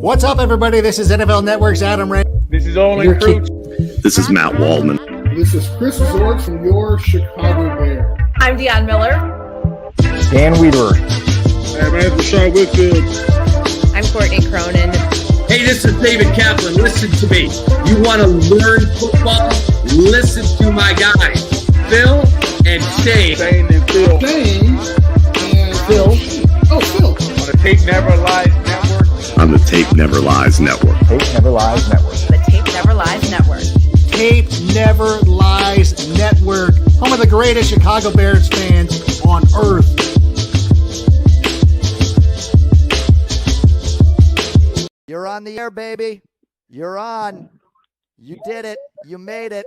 What's up, everybody? This is NFL Network's Adam Ray. This is Only Crooch. This is Matt Waldman. This is Chris Zork from your Chicago Bear. I'm Deanne Miller. Dan Weeder. Hey, man, it's Rashad Whitfield. I'm Courtney Cronin. Hey, this is David Kaplan. Listen to me. You want to learn football? Listen to my guys, Phil and Shane. Shane and Phil. Shane and Phil. Oh, Phil. On the Tape Never Lies Network. On the Tape Never Lies Network. Tape Never Lies Network. The Tape Never Lies Network. Tape Never Lies Network, home of the greatest Chicago Bears fans on earth. You're on the air, baby. You're on. You did it. You made it.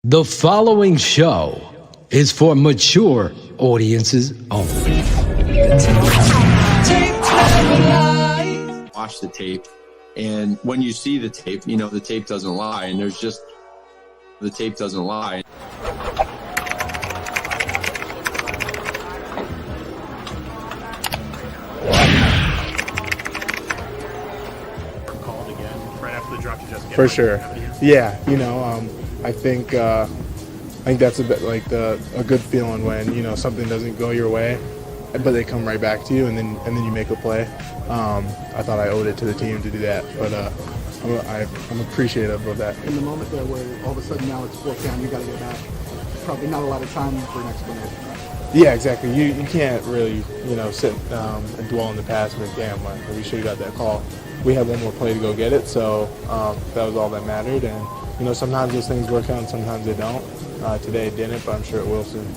The following show is for mature audiences only. Watch the tape, and when you see the tape, you know the tape doesn't lie, and there's just the tape doesn't lie. Called again right after the drop to just for sure. Yeah, you know, I think that's a bit like a good feeling when something doesn't go your way, but they come right back to you, and then you make a play. I thought I owed it to the team to do that, but I'm appreciative of that. In the moment there where all of a sudden now it's fourth down, you got to get back. Probably not a lot of time for an explanation. Yeah, exactly. You can't really sit and dwell in the past and think, damn, we should have got that call. We had one more play to go get it, so that was all that mattered. And sometimes those things work out and sometimes they don't. Today it didn't, but I'm sure it will soon.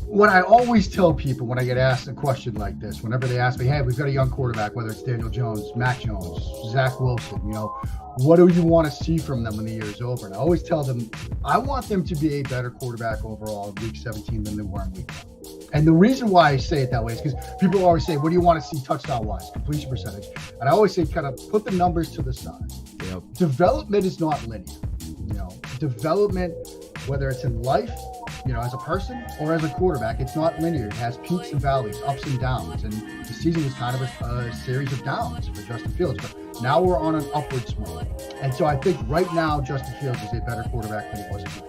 What I always tell people when I get asked a question like this, whenever they ask me, hey, we've got a young quarterback, whether it's Daniel Jones, Mac Jones, Zach Wilson, what do you want to see from them when the year is over? And I always tell them, I want them to be a better quarterback overall in week 17 than they were in week 1. And the reason why I say it that way is because people always say, what do you want to see touchdown-wise, completion percentage? And I always say, kind of put the numbers to the side. Yep. Development is not linear. Development, whether it's in life, as a person or as a quarterback, it's not linear. It has peaks and valleys, ups and downs. And the season was kind of a series of downs for Justin Fields. But now we're on an upward swing. And so I think right now, Justin Fields is a better quarterback than he was before.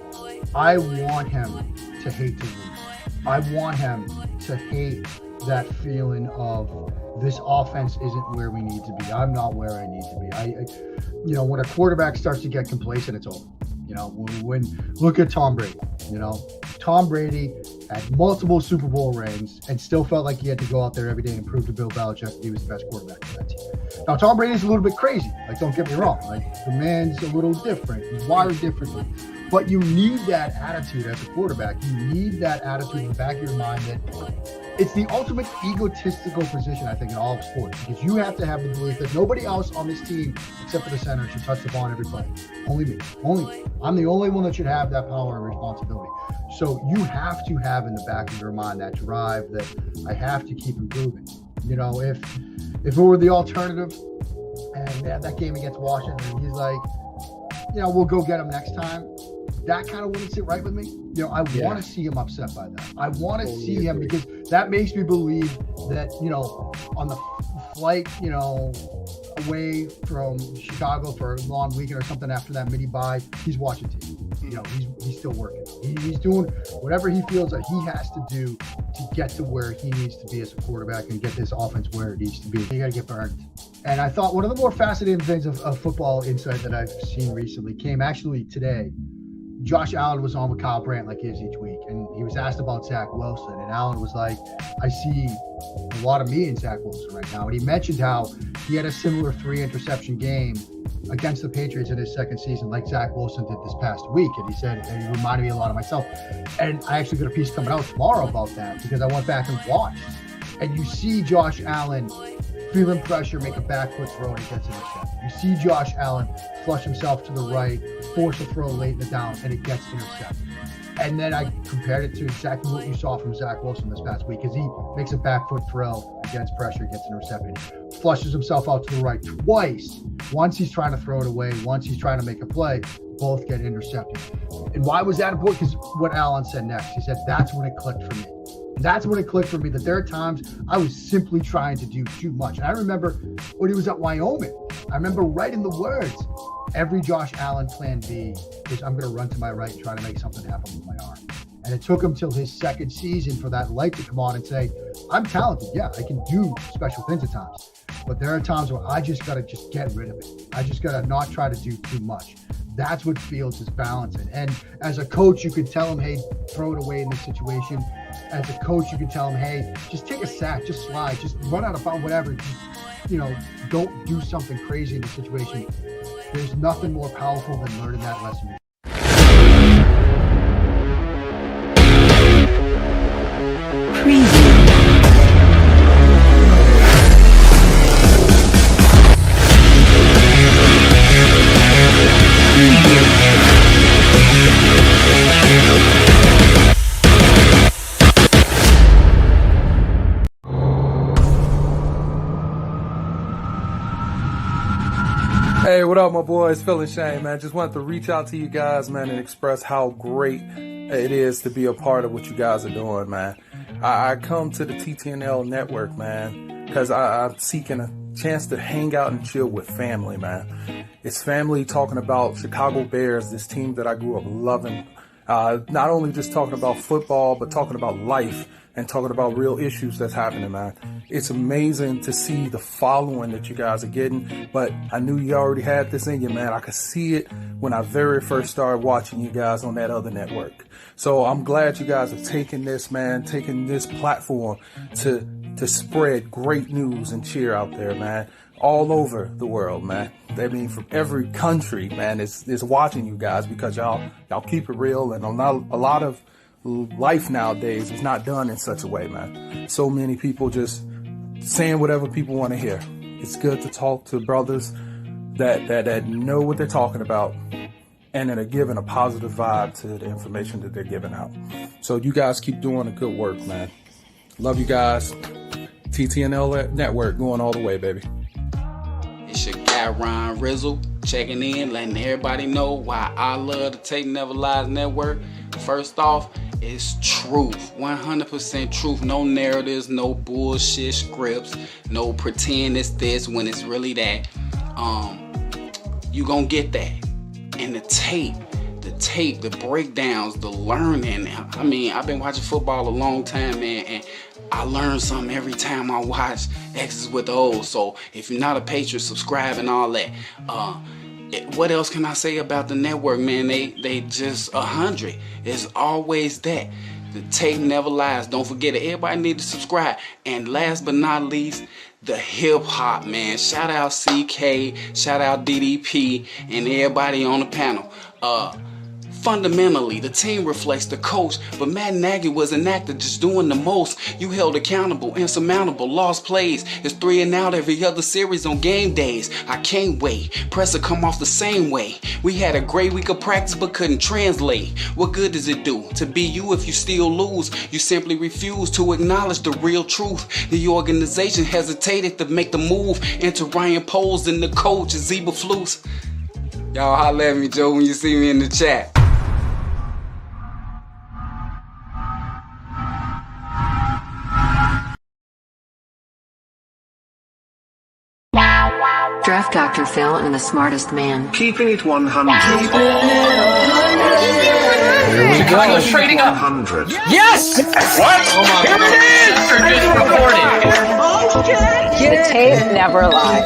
I want him to hate to lose. I want him to hate that feeling of this offense isn't where we need to be. I'm not where I need to be. When a quarterback starts to get complacent, it's over. When look at Tom Brady. Tom Brady had multiple Super Bowl rings and still felt like he had to go out there every day and prove to Bill Belichick that he was the best quarterback for that team. Now, Tom Brady's a little bit crazy. Don't get me wrong. The man's a little different. He's wired differently. But you need that attitude as a quarterback. You need that attitude in the back of your mind that it's the ultimate egotistical position, I think, in all of sports, because you have to have the belief that nobody else on this team, except for the center, should touch the ball in every play. Only me. Only me. I'm the only one that should have that power and responsibility. So you have to have in the back of your mind that drive that I have to keep improving. If it were the alternative and that game against Washington, he's like, we'll go get him next time. That kind of wouldn't sit right with me. I want to see him upset by that. I want to see him because that makes me believe that, on the flight, away from Chicago for a long weekend or something after that mini bye, he's watching TV. He's still working. He's doing whatever he feels that he has to do to get to where he needs to be as a quarterback and get this offense where it needs to be. You got to get burned. And I thought one of the more fascinating things of football insight that I've seen recently came actually today. Josh Allen was on with Kyle Brandt like he is each week, and he was asked about Zach Wilson, and Allen was like, I see a lot of me in Zach Wilson right now. And he mentioned how he had a similar 3-interception game against the Patriots in his second season like Zach Wilson did this past week. And he said, and he reminded me a lot of myself. And I actually got a piece coming out tomorrow about that because I went back and watched. And you see Josh Allen feeling pressure, make a back foot throw, and he gets intercepted. You see Josh Allen flush himself to the right, force a throw late in the down, and it gets intercepted. And then I compared it to exactly what you saw from Zach Wilson this past week, because he makes a back foot throw against pressure, gets an interception, flushes himself out to the right twice. Once he's trying to throw it away, once he's trying to make a play, both get intercepted. And why was that important? Because what Alan said next, he said, that's when it clicked for me. That's when it clicked for me, that there are times I was simply trying to do too much. And I remember when he was at Wyoming, I remember writing the words, every Josh Allen plan B is I'm going to run to my right and try to make something happen with my arm. And it took him till his second season for that light to come on and say, I'm talented. Yeah, I can do special things at times. But there are times where I just got to just get rid of it. I just got to not try to do too much. That's what Fields is balancing. And as a coach, you could tell him, hey, throw it away in this situation. As a coach, you could tell him, hey, just take a sack, just slide, just run out of bounds, whatever. Just, don't do something crazy in the situation. There's nothing more powerful than learning that lesson. Hey, what up, my boys? Phil and Shane, man. Just wanted to reach out to you guys, man, and express how great it is to be a part of what you guys are doing, man. I come to the TTNL Network, man, because I'm seeking a chance to hang out and chill with family, man. It's family talking about Chicago Bears, this team that I grew up loving. Not only just talking about football, but talking about life and talking about real issues that's happening, man. It's amazing to see the following that you guys are getting, but I knew you already had this in you, man. I could see it when I very first started watching you guys on that other network. So I'm glad you guys are taking this, man, taking this platform to spread great news and cheer out there, man, all over the world, man. I mean, from every country, man, is watching you guys because y'all keep it real, and a lot of life nowadays is not done in such a way, man. So many people just saying whatever people want to hear. It's good to talk to brothers that know what they're talking about and that are giving a positive vibe to the information that they're giving out. So you guys keep doing the good work, man. Love you guys. TTNL Network going all the way, baby. It's your guy Ron Rizzle checking in, letting everybody know why I love the Tape Never Lies Network. First off, it's truth, 100% truth, no narratives, no bullshit scripts, no pretend it's this when it's really that. You gonna get that. And the tape, the breakdowns, the learning. I mean, I've been watching football a long time, man, and I learn something every time I watch X's with the O's. So if you're not a patron, subscribe and all that. What else can I say about the network, man? They just 100. It's always that. The tape never lies. Don't forget it. Everybody need to subscribe. And last but not least, the hip hop, man. Shout out CK, shout out DDP, and everybody on the panel. Fundamentally, the team reflects the coach, but Matt Nagy was an actor just doing the most. You held accountable, insurmountable, lost plays. It's 3 and out every other series on game days. I can't wait. Pressure come off the same way. We had a great week of practice but couldn't translate. What good does it do to be you if you still lose? You simply refuse to acknowledge the real truth. The organization hesitated to make the move into Ryan Poles and the coach Zeba Flus. Y'all holler at me, Joe, when you see me in the chat. Draft Dr. Phil and the smartest man. Keeping it 100. Chicago's trading up. 100. Yes! What? Here it is! The tape never lies.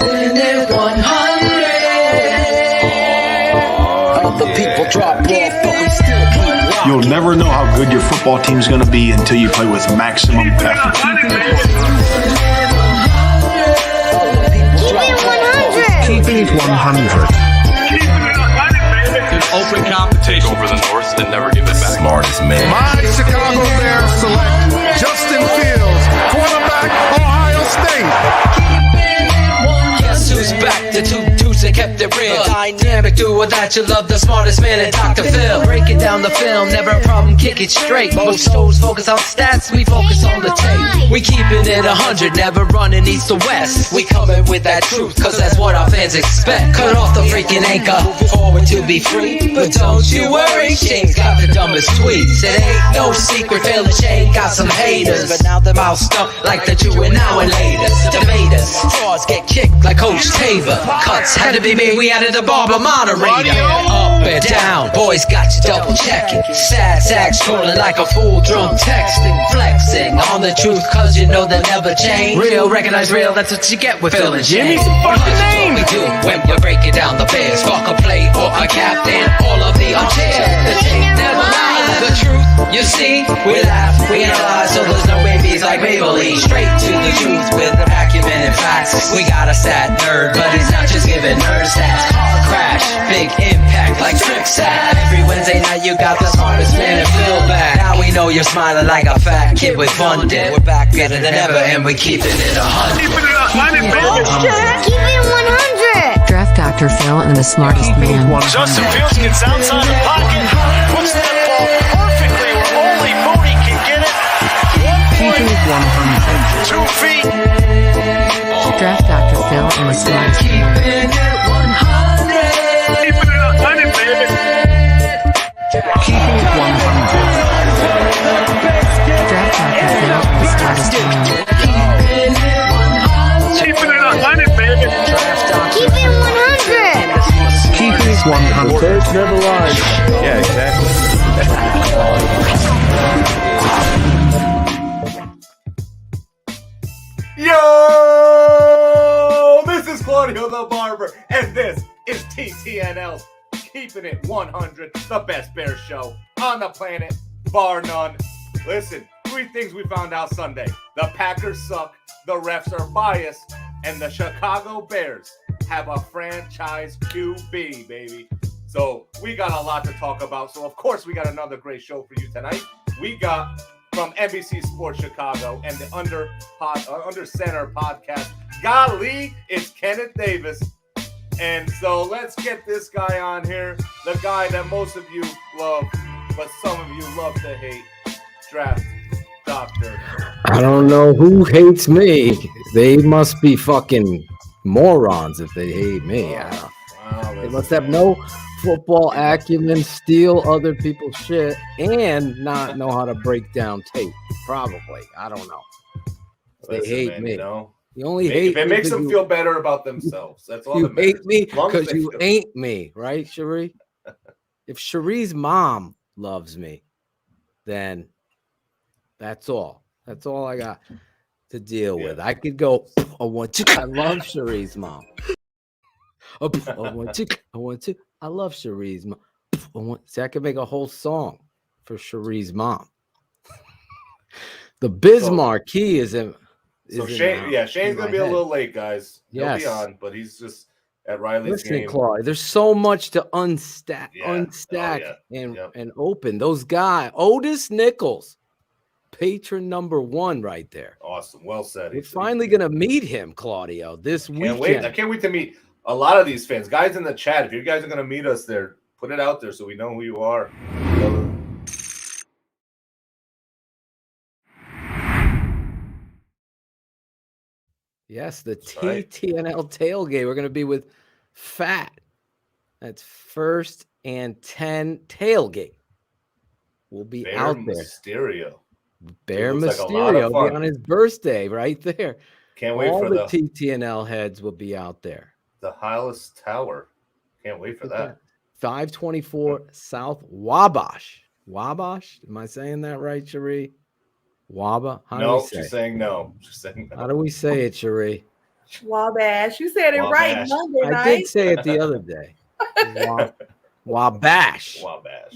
The people drop off, but we still keep rocking. You'll never know how good your football team's going to be until you play with maximum effort. Keeping it 100. Open competition. Take over the North and never give it back. Smartest man. My Chicago Bears select Justin Fields, quarterback, Ohio State. Guess who's back? The two dudes that kept it real. Dynamic do or that, you love the smartest man at Dr. Phil. Breaking down the film, never a problem, kick it straight. Most shows focus on stats, we focus on the tape. We keeping it 100, never running east to west. We coming with that truth, cause that's what our fans expect. Cut off the freaking anchor, forward to be free. But don't you worry, Shane's got the dumbest tweets. It ain't no secret, Phil and Shane got some haters. But now them all stuck like the 2 hour laters. Debaters, frauds get kicked like Coach Tabor. Cuts had to be made, we added a barber moderator. Up and down, boys got you double checking. Sad sacks trolling like a fool drunk texting. Flexing on the truth cause you know they'll never change. Real, recognize real, that's what you get with Phil and Shane. What we do when we're breaking down the Bears. Fuck a play or a captain, all of the unfair. The tape never lies. The truth, you see, we laugh, we analyze, so there's no babies like Maybelline. Straight to the truth with acumen and facts. We got a sad nerd, but he's not just giving nerd stats. Car crash, big impact like Trip Sack. Every Wednesday night you got the smartest man and Phil back. Now we know you're smiling like a fat kid with fun dip. We're back better than ever and we're keeping it 100. Keep it 100. Draft Dr. Phil and the smartest man. Justin Fields gets outside the pocket, puts that ball perfectly where only Mooney can get it. 2 feet. Draft Dr. Phil and the smartest man. Keeping it 100, baby. Keeping it 100. Draft Dr. Phil and the smartest man. Keeping it 100, baby. Keep it 100. Keeping it 100. Birds never lie. Yeah, exactly. Yo, this is Claudio the Barber, and this is TTNL's Keeping It 100, the best Bears show on the planet, bar none. Listen, 3 things we found out Sunday. The Packers suck, the refs are biased, and the Chicago Bears have a franchise QB, baby. So we got a lot to talk about. So, of course, we got another great show for you tonight. We got from NBC Sports Chicago and the Under Center podcast. Golly, it's Kenneth Davis. And so let's get this guy on here, the guy that most of you love, but some of you love to hate, Draft Doctor. I don't know who hates me. They must be fucking morons if they hate me. They must have no football acumen, steal other people's shit, and not know how to break down tape. Probably. I don't know. They hate me. You only hate if it makes them feel better about themselves. That's all you that matters. hate me because you ain't me, right, Cherie? If Cherie's mom loves me, then that's all. That's all I got to deal with. I could go, I love Cherie's mom. I love Cherie's mom. See, I could make a whole song for Cherie's mom. The Bismarck key is in. So Shane's gonna be a little late, guys. He'll be on, but he's just at Riley's game. Claude, there's so much to unstack and open. Those guys, Otis Nichols, patron number 1 right there. Awesome, well said. We're finally gonna meet him, Claudio, this weekend. I can't wait to meet a lot of these fans. Guys in the chat, if you guys are gonna meet us there, put it out there so we know who you are. Yes, the TTNL Tailgate. We're going to be with Fat. That's First and 10 Tailgate. We'll be out there. Bear Mysterio will be on his birthday right there. Can't wait All for the TTNL heads will be out there. The Hylas Tower. Can't wait for that. 524 South Wabash. Wabash? Am I saying that right, Cherie? Waba? She's saying no. She's saying no. How do we say it, Cherie? Wabash. You said it right Monday night. I did say it the other day. Wabash.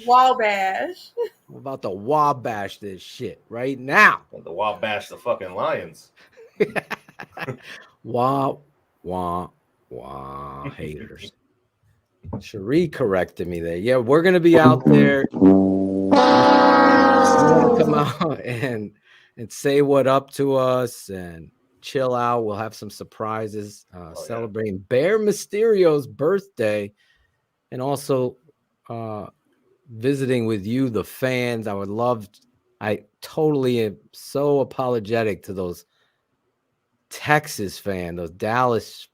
Wabash. We're about to Wabash this shit right now. The Wabash the fucking Lions. Wah haters. Cherie corrected me there. Yeah, we're gonna be out there. Come out and say what up to us and chill out. We'll have some surprises celebrating Bear Mysterio's birthday and also visiting with you, the fans. I totally am so apologetic to those Texas fans, those Dallas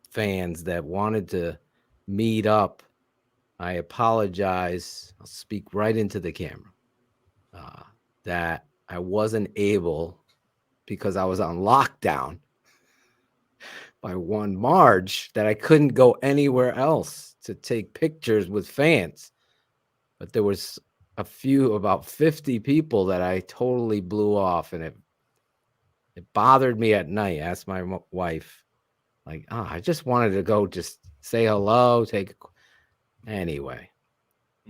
fans that wanted to meet up. I apologize. I'll speak right into the camera that I wasn't able, because I was on lockdown by 1 March, that I couldn't go anywhere else to take pictures with fans. But there was about 50 people that I totally blew off, and it bothered me at night. I asked my wife, like, I just wanted to go just say hello, anyway.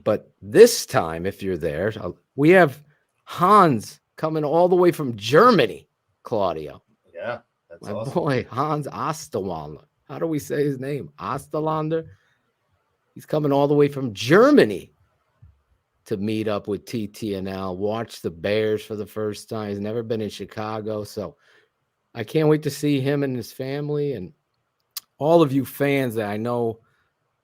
But this time, if you're there, we have Hans coming all the way from Germany, Claudio. Yeah, that's my awesome. boy, Hans Osterwalder. How do we say his name? Osterlander? He's coming all the way from Germany to meet up with TTNL, watch the Bears for the first time. He's never been in Chicago, so I can't wait to see him and his family, and all of you fans that I know.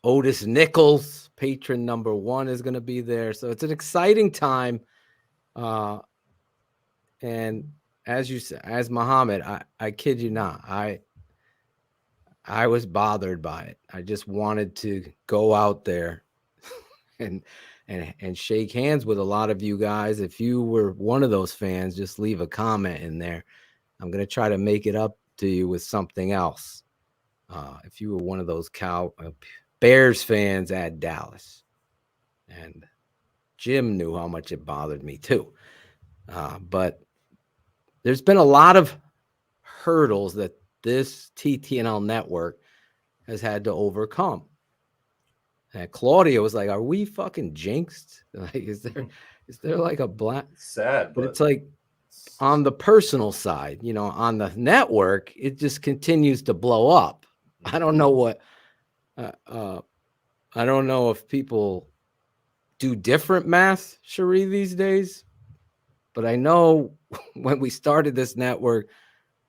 Otis Nichols, patron number 1, is going to be there. So it's an exciting time. And as you said, as Muhammad, I kid you not, I was bothered by it. I just wanted to go out there and shake hands with a lot of you guys. If you were one of those fans, just leave a comment in there. I'm going to try to make it up to you with something else. If you were one of those Bears fans at Dallas, and Jim knew how much it bothered me too. But there's been a lot of hurdles that this TTNL network has had to overcome. And Claudia was like, "Are we fucking jinxed? Like, is there like a black?" Sad, but it's like on the personal side, on the network, it just continues to blow up. I don't know what. I don't know if people do different math, Cherie, these days, but I know when we started this network,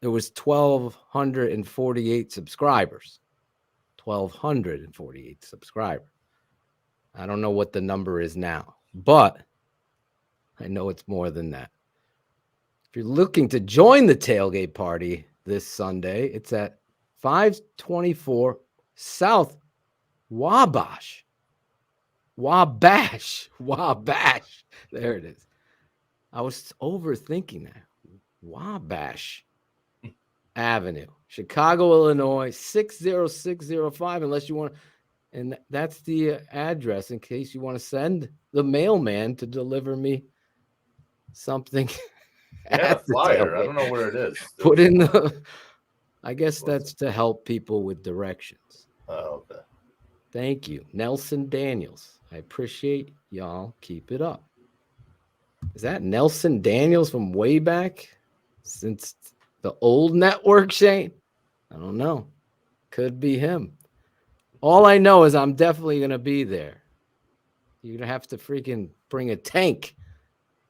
there was 1,248 subscribers. 1,248 subscribers. I don't know what the number is now, but I know it's more than that. If you're looking to join the tailgate party this Sunday, it's at 524 South Wabash. There it is. I was overthinking that. Wabash Avenue, Chicago, Illinois, 60605. Unless you want, and that's the address in case you want to send the mailman to deliver me something. Yeah, flyer. I don't know where it is. Put in the. I guess that's to help people with directions. Oh, okay. Thank you, Nelson Daniels. I appreciate y'all. Keep it up. Is that Nelson Daniels from way back since the old network, Shane? I don't know. Could be him. All I know is I'm definitely going to be there. You're going to have to freaking bring a tank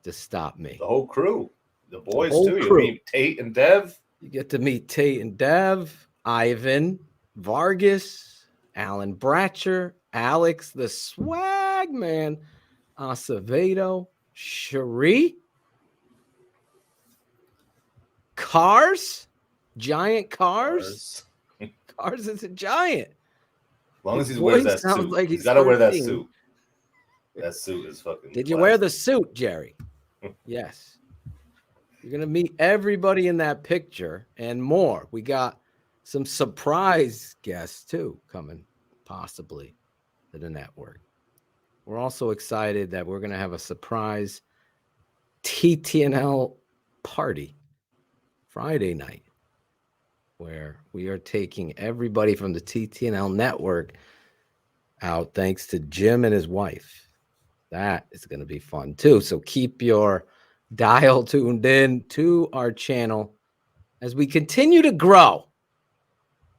to stop me. The whole crew. The boys, too. You meet Tate and Dev. You get to meet Tate and Dev, Ivan, Vargas, Alan Bratcher, Alex, the swag man, Acevedo, Cherie, Cars, giant Cars. Cars is a giant. As long as he wears that suit. Like he's got to wear that suit. That suit is fucking. Did you wear the suit, Jerry? Yes. You're going to meet everybody in that picture and more. We got some surprise guests, too, coming possibly to the network. We're also excited that we're going to have a surprise TTNL party Friday night, where we are taking everybody from the TTNL network out, thanks to Jim and his wife. That is going to be fun, too. So keep your dial tuned in to our channel as we continue to grow.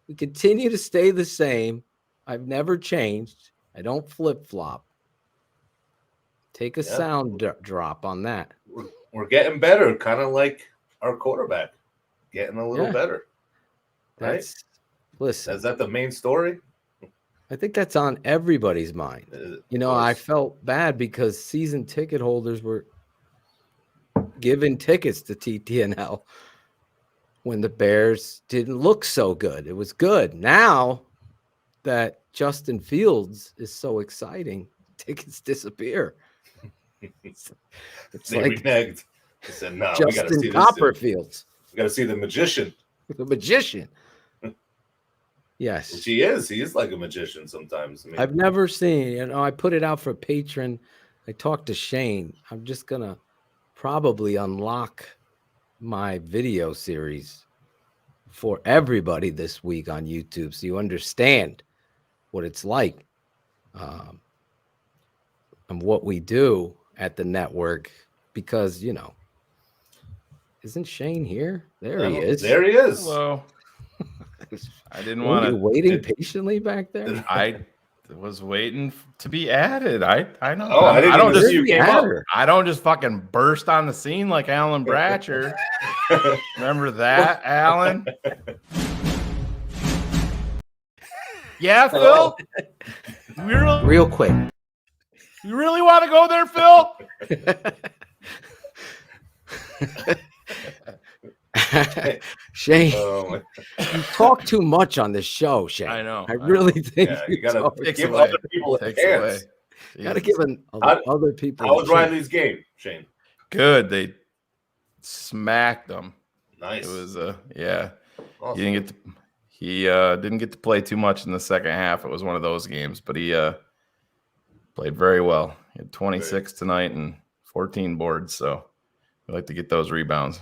We continue to stay the same. I've never changed. I don't flip-flop. Take a sound drop on that. We're getting better, kind of like our quarterback. Getting a little better. Right? Listen. Is that the main story? I think that's on everybody's mind. I felt bad because season ticket holders were giving tickets to TTNL when the Bears didn't look so good. It was good. Now that Justin Fields is so exciting, tickets disappear. It's they like reneged. They said, "No, we got to Justin see this. Copperfields. We got to see the magician." The magician. Yes, Which he is. He is like a magician sometimes. I mean, I've never seen. I put it out for patron. I talked to Shane. I'm just gonna probably unlock my video series for everybody this week on YouTube, so you understand what it's like, and what we do at the network. Because isn't Shane here? There he is. There he is. Hello. I didn't Were want you to waiting patiently back there. I was waiting to be added. I know. Oh, I don't just you came up. I don't just fucking burst on the scene like Alan Bratcher. Remember that, Alan? Yeah, Phil. Real quick. You really want to go there, Phil? Shane, you talk too much on this show, Shane. I know. I really think you gotta give away. other people a chance. Gotta give other people. How was Riley's game, Shane? Good. They smacked them. Nice. It was yeah. Awesome. He didn't get to play too much in the second half. It was one of those games, but he played very well. He had 26 tonight and 14 boards, so we like to get those rebounds.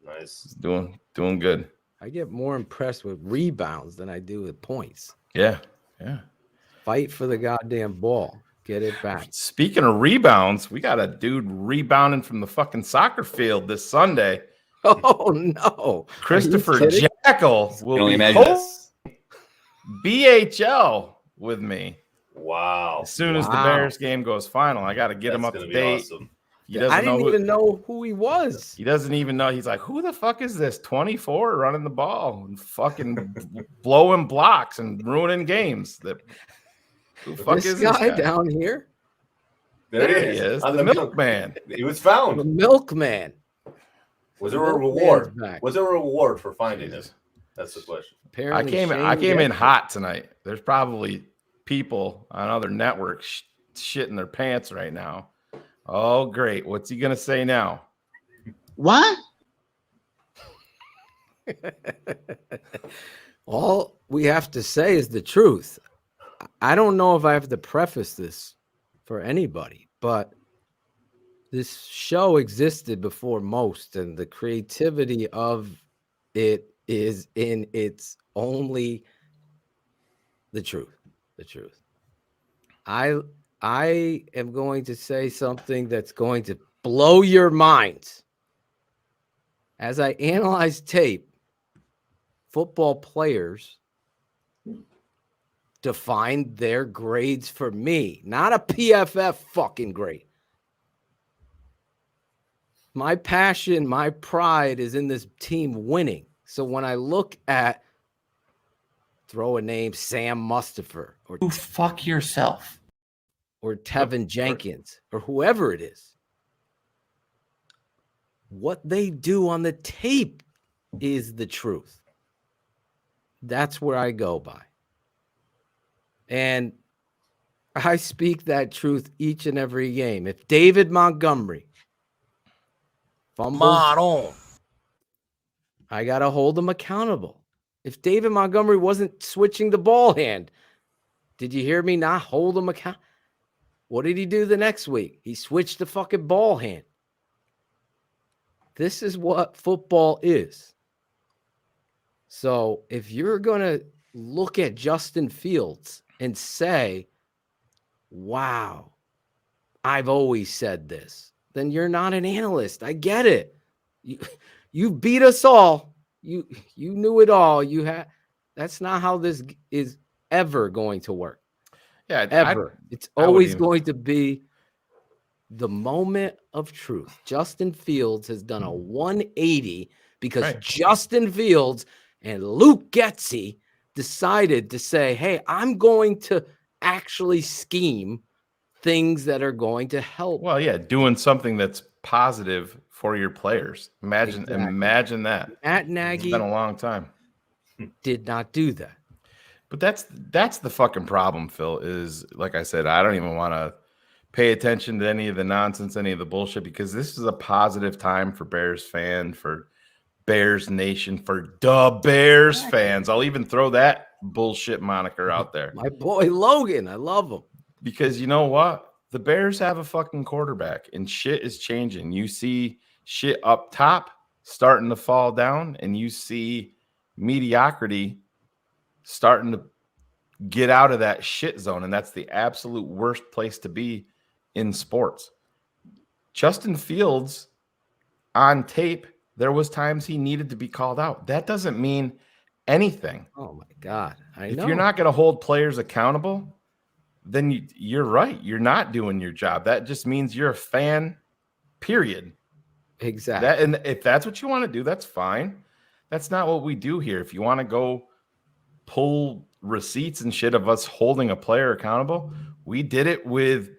Nice. He's doing good. I get more impressed with rebounds than I do with points. Yeah. Fight for the goddamn ball. Get it back. Speaking of rebounds, we got a dude rebounding from the fucking soccer field this Sunday. Oh no. Christopher Jackal will be BHL with me. Wow. As soon as the Bears game goes final, I got to get him up to date. Awesome. I didn't even know who he was. He doesn't even know. He's like, who the fuck is this 24 running the ball and fucking blowing blocks and ruining games? Who the fuck is this guy down here? There he is. The milkman. He was found. The milkman. Was there a reward? Was there a reward for finding him? That's the question. Apparently I came in hot tonight. There's probably people on other networks shitting their pants right now. Oh, great. What's he going to say now? What? All we have to say is the truth. I don't know if I have to preface this for anybody, but this show existed before most, and the creativity of it is in its only the truth. The truth. I am going to say something that's going to blow your minds. As I analyze tape, football players define their grades for me, not a PFF fucking grade. My passion, my pride is in this team winning. So when I look at, throw a name, Sam Mustipher, or fuck yourself, or Tevin Jenkins, or whoever it is, what they do on the tape is the truth. That's where I go by. And I speak that truth each and every game. If David Montgomery fumbles, I got to hold him accountable. If David Montgomery wasn't switching the ball hand, did you hear me not hold him accountable? What did he do the next week? He switched the fucking ball hand. This is what football is. So if you're going to look at Justin Fields and say, wow, I've always said this, then you're not an analyst. I get it. You beat us all. You knew it all. That's not how this is ever going to work. Yeah, ever. It's always going to be the moment of truth. Justin Fields has done a 180 because Justin Fields and Luke Getsy decided to say, hey, I'm going to actually scheme things that are going to help. Well, yeah, doing something that's positive for your players. Imagine that. Matt Nagy It's been a long time. Did not do that. But that's the fucking problem, Phil, is like I said, I don't even want to pay attention to any of the nonsense, any of the bullshit, because this is a positive time for Bears fans, for Bears Nation, for the Bears fans. I'll even throw that bullshit moniker out there. My boy Logan, I love him. Because you know what? The Bears have a fucking quarterback, and shit is changing. You see shit up top starting to fall down, and you see mediocrity starting to get out of that shit zone, and that's the absolute worst place to be in sports. Justin Fields, on tape, there was times he needed to be called out. That doesn't mean anything. Oh my God. If you're not going to hold players accountable, then you're right. You're not doing your job. That just means you're a fan, period. Exactly. And if that's what you want to do, that's fine. That's not what we do here. If you want to go pull receipts and shit of us holding a player accountable, we did it with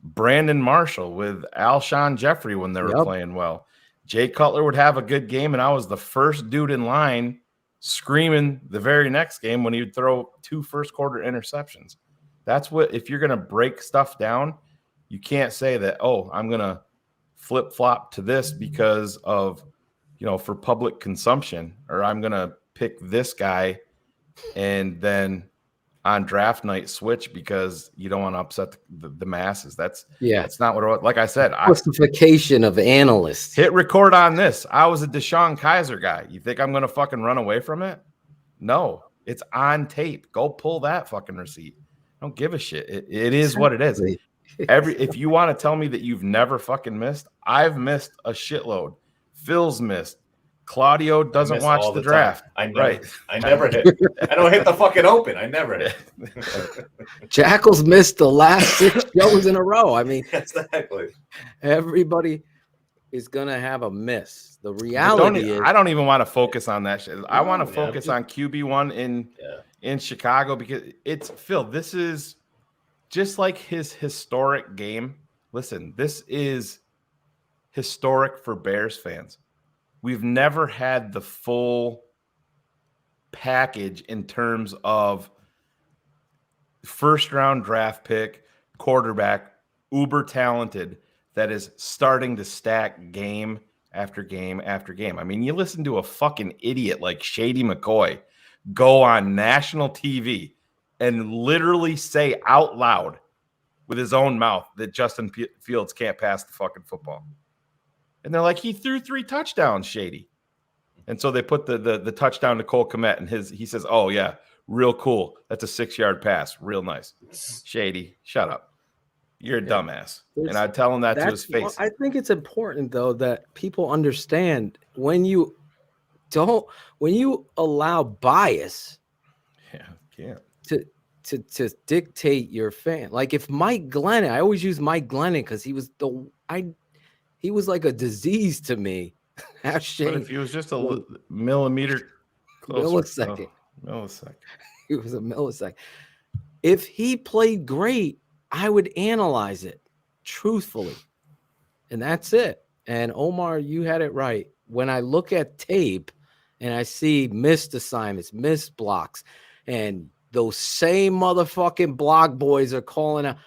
Brandon Marshall, with Alshon Jeffrey when they were playing well. Jay Cutler would have a good game, and I was the first dude in line screaming the very next game when he would throw 2 first-quarter interceptions. That's what, if you're going to break stuff down, you can't say that, oh, I'm going to flip-flop to this because of, for public consumption, or I'm going to pick this guy and then on draft night switch because you don't want to upset the masses. That's not what it was. Like I said, justification of analysts. Hit record on this. I was a Deshaun Kaiser guy. You think I'm going to fucking run away from it? No, it's on tape. Go pull that fucking receipt. I don't give a shit. It is what it is. If you want to tell me that you've never fucking missed, I've missed a shitload. Phil's missed. Claudio doesn't watch the draft. I never hit. I don't hit the fucking open. I never hit. Jackals missed the last 6 shows in a row. I mean, exactly. Everybody is gonna have a miss. The reality is, I don't even want to focus on that shit. I want to focus on QB1 in Chicago because it's Phil. This is just like his historic game. Listen, this is historic for Bears fans. We've never had the full package in terms of first-round draft pick, quarterback, uber talented, that is starting to stack game after game after game. I mean, you listen to a fucking idiot like Shady McCoy go on national TV and literally say out loud with his own mouth that Justin Fields can't pass the fucking football. And they're like, he threw 3 touchdowns, Shady. And so they put the touchdown to Cole Kmet, and he says, oh, yeah, real cool. That's a 6-yard pass. Real nice. Shady, shut up. You're a dumbass. And I tell him that to his face. I think it's important, though, that people understand when you allow bias to dictate your fan. Like if Mike Glennon, I always use Mike Glennon because he was he was like a disease to me. But if he was just a millimeter closer. Millisecond. He was a millisecond. If he played great, I would analyze it truthfully. And that's it. And Omar, you had it right. When I look at tape and I see missed assignments, missed blocks, and those same motherfucking blog boys are calling out,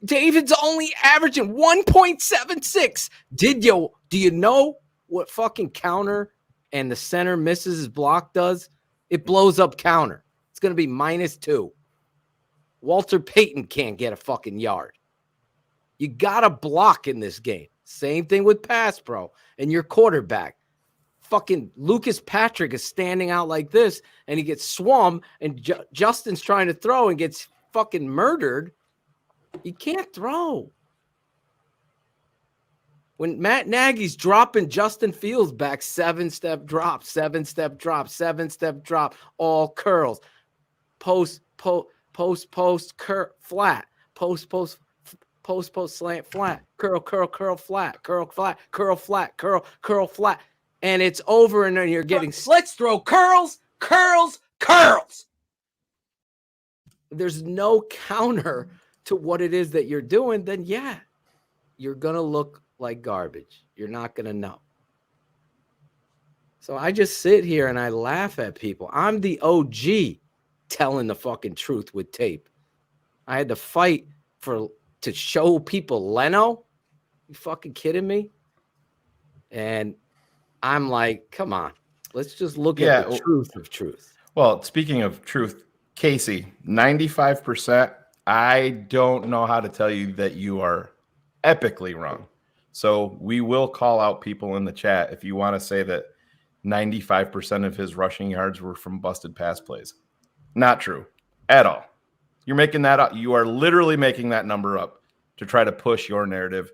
David's only averaging 1.76. Do you know what fucking counter and the center misses his block does? It blows up counter. It's going to be -2. Walter Payton can't get a fucking yard. You got to block in this game. Same thing with pass pro and your quarterback. Fucking Lucas Patrick is standing out like this and he gets swum and Justin's trying to throw and gets fucking murdered. You can't throw. When Matt Nagy's dropping Justin Fields back, 7-step drop, 7-step drop, 7-step drop, all curls, post, curl, flat, post, slant, flat, curl, flat, curl, flat, curl, flat. And it's over, and then you're getting, let's throw curls. there's no counter to what it is that you're doing, then yeah, you're going to look like garbage. You're not going to know. So I just sit here and I laugh at people. I'm the OG telling the fucking truth with tape. I had to fight to show people Leno. You fucking kidding me? And I'm like, come on, let's just look at the truth of truth. Well, speaking of truth, Casey, 95%. I don't know how to tell you that you are epically wrong. So we will call out people in the chat if you want to say that 95% of his rushing yards were from busted pass plays. Not true at all. You're making that up. You are literally making that number up to try to push your narrative.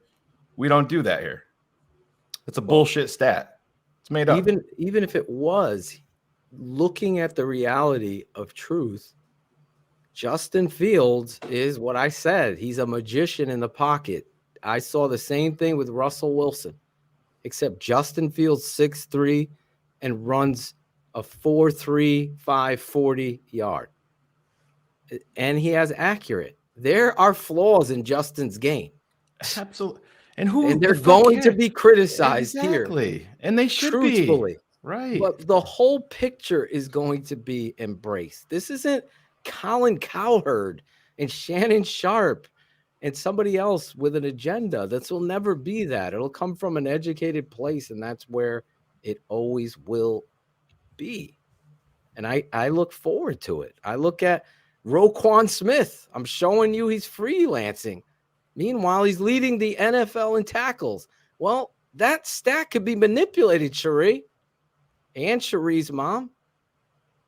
We don't do that here. It's a bullshit stat. It's made up. Even if it was, looking at the reality of truth, Justin Fields is what I said. He's a magician in the pocket. I saw the same thing with Russell Wilson, except Justin Fields 6'3" and runs a 4.3, 5.40 yard. And he has accurate. There are flaws in Justin's game. Absolutely. And they're going to be criticized exactly. here. And they should truthfully. Be. Right. But the whole picture is going to be embraced. This isn't Colin Cowherd and Shannon Sharp and somebody else with an agenda. This will never be that. It'll come from an educated place, and that's where it always will be. And I look forward to it. I look at Roquan Smith. I'm showing you he's freelancing. Meanwhile, he's leading the NFL in tackles. Well, that stat could be manipulated, Cherie, and Cherie's mom.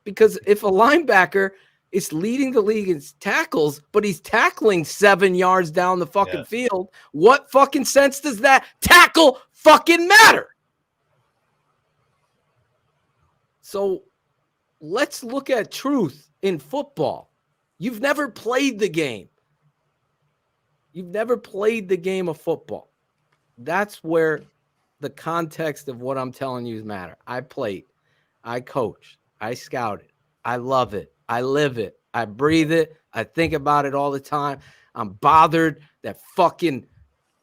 Because if a linebacker is leading the league in tackles, but he's tackling 7 yards down the fucking field, what fucking sense does that tackle fucking matter? So let's look at truth in football. You've never played the game. You've never played the game of football. That's where the context of what I'm telling you matter. I played. I coached. I scouted. I love it. I live it. I breathe it. I think about it all the time. I'm bothered that fucking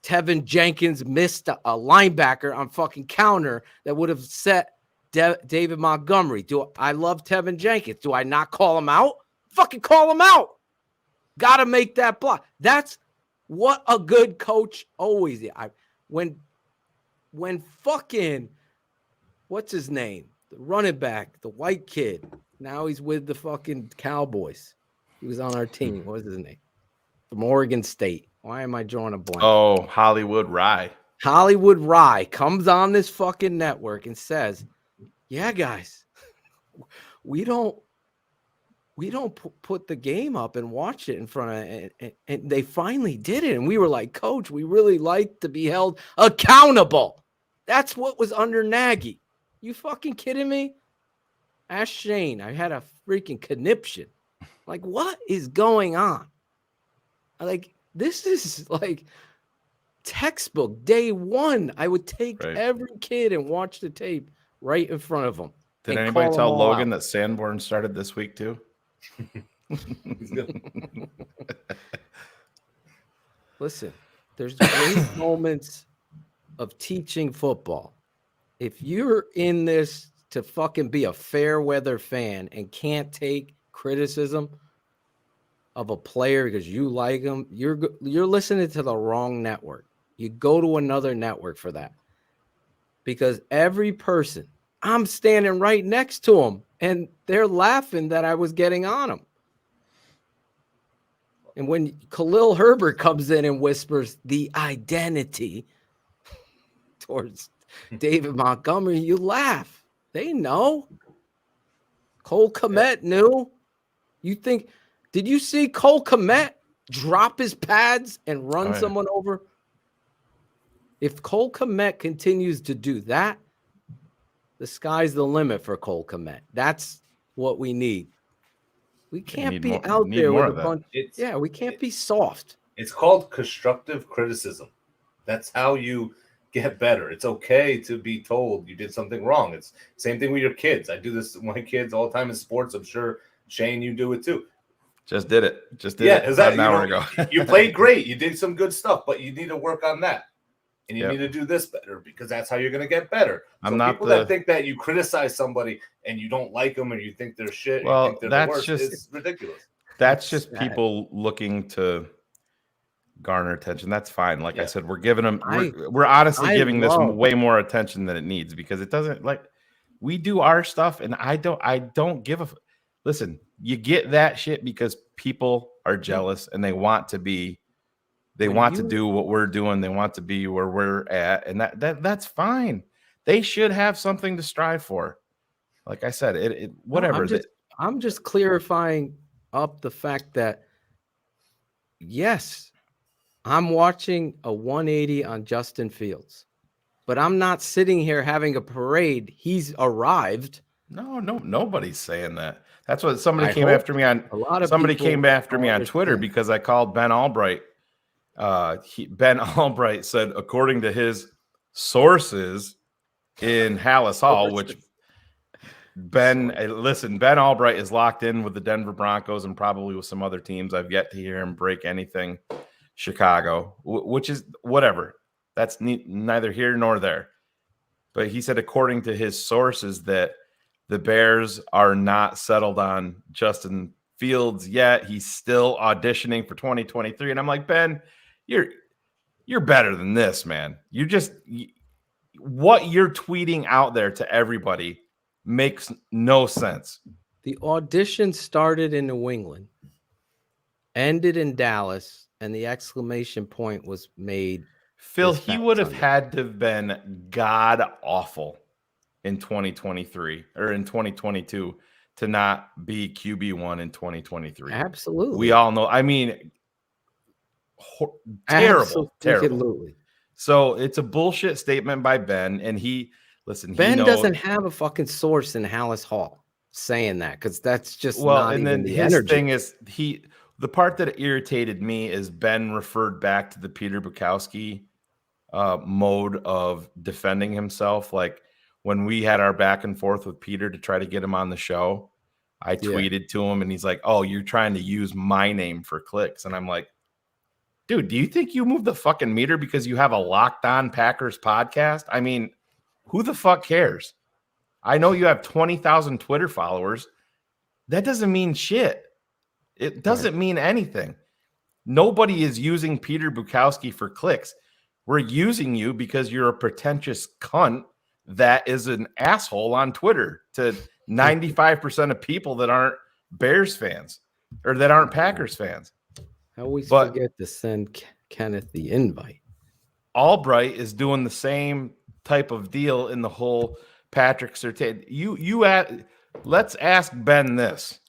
Tevin Jenkins missed a linebacker on fucking counter that would have set David Montgomery. I love Tevin Jenkins. Do I not call him out? Fucking call him out. Got to make that block. That's what a good coach always is. When fucking, what's his name? The running back, the white kid. Now he's with the fucking Cowboys. He was on our team. What was his name? From Oregon State. Why am I drawing a blank? Oh, Hollywood Rye. Hollywood Rye comes on this fucking network and says, yeah, guys, we don't put the game up and watch it in front of, and they finally did it. And we were like, Coach, we really like to be held accountable. That's what was under Nagy. You fucking kidding me? Ask Shane. I had a freaking conniption. Like, what is going on? Like, this is like textbook day one. I would take every kid and watch the tape right in front of them. Did anybody tell Logan that Sanborn started this week too? Listen, there's great moments of teaching football. If you're in this to fucking be a fair weather fan and can't take criticism of a player because you like him, you're listening to the wrong network. You go to another network for that. Because every person, I'm standing right next to them, and they're laughing that I was getting on them. And when Khalil Herbert comes in and whispers the identity towards David Montgomery, you laugh. They know. Cole Kmet knew. You think, did you see Cole Kmet drop his pads and run someone over? If Cole Kmet continues to do that, the sky's the limit for Cole Kmet. That's what we need. We can't be out there with a bunch. We can't be soft. It's called constructive criticism. That's how you get better. It's okay to be told you did something wrong. It's same thing with your kids. I do this with my kids all the time in sports. I'm sure, Shane, you do it too. Just did it. Just did Yeah, it exactly. an hour ago. You played great. You did some good stuff, but you need to work on that. And you Yep. need to do this better because that's how you're going to get better. So I'm not people the- that think that you criticize somebody and you don't like them or you think they're shit, or Well, you think they're that's the worst, just- it's ridiculous. That's just people looking to garner attention. That's fine. Like I said, we're giving them. We're honestly giving this way more attention than it needs because it doesn't like we do our stuff, and I don't give a. Listen, you get that shit because people are jealous and they want to be. They want to do what we're doing. They want to be where we're at, and that's fine. They should have something to strive for. Like I said, it whatever. No, I'm just clarifying up the fact that yes, I'm watching a 180 on Justin Fields, but I'm not sitting here having a parade. He's arrived. No, nobody's saying that. That's what somebody I came hope after me on. a lot of Somebody people came after me on understand. Twitter because I called Ben Albright. Ben Albright said, according to his sources in Hallis Hall, which Ben Albright is locked in with the Denver Broncos and probably with some other teams. I've yet to hear him break anything Chicago, which is whatever. That's neither here nor there. But he said, according to his sources, that the Bears are not settled on Justin Fields yet. He's still auditioning for 2023. And I'm like, Ben, you're better than this, man. What you're tweeting out there to everybody makes no sense. The audition started in New England, ended in Dallas, and the exclamation point was made. Phil, he would have had to have been god awful in 2023 or in 2022 to not be QB1 in 2023. Absolutely. We all know. I mean, terrible. Absolutely. So it's a bullshit statement by Ben. And Ben doesn't have a fucking source in Hallis Hall saying that because that's just not and even then the his energy. thing is the part that irritated me is Ben referred back to the Peter Bukowski mode of defending himself. Like when we had our back and forth with Peter to try to get him on the show, I tweeted to him and he's like, "Oh, you're trying to use my name for clicks." And I'm like, dude, do you think you moved the fucking meter because you have a Locked On Packers podcast? I mean, who the fuck cares? I know you have 20,000 Twitter followers. That doesn't mean shit. It doesn't mean anything. Nobody is using Peter Bukowski for clicks. We're using you because you're a pretentious cunt that is an asshole on Twitter to 95% of people that aren't Bears fans or that aren't Packers fans. I always forget to send Kenneth the invite. Albright is doing the same type of deal in the whole Patrick Surtain. Let's ask Ben this.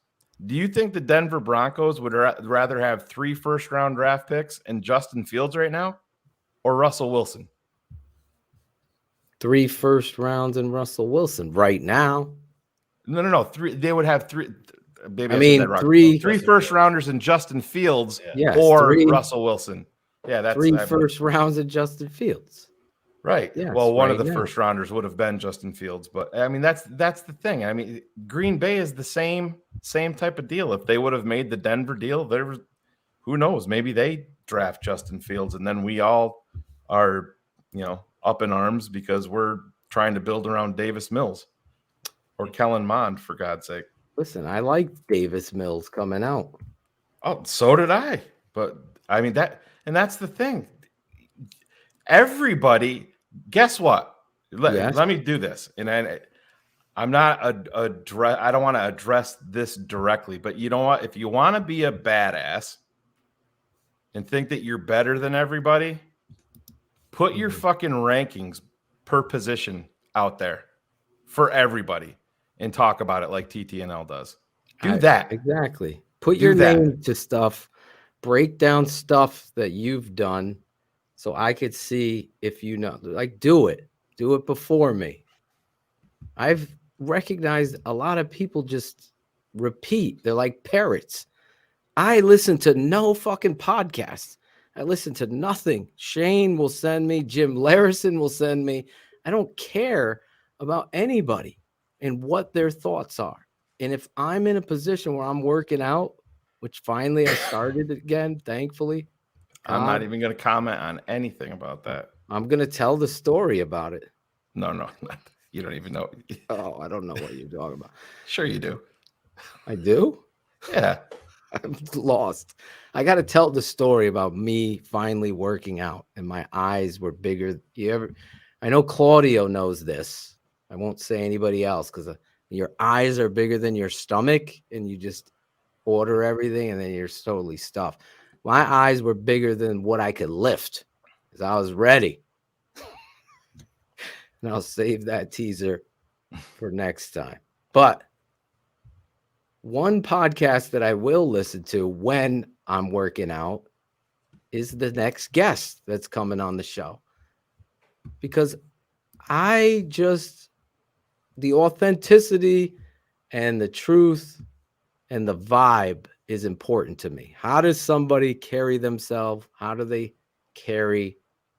Do you think the Denver Broncos would rather have 3 first-round draft picks and Justin Fields right now or Russell Wilson? 3 first rounds and Russell Wilson right now. No. 3. They would have 3. Maybe I mean, three first rounders and Justin Fields or Russell Wilson. Yeah, that's 3 first rounds of Justin Fields. Right. Yes, well, one of the first rounders would have been Justin Fields, but I mean that's the thing. I mean, Green Bay is the same type of deal. If they would have made the Denver deal, who knows? Maybe they draft Justin Fields, and then we all are, up in arms because we're trying to build around Davis Mills or Kellen Mond, for God's sake. Listen, I like Davis Mills coming out. Oh, so did I. But I mean that's the thing. Everybody, guess what? Let me do this. And I'm not I don't want to address this directly, but you know what? If you want to be a badass and think that you're better than everybody, put your fucking rankings per position out there for everybody and talk about it like TTNL does. Do that. Exactly. Put your name to stuff, break down stuff that you've done so I could see if do it. Do it before me. I've recognized a lot of people just repeat. They're like parrots. I listen to no fucking podcasts. I listen to nothing. Shane will send me. Jim Larison will send me. I don't care about anybody and what their thoughts are. And if I'm in a position where I'm working out which finally I started again, thankfully. I'm not even going to comment on anything about that. I'm going to tell the story about it. No. You don't even know. Oh, I don't know what you're talking about. Sure you do. I do? Yeah. I'm lost. I got to tell the story about me finally working out and my eyes were bigger. I know Claudio knows this. I won't say anybody else because your eyes are bigger than your stomach and you just order everything and then you're totally stuffed. My eyes were bigger than what I could lift because I was ready. And I'll save that teaser for next time. But one podcast that I will listen to when I'm working out is the next guest that's coming on the show. Because the authenticity and the truth and the vibe is important to me. How does somebody carry themselves? How do they carry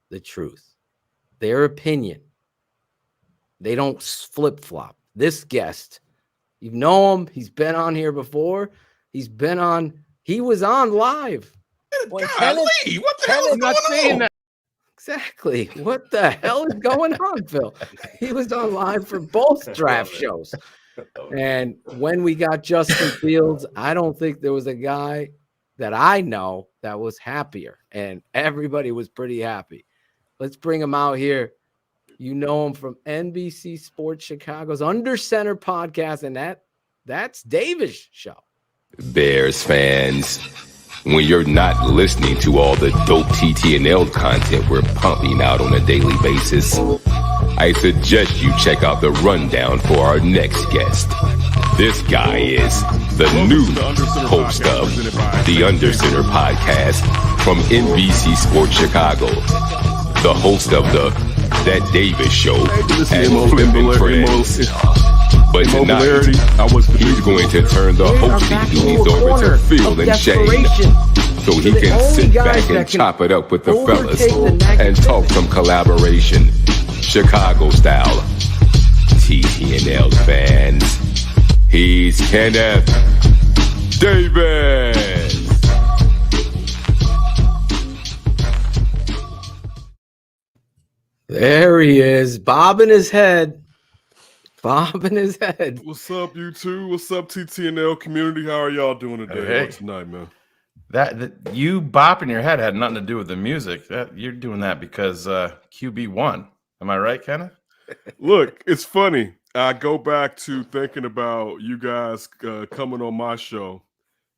the truth? Their opinion. They don't flip-flop. This guest, you know him. He's been on here before. He was on live. Golly, what the hell is going on? Exactly. What the hell is going on, Phil? He was on live for both draft shows. And when we got Justin Fields, I don't think there was a guy that I know that was happier. And everybody was pretty happy. Let's bring him out here. You know him from NBC Sports Chicago's Under Center podcast, and that's Davis' show. Bears fans, when you're not listening to all the dope TTNL content we're pumping out on a daily basis, I suggest you check out the rundown for our next guest. This guy is the new host of the Under Center podcast from NBC Sports Chicago, the host of the That Davis Show and Flippin' Friends. But tonight, he's going to turn the hosting duties over to Phil and Shane so he can sit back and chop it up with the fellas and talk some collaboration, Chicago style. TTNL fans, he's Kenneth Davis. There he is, bobbing his head. What's up, you two? What's up, TTNL community? How are y'all doing today or tonight, man? That you bopping your head had nothing to do with the music. You're doing that because QB won. Am I right, Kenneth? Look, it's funny. I go back to thinking about you guys coming on my show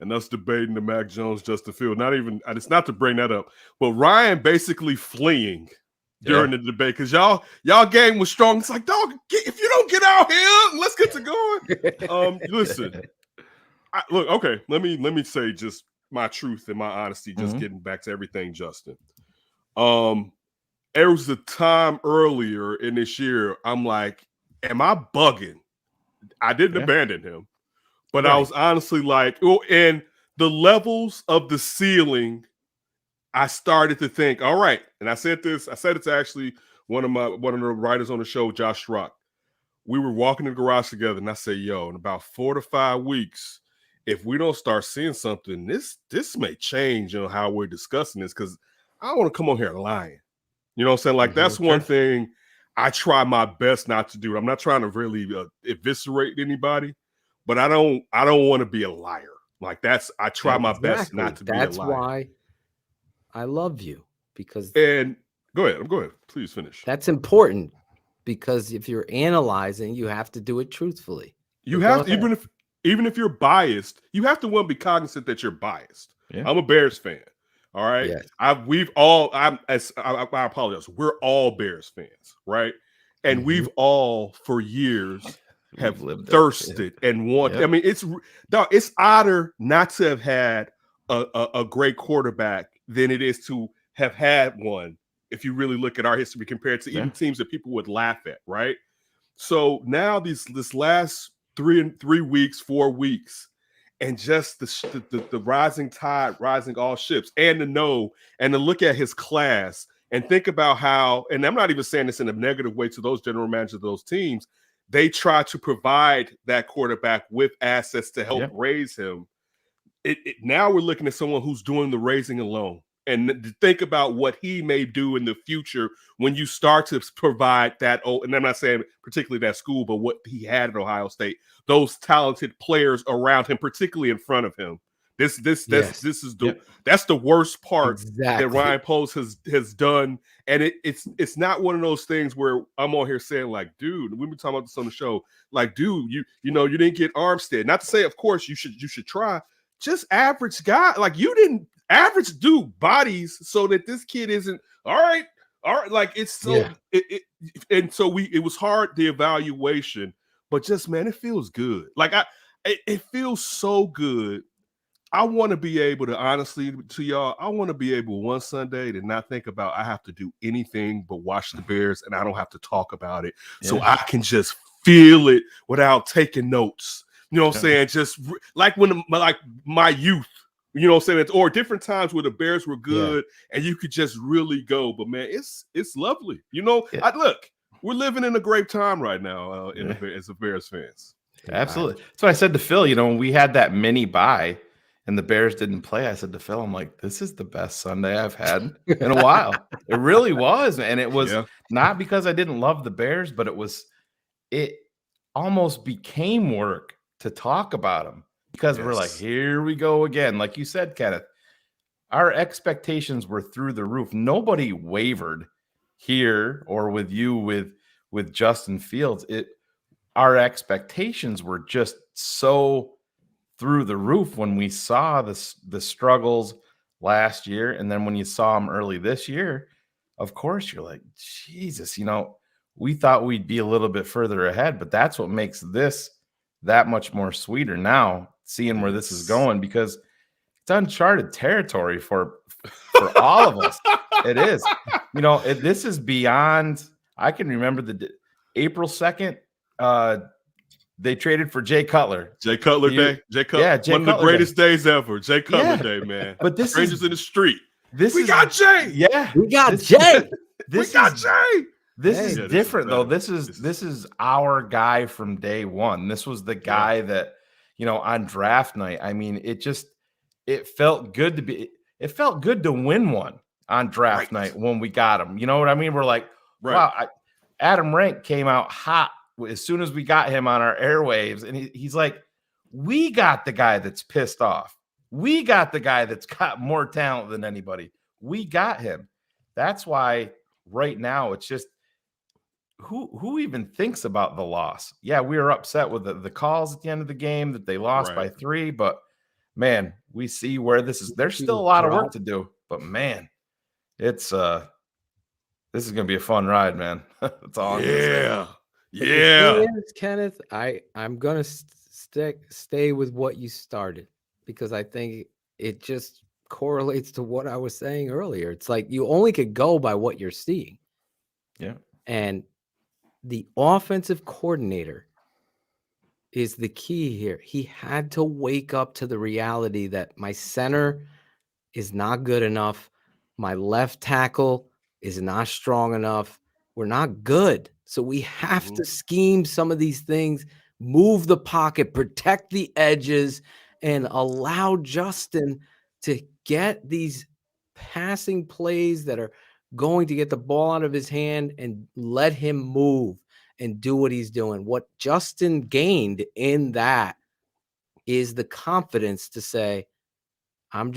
and us debating the Mac Jones, Justin Fields. It's not to bring that up, but Ryan basically fleeing during the debate because y'all game was strong. It's like, dog, if you don't get out here, let's get to going. Listen, look, okay. Let me say just my truth and my honesty. Just getting back to everything, Justin. There was a time earlier in this year. I'm like, am I bugging? I didn't abandon him, but I was honestly like, and the levels of the ceiling. I started to think, all right, and I said it to actually one of the writers on the show, Josh Rock. We were walking in the garage together, and I said, yo, in about 4 to 5 weeks, if we don't start seeing something, this may change how we're discussing this, because I don't want to come on here lying. You know what I'm saying? Like, that's one thing I try my best not to do. I'm not trying to really eviscerate anybody, but I don't want to be a liar. Like, I try my best not to be a liar. That's why I love you, because go ahead. Please finish. That's important, because if you're analyzing, you have to do it truthfully. You have to, even if you're biased, you have to be cognizant that you're biased. Yeah. I'm a Bears fan. All right. Yes. I apologize. We're all Bears fans, right? And we've all for years have thirsted and want. I mean, it's odder not to have had a great quarterback than it is to have had one, if you really look at our history compared to even teams that people would laugh at, right? So now this last 4 weeks, and just the rising tide, rising all ships, and to look at his class and think about how, and I'm not even saying this in a negative way to those general managers of those teams, they try to provide that quarterback with assets to help raise him. now we're looking at someone who's doing the raising alone. And to think about what he may do in the future when you start to provide that, and I'm not saying particularly that school, but what he had at Ohio State, those talented players around him, particularly in front of him. This is that's the worst part that Ryan Poles has done. And it's not one of those things where I'm on here saying like, dude, we've been talking about this on the show. Like, dude, you didn't get Armstead. Not to say, of course, you should try. Just average guy. Like, you didn't average dude bodies so that this kid isn't all right. Like, it's so and so it was hard, the evaluation, but just, man, it feels good. Like, it feels so good. I want to be able to, honestly, to y'all, I want to be able one Sunday to not think about I have to do anything but watch the Bears, and I don't have to talk about it. So I can just feel it without taking notes. You know what I'm saying? Just like my youth, you know what I'm saying? Or different times where the Bears were good and you could just really go. But, man, it's lovely. You know, look, we're living in a great time right now as a Bears fans. Absolutely. That's what I said to Phil, when we had that mini bye and the Bears didn't play, I said to Phil, I'm like, this is the best Sunday I've had in a while. It really was. And it was not because I didn't love the Bears, but it almost became work to talk about them because we're like, here we go again. Like you said, Kenneth, our expectations were through the roof. Nobody wavered here or with you with Justin Fields. Our expectations were just so through the roof when we saw the struggles last year. And then when you saw them early this year, of course, you're like, Jesus, we thought we'd be a little bit further ahead, but that's what makes this that much more sweeter now, seeing where this is going, because it's uncharted territory for all of us. It is. This is beyond. I can remember the April 2nd, they traded for Jay Cutler. Jay Cutler Day. Jay Cutler. Yeah, Jay one of the greatest days ever. Jay Cutler Day, man. But this Strangers in the street. We got Jay. Yeah. We got Jay. We got Jay. This is different, though. This is our guy from day one. This was the guy that, on draft night, I mean, it felt good to win one on draft night when we got him. You know what I mean? We're like, wow, Adam Rank came out hot as soon as we got him on our airwaves. And he's like, we got the guy that's pissed off. We got the guy that's got more talent than anybody. We got him. That's why right now it's just, who even thinks about the loss? Yeah, we were upset with the calls at the end of the game that they lost by 3, but man, we see where this is. There's still a lot of work to do, but man, it's this is gonna be a fun ride, man. That's all. Yeah. Kenneth, I'm gonna stay with what you started, because I think it just correlates to what I was saying earlier. It's like you only could go by what you're seeing. Yeah, and the offensive coordinator is the key here. He had to wake up to the reality that my center is not good enough. My left tackle is not strong enough. We're not good. So we have to scheme some of these things, move the pocket, protect the edges, and allow Justin to get these passing plays that are going to get the ball out of his hand and let him move and do what he's doing. What Justin gained in that is the confidence to say, I'm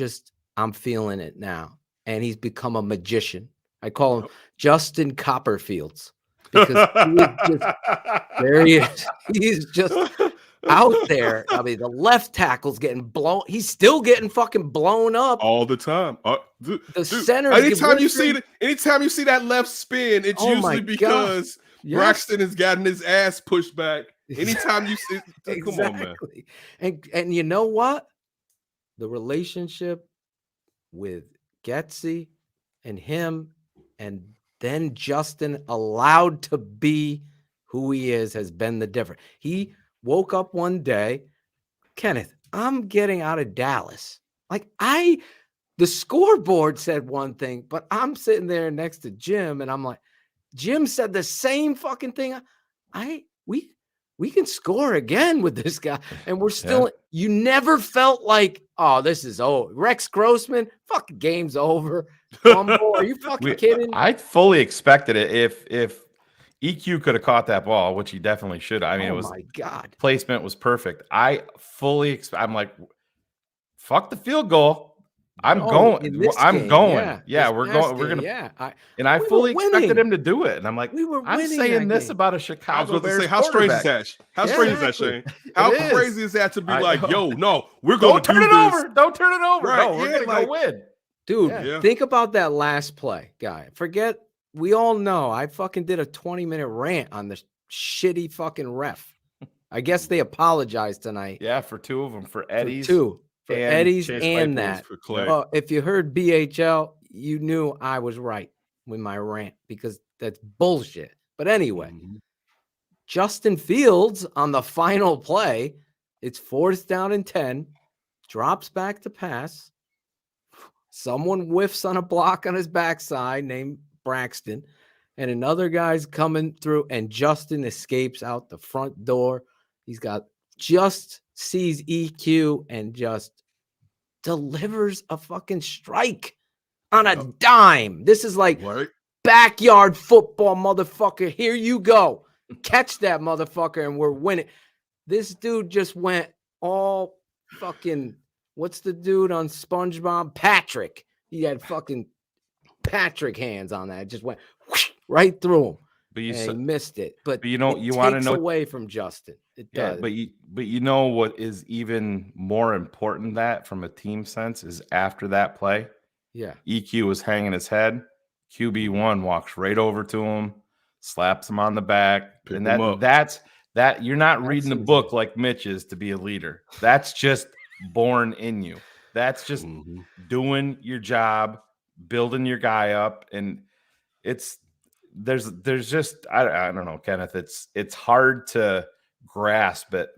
feeling it now. And he's become a magician. I call him Justin Copperfields, because there he is. He's just out there. I mean, the left tackle's getting blown. He's still getting fucking blown up all the time. The center. Anytime you see that left spin, it's usually because Braxton has gotten his ass pushed back. Anytime you see, come on, man. And you know what? The relationship with Getsy and him, and then Justin allowed to be who he is, has been the difference. He woke up one day, Kenneth, I'm getting out of Dallas. Like the scoreboard said one thing, but I'm sitting there next to Jim and I'm like, Jim said the same fucking thing. we can score again with this guy. And we're still, you never felt like, oh, this is over. Rex Grossman, fucking game's over. Fumble. Are you fucking kidding? I fully expected it if EQ could have caught that ball, which he definitely should. I mean, it was, my God, placement was perfect. I'm like, fuck the field goal. I'm going. Yeah, we're going. We're gonna. I fully expected him to do it, and I'm like, I'm saying this about a Chicago. I was about to Bears say, how strange is that? How strange is that, Shane? How crazy is that to be like, yo, no, we're going to turn it over. Don't turn it over. Right, No, we're gonna go win, dude. Think about that last play, guy. Forget. We all know I fucking did a 20-minute rant on the shitty fucking ref. I guess they apologized tonight. Yeah, for two of them, for Eddie's. For Eddie's and that. Oh, if you heard BHL, you knew I was right with my rant because that's bullshit. But anyway, Justin Fields on the final play, it's 4th down and 10, drops back to pass. Someone whiffs on a block on his backside named Braxton, and another guy's coming through, and Justin escapes out the front door. He's got sees EQ and just delivers a fucking strike on a dime. This is like backyard football, motherfucker. Here you go. Catch that motherfucker, and we're winning. This dude just went all fucking, what's the dude on SpongeBob? Patrick. He had fucking Patrick hands on that. It just went whoosh, right through him. But he missed it. But you know, you want to know away from Justin. It does. But you know what is even more important than that from a team sense is after that play. Yeah. EQ was hanging his head. QB1 walks right over to him, slaps him on the back. And that's you're not reading the book like Mitch is to be a leader. That's just born in you. That's just doing your job, building your guy up. And there's just I don't know, Kenneth. It's hard to grasp it.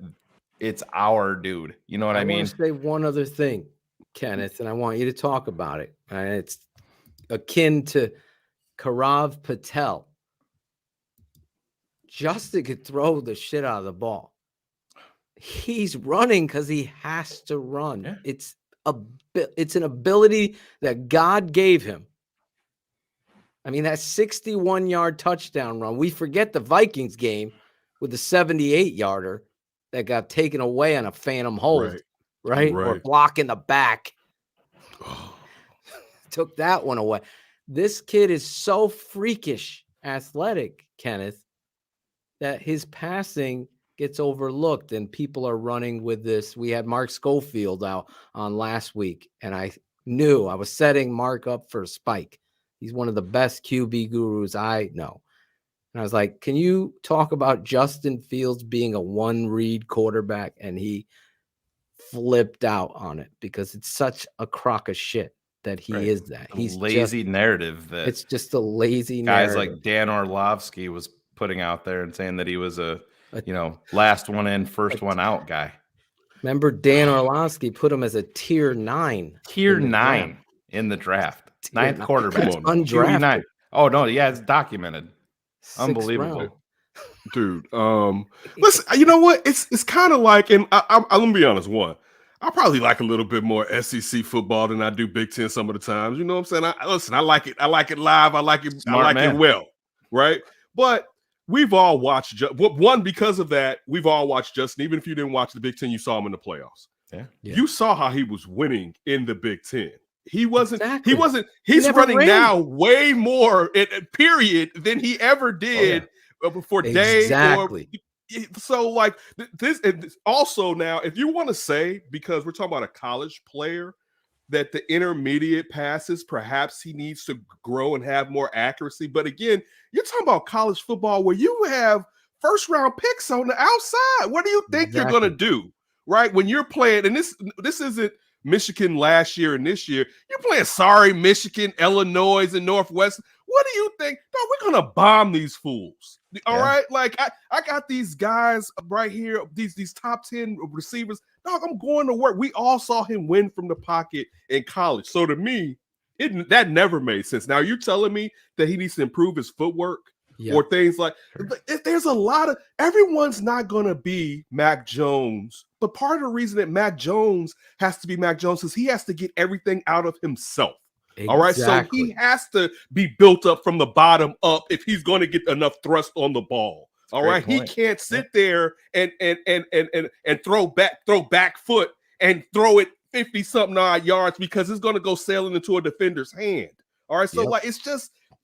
It's our dude. You know what I mean? I want to say one other thing, Kenneth, and I want you to talk about it. And it's akin to Karav Patel. Justin could throw the shit out of the ball. He's running because he has to run. Yeah. It's an ability that God gave him. I mean, that 61-yard touchdown run. We forget the Vikings game with the 78-yarder that got taken away on a phantom hold, right? Or block in the back. Took that one away. This kid is so freakish athletic, Kenneth, that his passing gets overlooked and people are running with this. We had Mark Schofield out on last week, and I knew I was setting Mark up for a spike. He's one of the best QB gurus I know. And I was like, can you talk about Justin Fields being a one-read quarterback? And he flipped out on it because it's such a crock of shit that he is that. He's lazy narrative that it's just a lazy guys narrative. Like Dan Orlovsky was putting out there and saying that he was a last one in, first one out guy. Remember Dan Orlovsky put him as a tier 9. Tier 9 in the draft. Ninth quarterback. Undrafted. 9. Oh no, yeah, it's documented. Unbelievable. Dude. Listen, you know what? It's kind of like, and I'm gonna be honest, I probably like a little bit more SEC football than I do Big Ten some of the times. You know what I'm saying? I like it live. I like it. Smart man. It well, right? But we've all watched one because of that. We've all watched Justin. Even if you didn't watch the Big Ten, you saw him in the playoffs. Yeah. You saw how he was winning in the Big Ten. He's He running now way more period than he ever did before Dave. Exactly. So like this also now, if you want to say, because we're talking about a college player, that the intermediate passes, perhaps he needs to grow and have more accuracy. But again, you're talking about college football where you have first round picks on the outside. What do you think you're going to do, right? When you're playing, and this isn't Michigan last year and this year, you're playing Michigan, Illinois, and Northwestern. What do you think? No, we're going to bomb these fools. All right? Like, I got these guys right here, these top 10 receivers. Dog, I'm going to work. We all saw him win from the pocket in college. So to me, that never made sense. Now, you're telling me that he needs to improve his footwork, or things like there's a lot of everyone's not going to be Mac Jones. But part of the reason that Mac Jones has to be Mac Jones is he has to get everything out of himself. Exactly. All right. So he has to be built up from the bottom up if he's going to get enough thrust on the ball. All right. Point. He can't sit there and throw back foot and throw it 50-something odd yards because it's going to go sailing into a defender's hand. All right. So like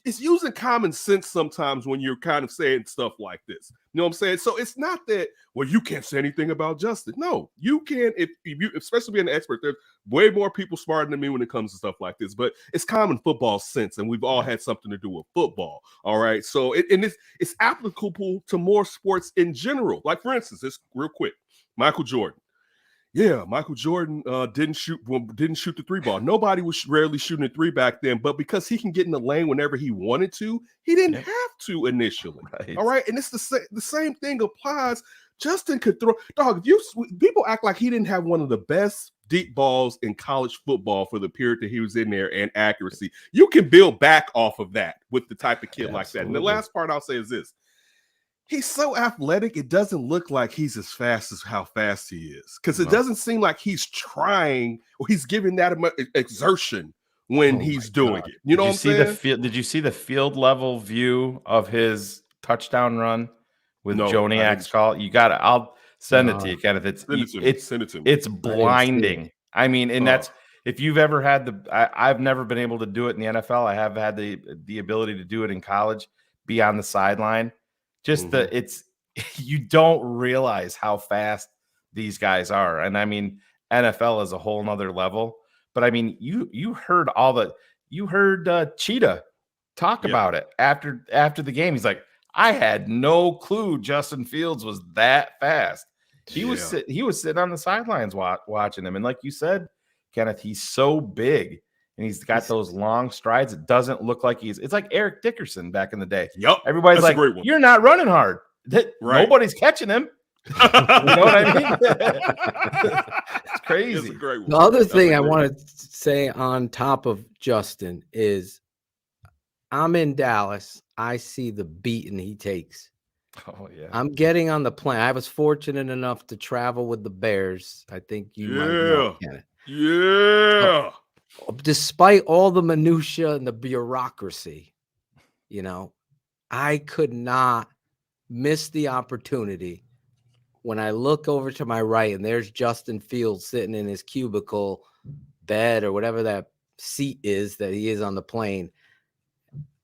it's using common sense sometimes when you're kind of saying stuff like this. You know what I'm saying? So it's not that, well, you can't say anything about Justin. No, you can, if you, especially being an expert, there's way more people smarter than me when it comes to stuff like this, but it's common football sense, and we've all had something to do with football. All right. So it's applicable to more sports in general. Like, for instance, it's real quick, Michael Jordan. Yeah, Michael Jordan didn't shoot the three ball. Nobody was rarely shooting a three back then, but because he can get in the lane whenever he wanted to, he didn't have to initially. Right. All right, and it's the same thing applies. Justin could throw. Dog, people act like he didn't have one of the best deep balls in college football for the period that he was in there and accuracy. You can build back off of that with the type of kid like that. And the last part I'll say is this. He's so athletic, it doesn't look like he's as fast as how fast he is. Because it doesn't seem like he's trying or he's giving that exertion when he's doing it. You know what I'm saying? Did you see the field level view of his touchdown run with Joniak's call? You got it. I'll send it to you, Kenneth. It's blinding. I mean, and that's if you've ever had I've never been able to do it in the NFL. I have had the ability to do it in college, be on the sideline. Just you don't realize how fast these guys are. And I mean, NFL is a whole nother level, but I mean, you heard Cheetah talk about it after the game. He's like, I had no clue Justin Fields was that fast. He was sitting on the sidelines watching him. And like you said, Kenneth, he's so big. And he's got those long strides. It doesn't look like it's like Eric Dickerson back in the day. Yep. Everybody's like, you're not running hard. Nobody's catching him. You know what I mean? It's crazy. That's a great one. The other thing I want to say on top of Justin is I'm in Dallas. I see the beating he takes. Oh, yeah. I'm getting on the plane. I was fortunate enough to travel with the Bears. I think you might know, Kenneth. Yeah. Despite all the minutia and the bureaucracy, I could not miss the opportunity when I look over to my right and there's Justin Fields sitting in his cubicle bed or whatever that seat is that he is on the plane.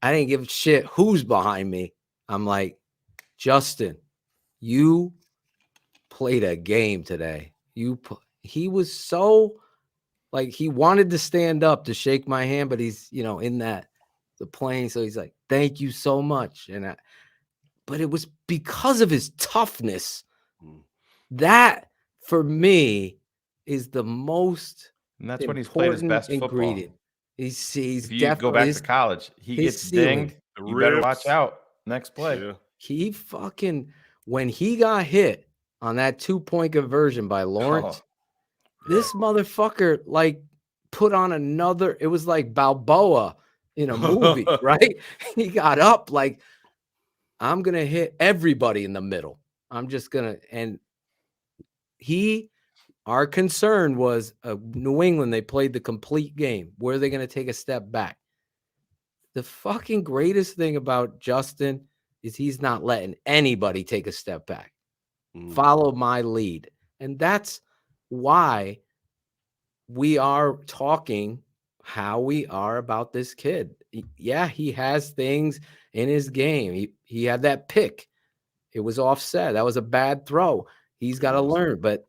I didn't give a shit who's behind me. I'm like, Justin, you played a game today. He was so... like he wanted to stand up to shake my hand, but he's, in the plane. So he's like, thank you so much. But it was because of his toughness. That for me is the most and that's when he's played his best ingredient. Football. He's if you go back to college, he gets dinged. You better watch out. Next play. Yeah. He when he got hit on that 2-point conversion by Lawrence, this motherfucker put on it was like Balboa in a movie, right? He got up like, I'm going to hit everybody in the middle. I'm just going to, and our concern was New England, they played the complete game. Where are they going to take a step back? The fucking greatest thing about Justin is he's not letting anybody take a step back. Follow my lead. And that's why we are talking how we are about this kid. Yeah, he has things in his game. He had that pick. It was offset. That was a bad throw. He's got to learn. But,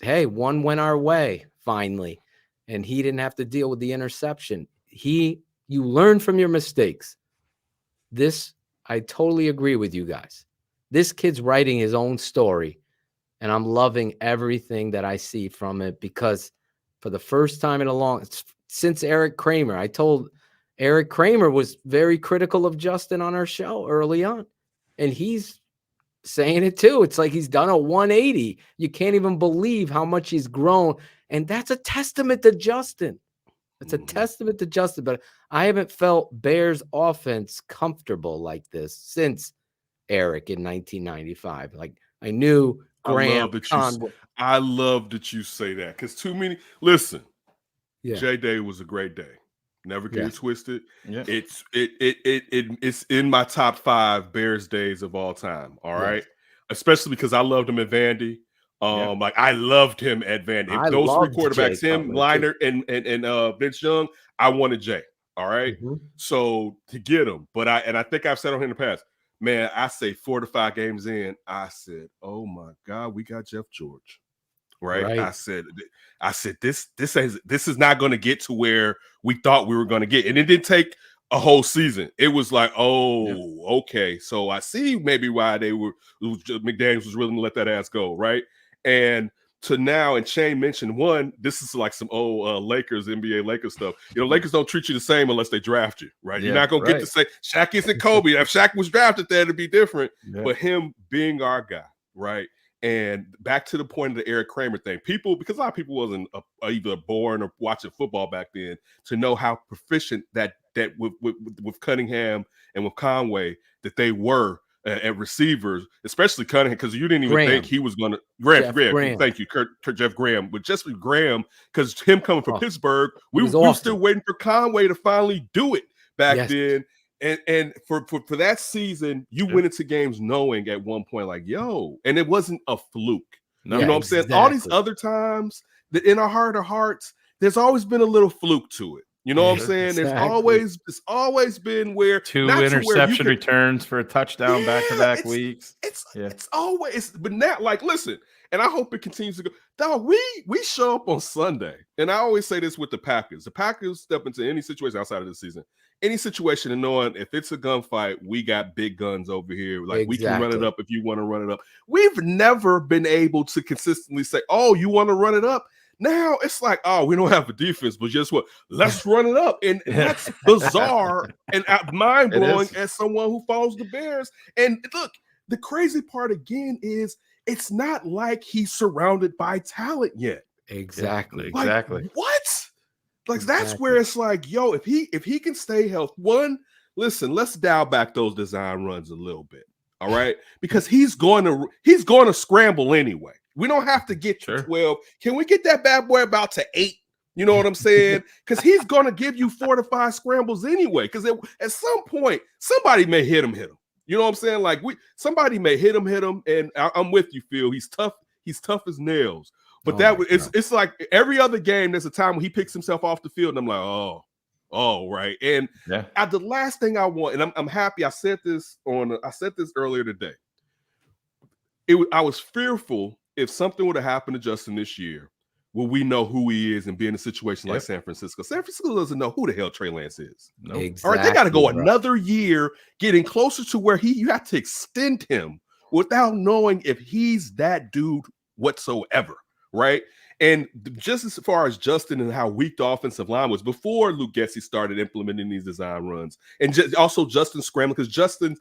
hey, one went our way finally, and he didn't have to deal with the interception. You learn from your mistakes. I totally agree with you guys. This kid's writing his own story, and I'm loving everything that I see from it because for the first time since Eric Kramer, I told Eric Kramer was very critical of Justin on our show early on, and he's saying it too. It's like he's done a 180. You can't even believe how much he's grown, and that's a testament to Justin. It's a testament to Justin, but I haven't felt Bears offense comfortable like this since Eric in 1995. Like I knew Graham. I love that you say that because too many. Listen, Yeah. J-Day was a great day. Never get it twisted. Yeah. It's in my top 5 Bears days of all time. All right, especially because I loved him at Vandy. Like I loved him at Vandy. If those 3 quarterbacks, him, Liner, and Vince Young, I wanted Jay. All right, so to get him, but I think I've said on him in the past, man. I say 4 to 5 games in, I said, oh my God, we got Jeff George. Right. I said this is not going to get to where we thought we were going to get, and it didn't take a whole season. It was like, okay, so I see maybe why McDaniels was willing to let that ass go, right? And to now, and Shane mentioned one. This is like some old Lakers, NBA Lakers stuff. You know, Lakers don't treat you the same unless they draft you, right? You're not gonna get to say Shaq isn't Kobe. If Shaq was drafted there, it'd be different. But him being our guy, right? And back to the point of the Eric Kramer thing, because a lot of people wasn't either born or watching football back then to know how proficient that with Cunningham and with Conway that they were at receivers, especially Cunningham, because you didn't even think he was going to Graham. Thank you, Jeff Graham. But just with Graham, because him coming from Pittsburgh, we were still waiting for Conway to finally do it back then. And for that season, you went into games knowing at one point, like, yo, and it wasn't a fluke. You know what I'm saying? All these other times that in our heart of hearts, there's always been a little fluke to it. You know what I'm saying? It's always been where 2 interception returns for a touchdown back-to-back weeks. It's always, but now, like, listen, and I hope it continues to go. Dog, we show up on Sunday, and I always say this with the Packers. The Packers step into any situation outside of this season, any situation, and knowing if it's a gunfight, we got big guns over here. Like we can run it up if you want to run it up. We've never been able to consistently say, "Oh, you want to run it up." Now it's like, oh, we don't have a defense, but guess what? Let's run it up. And that's bizarre and mind-blowing as someone who follows the Bears. And look, the crazy part again is it's not like he's surrounded by talent yet. Exactly. Like, what? Like that's where it's like, yo, if he can stay healthy, listen, let's dial back those design runs a little bit. All right. Because he's going to scramble anyway. We don't have to get to 12. Can we get that bad boy about to 8? You know what I'm saying? Because he's going to give you 4 to 5 scrambles anyway. Because at some point, somebody may hit him. You know what I'm saying? Like somebody may hit him. And I'm with you, Phil. He's tough. He's tough as nails. But it's like every other game, there's a time when he picks himself off the field, and I'm like, oh, right. And the last thing I want, and I'm happy I said this earlier today. I was fearful if something would have happened to Justin this year, will we know who he is and be in a situation like San Francisco? San Francisco doesn't know who the hell Trey Lance is. No. Exactly. All right, they got to go another year getting closer to where you have to extend him without knowing if he's that dude whatsoever, right? And just as far as Justin and how weak the offensive line was before Luke Getsy started implementing these design runs, and also Justin scrambling, because Justin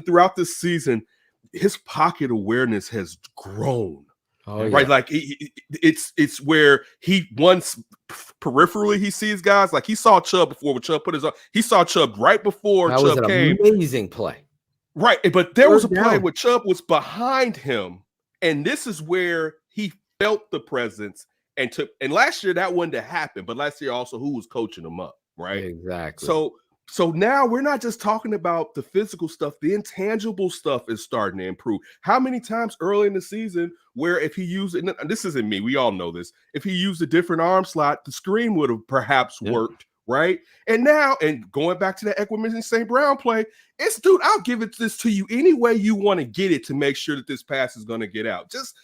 throughout this season, his pocket awareness has grown. Right, like it's where he once peripherally he sees guys, like he saw Chubb before when Chubb put his on. He saw Chubb right before Chubb came. Amazing play, right? But there was a play where Chubb was behind him, and this is where he felt the presence and took. And last year that wouldn't have happened, but last year also who was coaching him up, right? Exactly. So now we're not just talking about the physical stuff, the intangible stuff is starting to improve. How many times early in the season where if he used it, and this isn't me, we all know this, if he used a different arm slot, the screen would have perhaps worked, right? And now, and going back to that Equimizzi St. Brown play, it's, dude, I'll give this to you any way you want to get it to make sure that this pass is going to get out. Just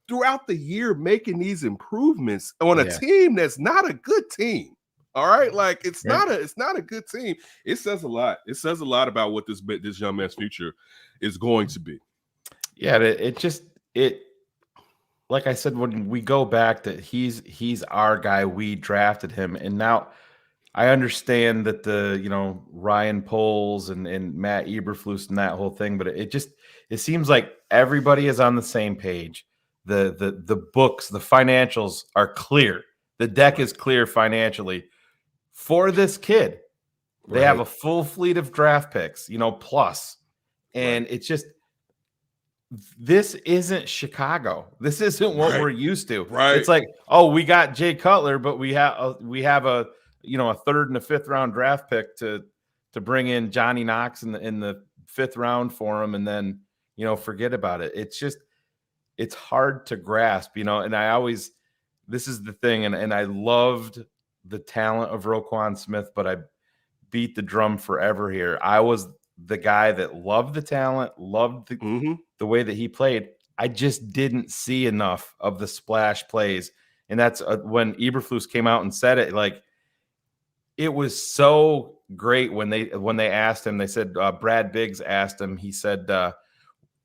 throughout the year, making these improvements on a team that's not a good team. All right, like it's not a good team. It says a lot. It says a lot about what this young man's future is going to be. Yeah, it like I said, when we go back that he's our guy, we drafted him, and now I understand that the Ryan Poles and Matt Eberflus and that whole thing, but it seems like everybody is on the same page. The books, the financials are clear. The deck is clear financially. for this kid. They Right. have a full fleet of draft picks, plus. And it's just, this isn't Chicago. This isn't what we're used to. Right. It's like, oh, we got Jay Cutler, but we have a third and a fifth round draft pick to bring in Johnny Knox in the fifth round for him, and then forget about it. It's just, it's hard to grasp, and this is the thing, and I loved the talent of Roquan Smith, but I beat the drum forever here. I was the guy that loved the talent, loved the way that he played. I just didn't see enough of the splash plays. And that's when Eberflus came out and said it, like, it was so great when they asked him. They said, Brad Biggs asked him, he said,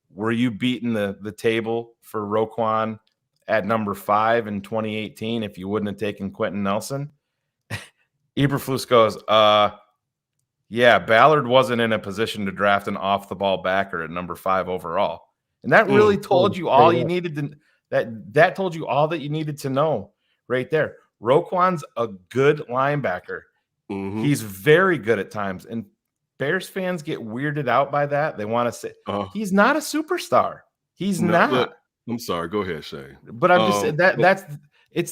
were you beating the table for Roquan at number 5 in 2018 if you wouldn't have taken Quentin Nelson? Eberflus goes, yeah, Ballard wasn't in a position to draft an off-the-ball backer at number 5 overall. And that really told you all you needed to that told you all that you needed to know right there. Roquan's a good linebacker. He's very good at times. And Bears fans get weirded out by that. They want to say he's not a superstar. He's not. I'm sorry. Go ahead, Shane. But I'm just saying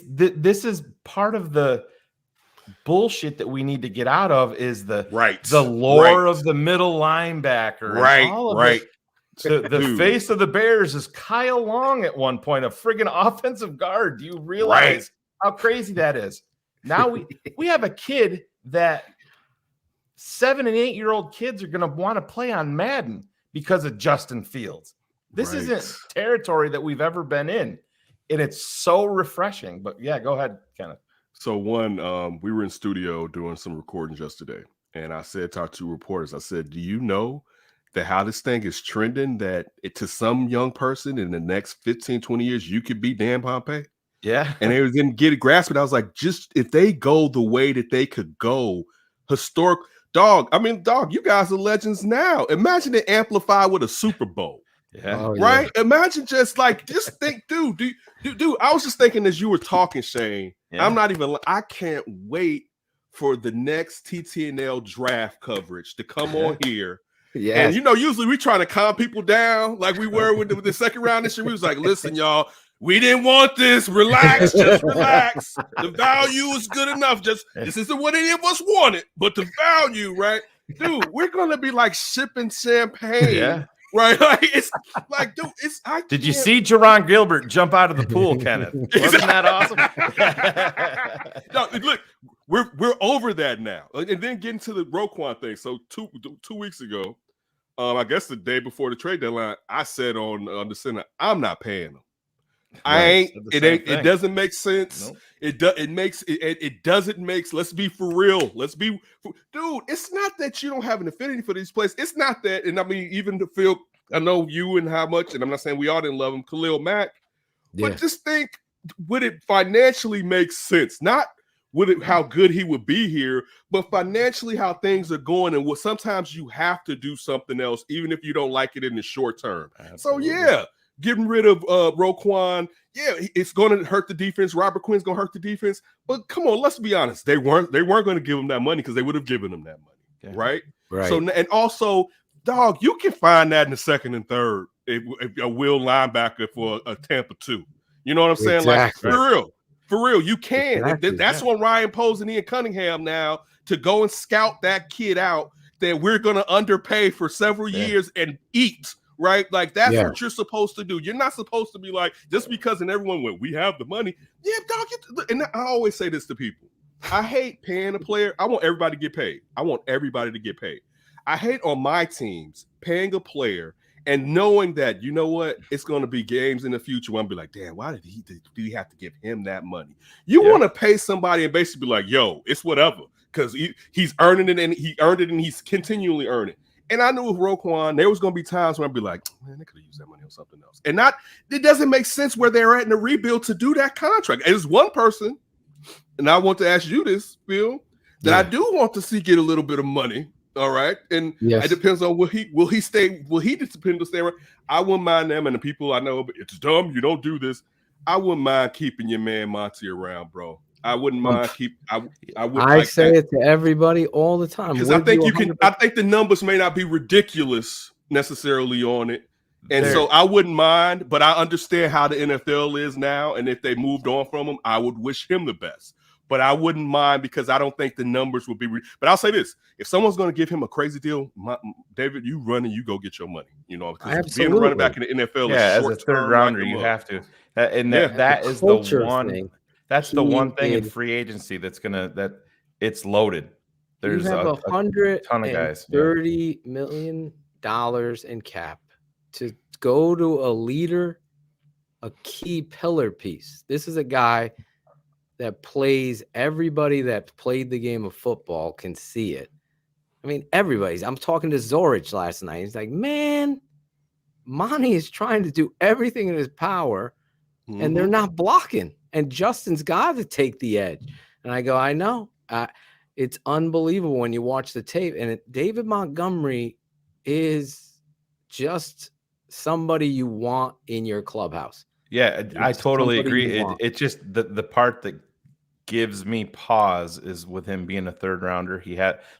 this is part of the bullshit that we need to get out of is the lore of the middle linebacker. The face of the Bears is Kyle Long at one point, a friggin' offensive guard. Do you realize how crazy that is? Now we have a kid that 7 and 8-year-old kids are going to want to play on Madden because of Justin Fields. This isn't territory that we've ever been in, and it's so refreshing. But yeah, go ahead, Kenneth. So we were in studio doing some recordings yesterday, and I said to our 2 reporters, I said, do you know that how this thing is trending, that to some young person in the next 15, 20 years, you could be Dan Pompey? Yeah. And they didn't get it grasped. I was like, just if they go the way that they could go, historic dog, you guys are legends now. Imagine it amplified with a Super Bowl. Yeah. Right? Imagine just think, dude, I was just thinking as you were talking, Shane, I can't wait for the next TTNL draft coverage to come on here. Yeah. And usually we trying to calm people down like we were with the second round this year. We was like, listen, y'all, we didn't want this. Relax, just relax. The value is good enough. Just this isn't what any of us wanted, but the value, right? Dude, we're gonna be like shipping champagne. Yeah. Right, it's like, dude, Did you see Jerron Gilbert jump out of the pool, Kenneth? Wasn't that awesome? No, look, we're over that now, and then getting to the Roquan thing. So two weeks ago, I guess the day before the trade deadline, I said on the center, I'm not paying them. It doesn't make sense. Nope. It doesn't make. Let's be for real. Dude, it's not that you don't have an affinity for these players. It's not that. And I mean, even to Phil, I know you and how much, and I'm not saying we all didn't love him, Khalil Mack, but just think, would it financially make sense? Not how good he would be here, but financially how things are going, and what sometimes you have to do something else, even if you don't like it in the short term. Absolutely. So yeah. Getting rid of Roquan, it's going to hurt the defense. Robert Quinn's going to hurt the defense. But come on, let's be honest. They weren't going to give him that money because they would have given him that money, right? So, and also, dog, you can find that in the second and third if a will linebacker for a Tampa 2. You know what I'm saying? Exactly. Like for real, you can. Exactly. That's on Ryan Poles and Ian Cunningham now to go and scout that kid out that we're going to underpay for several years and eat. Right? Like that's what you're supposed to do. You're not supposed to be like, just because and everyone went, we have the money. Yeah, dog. And I always say this to people. I hate paying a player. I want everybody to get paid. I hate on my teams paying a player and knowing that, you know what, it's going to be games in the future where I'm be like, damn, why did he have to give him that money? You want to pay somebody and basically be like, yo, it's whatever. Because he's earning it and he earned it and he's continually earning. And I knew with Roquan, there was going to be times where I'd be like, man, they could have used that money on something else. And it doesn't make sense where they're at in the rebuild to do that contract. There's one person, and I want to ask you this, Phil, that I do want to see get a little bit of money. All right. And it depends on will he stay? Will he depend to stay around? I wouldn't mind them and the people I know, but it's dumb. You don't do this. I wouldn't mind keeping your man Monty around, bro. I wouldn't mind keep. I would. I like say that. it to everybody all the time. Because I think you can. I think the numbers may not be ridiculous necessarily on it, and so I wouldn't mind. But I understand how the NFL is now, and if they moved on from him, I would wish him the best. But I wouldn't mind because I don't think the numbers would be. But I'll say this: if someone's going to give him a crazy deal, David, you run and you go get your money. You know, because being a running back in the NFL, is as a short third term rounder, like you a have mug. to. That is the one. Thing. That's the one thing in free agency that it's loaded. There's you have a ton of guys. $130 million in cap to go to a leader, a key pillar piece. This is a guy that plays. Everybody that played the game of football can see it. I mean, I'm talking to Zorich last night. He's like, man, Monty is trying to do everything in his power, and they're not blocking. And Justin's got to take the edge. And I go, I know. It's unbelievable when you watch the tape. And David Montgomery is just somebody you want in your clubhouse. Yeah, I totally agree. It's just the part that gives me pause is with him being a third rounder.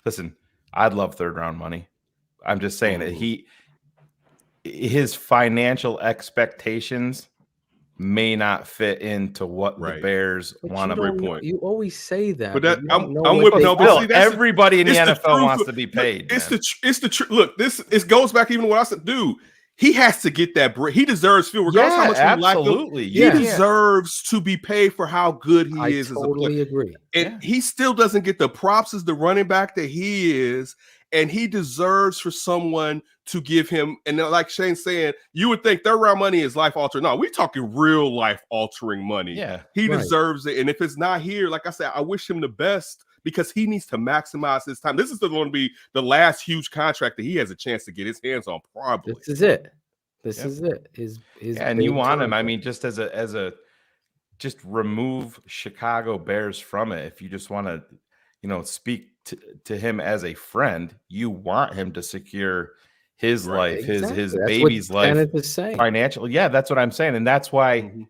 Listen, I'd love third round money. I'm just saying that his financial expectations may not fit into what the Bears want to point. You always say that, but that I'm with everybody in the NFL wants to be paid. It's the truth. Look, it goes back even to what I said, dude. He has to get that break. He deserves feel regardless how much absolutely. He deserves to be paid for how good he is. I totally agree. And he still doesn't get the props as the running back that he is. And he deserves for someone to give him, and like Shane's saying, you would think third round money is life altering. No, we're talking real life altering money. Yeah, he deserves it. And if it's not here, like I said, I wish him the best because he needs to maximize his time. This is going to be the last huge contract that he has a chance to get his hands on. Probably this is it. This is it. And you want him. I mean, just as a just remove Chicago Bears from it. If you just want to, speak to him as a friend, you want him to secure his life, his baby's life, financial. Yeah, that's what I'm saying. And that's why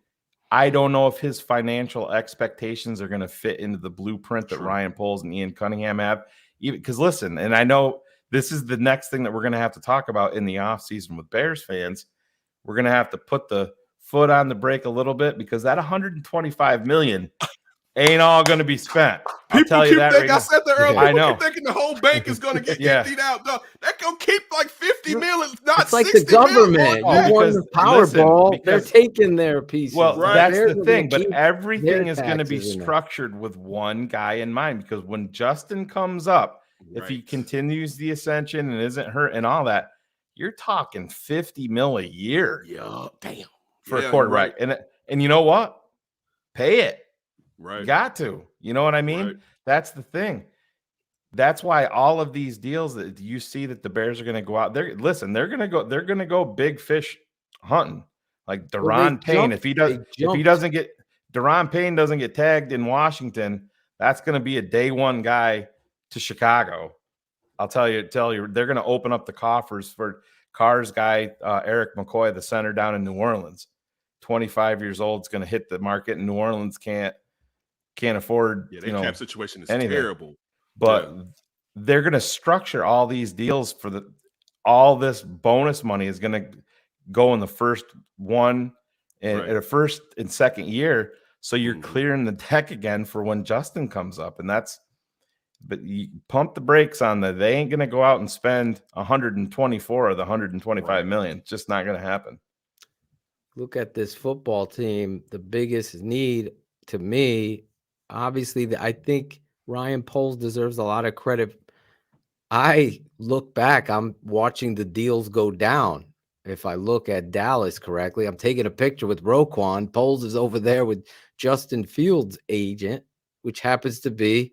I don't know if his financial expectations are going to fit into the blueprint that Ryan Poles and Ian Cunningham have. Because listen, and I know this is the next thing that we're going to have to talk about in the offseason with Bears fans. We're going to have to put the foot on the brake a little bit because that $125 million ain't all going to be spent. I'll tell you that right now. I said that earlier. I know. People keep thinking the whole bank is going to get emptied out. No, that going to keep like 50 million, not it's like 60 the government. million. You won the Powerball. They're taking their pieces. Well, that's the thing. But everything is going to be structured with one guy in mind because when Justin comes up, if he continues the ascension and isn't hurt and all that, you're talking $50 million a year. Yeah, damn. For a quarterback. Right. And you know what? Pay it. Right. You got to. You know what I mean? Right. That's the thing. That's why all of these deals that you see that the Bears are going to go out there. Listen, they're going to go big fish hunting. Like Deron Payne, if he doesn't get Deron Payne doesn't get tagged in Washington, that's going to be a day one guy to Chicago. I'll tell you, they're going to open up the coffers for Carr's guy, Eric McCoy, the center down in New Orleans. 25 years old, is going to hit the market, and New Orleans can't afford. Yeah, their cap situation is anything. terrible. But they're going to structure all these deals for all this bonus money is going to go in the first one and at a first and second year. So you're clearing the deck again for when Justin comes up, and but you pump the brakes on that. They ain't going to go out and spend 124 of the 125 million. It's just not going to happen. Look at this football team. The biggest need to me, obviously, I think Ryan Poles deserves a lot of credit. I look back, I'm watching the deals go down. If I look at Dallas correctly, I'm taking a picture with Roquan. Poles is over there with Justin Fields' agent, which happens to be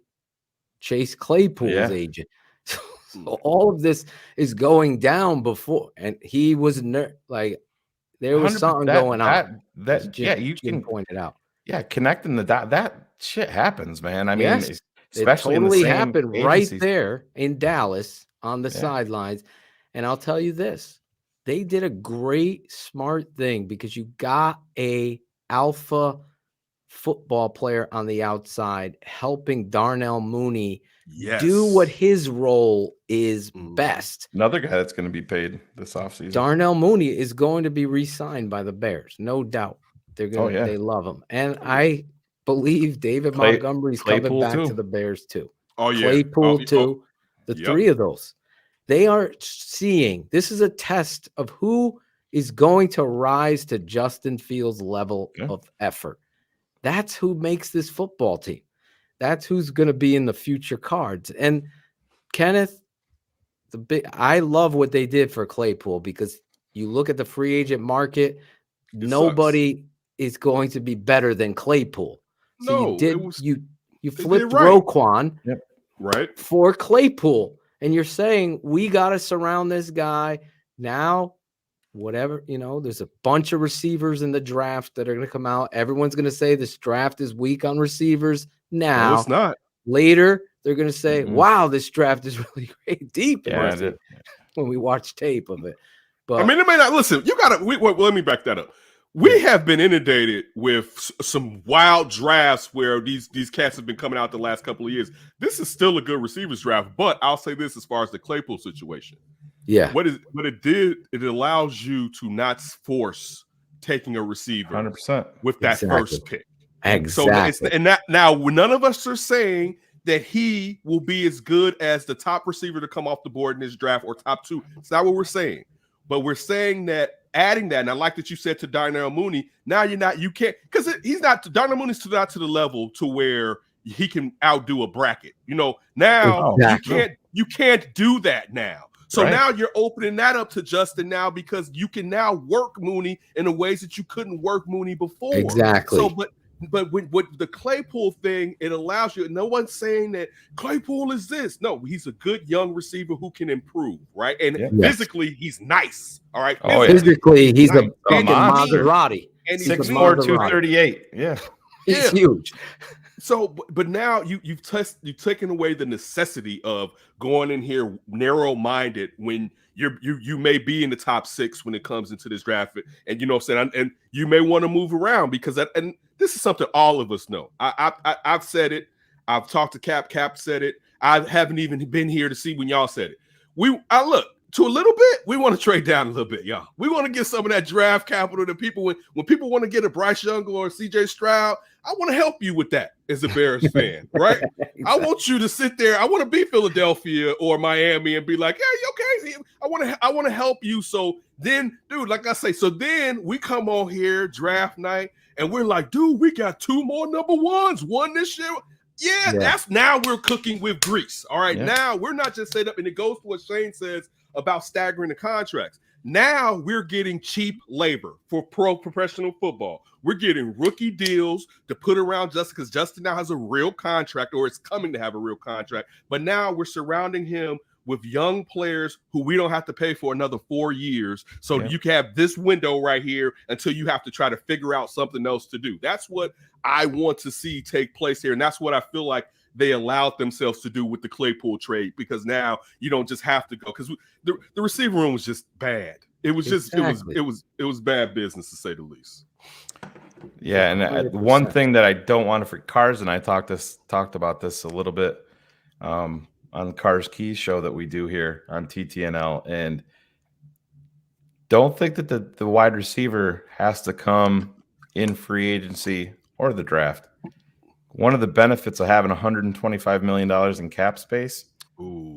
Chase Claypool's agent. So all of this is going down before, and he was there was something going on. You can point it out. Yeah, connecting the dot. That shit happens, man. I mean, it especially totally happened agencies. Right there in Dallas on the sidelines. And I'll tell you this, they did a great, smart thing because you got a alpha football player on the outside, helping Darnell Mooney Yes. do what his role is best. Another guy that's going to be paid this offseason. Darnell Mooney is going to be re-signed by the Bears, no doubt. They're going to they love him. And I believe David Montgomery's coming back to the Bears too. Oh, yeah. Claypool too. The three of those. They are seeing this is a test of who is going to rise to Justin Fields' level of effort. That's who makes this football team. That's who's going to be in the future cards. And Kenneth, I love what they did for Claypool, because you look at the free agent market, nobody is going to be better than Claypool. So you flipped Roquan for Claypool, and you're saying we got to surround this guy now. Whatever, there's a bunch of receivers in the draft that are going to come out. Everyone's going to say this draft is weak on receivers. Now, no, it's not. Later, they're going to say, wow, this draft is really great, deep when we watch tape of it. But I mean, it may not. Listen, you got to. Let me back that up. We have been inundated with some wild drafts where these cats have been coming out the last couple of years. This is still a good receivers draft, but I'll say this as far as the Claypool situation. Yeah. What it did, it allows you to not force taking a receiver 100% with that first pick. Exactly. So now none of us are saying that he will be as good as the top receiver to come off the board in this draft or top two. It's not what we're saying. But we're saying that adding that, and I like that you said to Darnell Mooney, now you can't, because Darnell Mooney's not to the level to where he can outdo a bracket. Now you can't do that now. So now you're opening that up to Justin now, because you can now work Mooney in the ways that you couldn't work Mooney before. Exactly. So, but with the Claypool thing, it allows you. No one's saying that Claypool is this. No, he's a good young receiver who can improve, right? And physically, he's nice. All right. Physically, he's a big Maserati. And he's 6'4", 238. Yeah. He's huge. So, but now you've taken away the necessity of going in here narrow-minded when you may be in the top 6 when it comes into this draft, and you know what I'm saying, and you may want to move around because and this is something all of us know. I've said it. I've talked to Cap. Cap said it. I haven't even been here to see when y'all said it. I look to a little bit. We want to trade down a little bit, y'all. We want to get some of that draft capital that people when people want to get a Bryce Young or a CJ Stroud. I want to help you with that as a Bears fan, right? Exactly. I want you to sit there. I want to be Philadelphia or Miami and be like, "Hey, okay, I want to help you." So then, dude, like I say, so then we come on here draft night and we're like, "Dude, we got 2 more number ones. One this year." Yeah, that's now we're cooking with grease. All right, now we're not just set up, and it goes to what Shane says about staggering the contracts. Now we're getting cheap labor for professional football. We're getting rookie deals to put around Justin, because Justin now has a real contract, or is coming to have a real contract. But now we're surrounding him with young players who we don't have to pay for another 4 years. So you can have this window right here until you have to try to figure out something else to do. That's what I want to see take place here. And that's what I feel like they allowed themselves to do with the Claypool trade, because now you don't just have to go, because the receiver room was just bad. It was just it was bad business, to say the least. Yeah, and one thing that I don't want to forget, Cars and I talked about this a little bit on the Cars Keys show that we do here on TTNL, and don't think that the wide receiver has to come in free agency or the draft. One of the benefits of having $125 million in cap space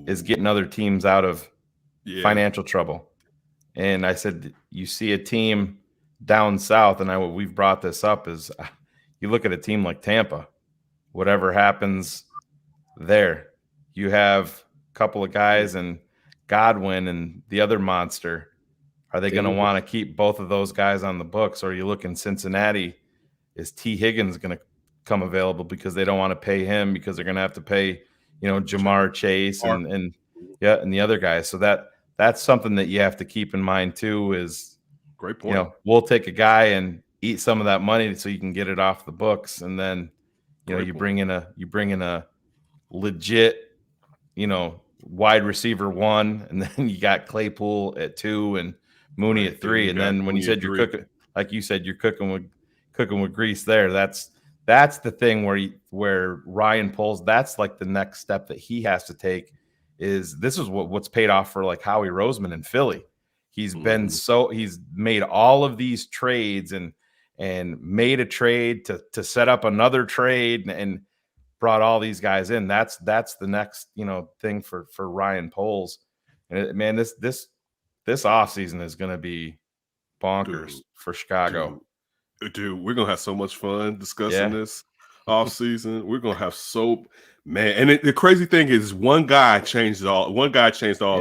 is getting other teams out of financial trouble. And I said, you see a team down south, and we've brought this up, is you look at a team like Tampa, whatever happens there, you have a couple of guys and Godwin and the other monster. Are they going to want to keep both of those guys on the books? Or you look in Cincinnati, is T. Higgins going to come available because they don't want to pay him, because they're going to have to pay, Jamar Chase and the other guys. So that's something that you have to keep in mind too, is great point. We'll take a guy and eat some of that money so you can get it off the books. And then, you bring in a legit, wide receiver 1, and then you got Claypool at 2 and Mooney at 3. And then when you said you're cooking, like you said, you're cooking with grease there. that's the thing where Ryan Poles, that's like the next step that he has to take. This is what's paid off for like Howie Roseman in Philly. He's been he's made all of these trades and made a trade to set up another trade and brought all these guys in. That's the next, thing for Ryan Poles. And man, this offseason is going to be bonkers for Chicago. Dude, we're going to have so much fun discussing this offseason. We're going to have man. And the crazy thing is one guy changed all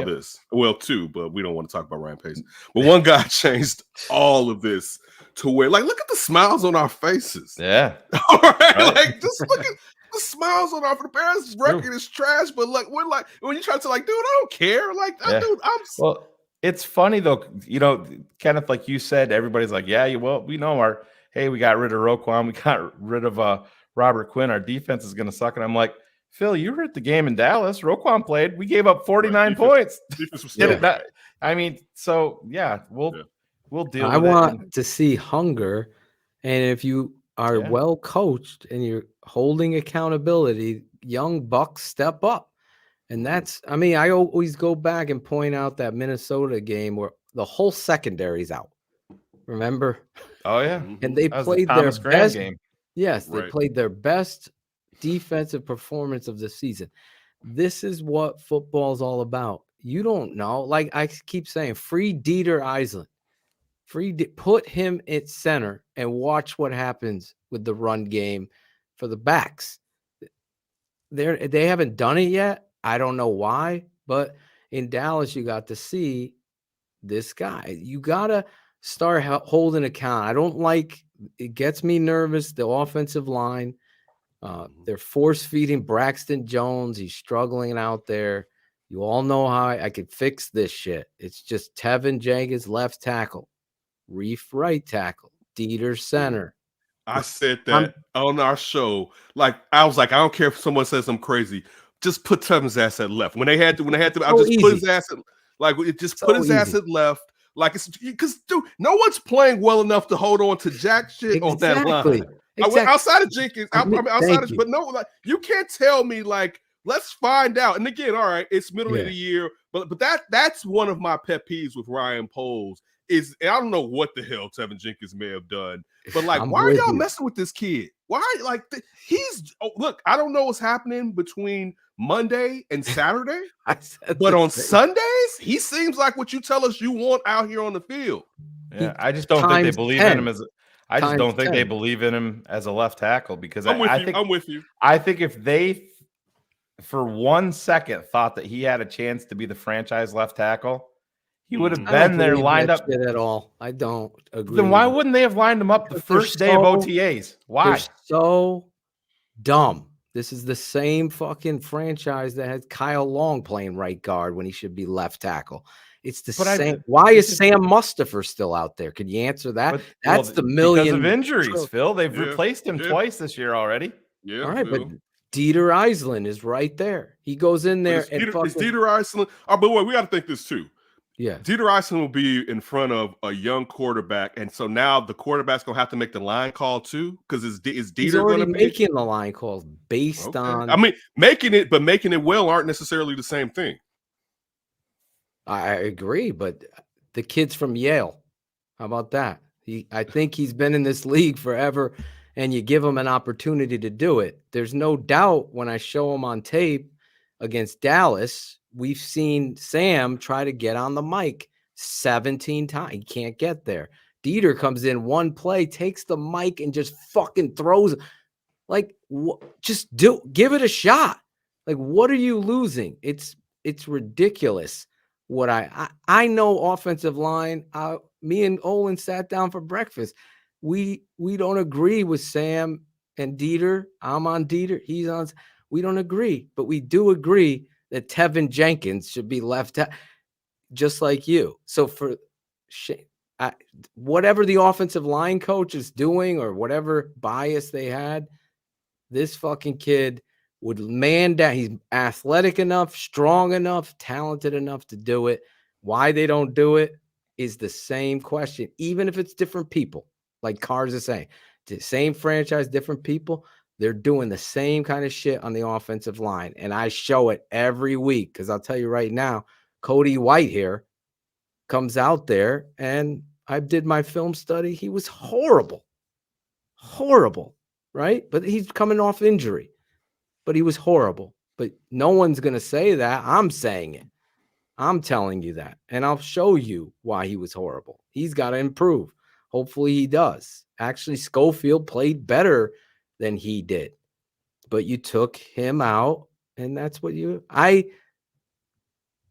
this. Well, two, but we don't want to talk about Ryan Pace. But one guy changed all of this to where, like, look at the smiles on our faces. Yeah. All right. Like, just look at the smiles on our, the Bears record is trash, but like, we're like, when you try to like, dude, I don't care. Like, dude, well, it's funny though, Kenneth, like you said, everybody's like, we know we got rid of Roquan, we got rid of Robert Quinn, our defense is going to suck. And I'm like, Phil, you were at the game in Dallas. Roquan played. We gave up 49 points. I mean, so we'll deal. I want to see hunger, and if you are well coached and you're holding accountability, young bucks step up. And that's, I always go back and point out that Minnesota game where the whole secondary's out. Remember? Oh yeah, and they played their best game. Yes, they played their best defensive performance of the season. This is what football's all about. You don't know. Like I keep saying, free Dieter Eisland. Put him at center and watch what happens with the run game for the backs. They haven't done it yet. I don't know why, but in Dallas, you got to see this guy. You got to start holding account. It gets me nervous, the offensive line. They're force-feeding Braxton Jones. He's struggling out there. You all know how I could fix this shit. It's just Tevin Jenkins, left tackle. Reef, right tackle. Dieter, center. I said that on our show. Like, I was like, I don't care if someone says I'm crazy. Just put Tevin's ass at left. When they had to, I'll just put his ass at, put his ass at left. Like, it's because, dude, no one's playing well enough to hold on to jack shit on that line. Outside of Jenkins, but no, like, you can't tell me, like, let's find out. And again, all right, it's middle of the year, but that's one of my pet peeves with Ryan Poles is, and I don't know what the hell Tevin Jenkins may have done, but like, why are y'all messing with this kid? Why, like, look, I don't know what's happening between Monday and Saturday, but on Sundays, he seems like what you tell us you want out here on the field. Yeah, I just don't think they believe in him they believe in him as a left tackle because I'm with you. I think if they, for 1 second, thought that he had a chance to be the franchise left tackle, he would have been there lined up at all. I don't agree. Then why wouldn't they have lined him up the first day of OTAs? Why? They're so dumb. This is the same fucking franchise that has Kyle Long playing right guard when he should be left tackle. It's the same. Why is Sam Mustafa still out there? Can you answer that? That's the million because of injuries, Phil. They've replaced him twice this year already. Yeah. All right, but Dieter Eisland is right there. He goes in there and Dieter Eisland. Oh, but wait, we got to think this too. Yeah, Dieter Eisland will be in front of a young quarterback, and so now the quarterback's gonna have to make the line call too, because is Dieter going to be making the line calls based on? I mean, making it well aren't necessarily the same thing. I agree, but the kid's from Yale. How about that? I think he's been in this league forever, and you give him an opportunity to do it. There's no doubt when I show him on tape against Dallas, we've seen Sam try to get on the mic 17 times. He can't get there. Dieter comes in one play, takes the mic, and just fucking throws it. Like, just give it a shot. Like, what are you losing? It's ridiculous. What I know offensive line. Me and Olin sat down for breakfast. We don't agree with Sam and Dieter. I'm on Dieter. He's on. We don't agree, but we do agree that Tevin Jenkins should be left out, just like you. So for whatever the offensive line coach is doing or whatever bias they had, this fucking kid would man down. He's athletic enough, strong enough, talented enough to do it. Why they don't do it is the same question, even if it's different people, like Cars is saying. The same franchise, different people. They're doing the same kind of shit on the offensive line. And I show it every week because I'll tell you right now, Cody White here comes out there and I did my film study. He was horrible, right? But he's coming off injury, but he was horrible. But no one's going to say that. I'm saying it. I'm telling you that. And I'll show you why he was horrible. He's got to improve. Hopefully he does. Actually, Schofield played better than he did. But you took him out, and that's what you – I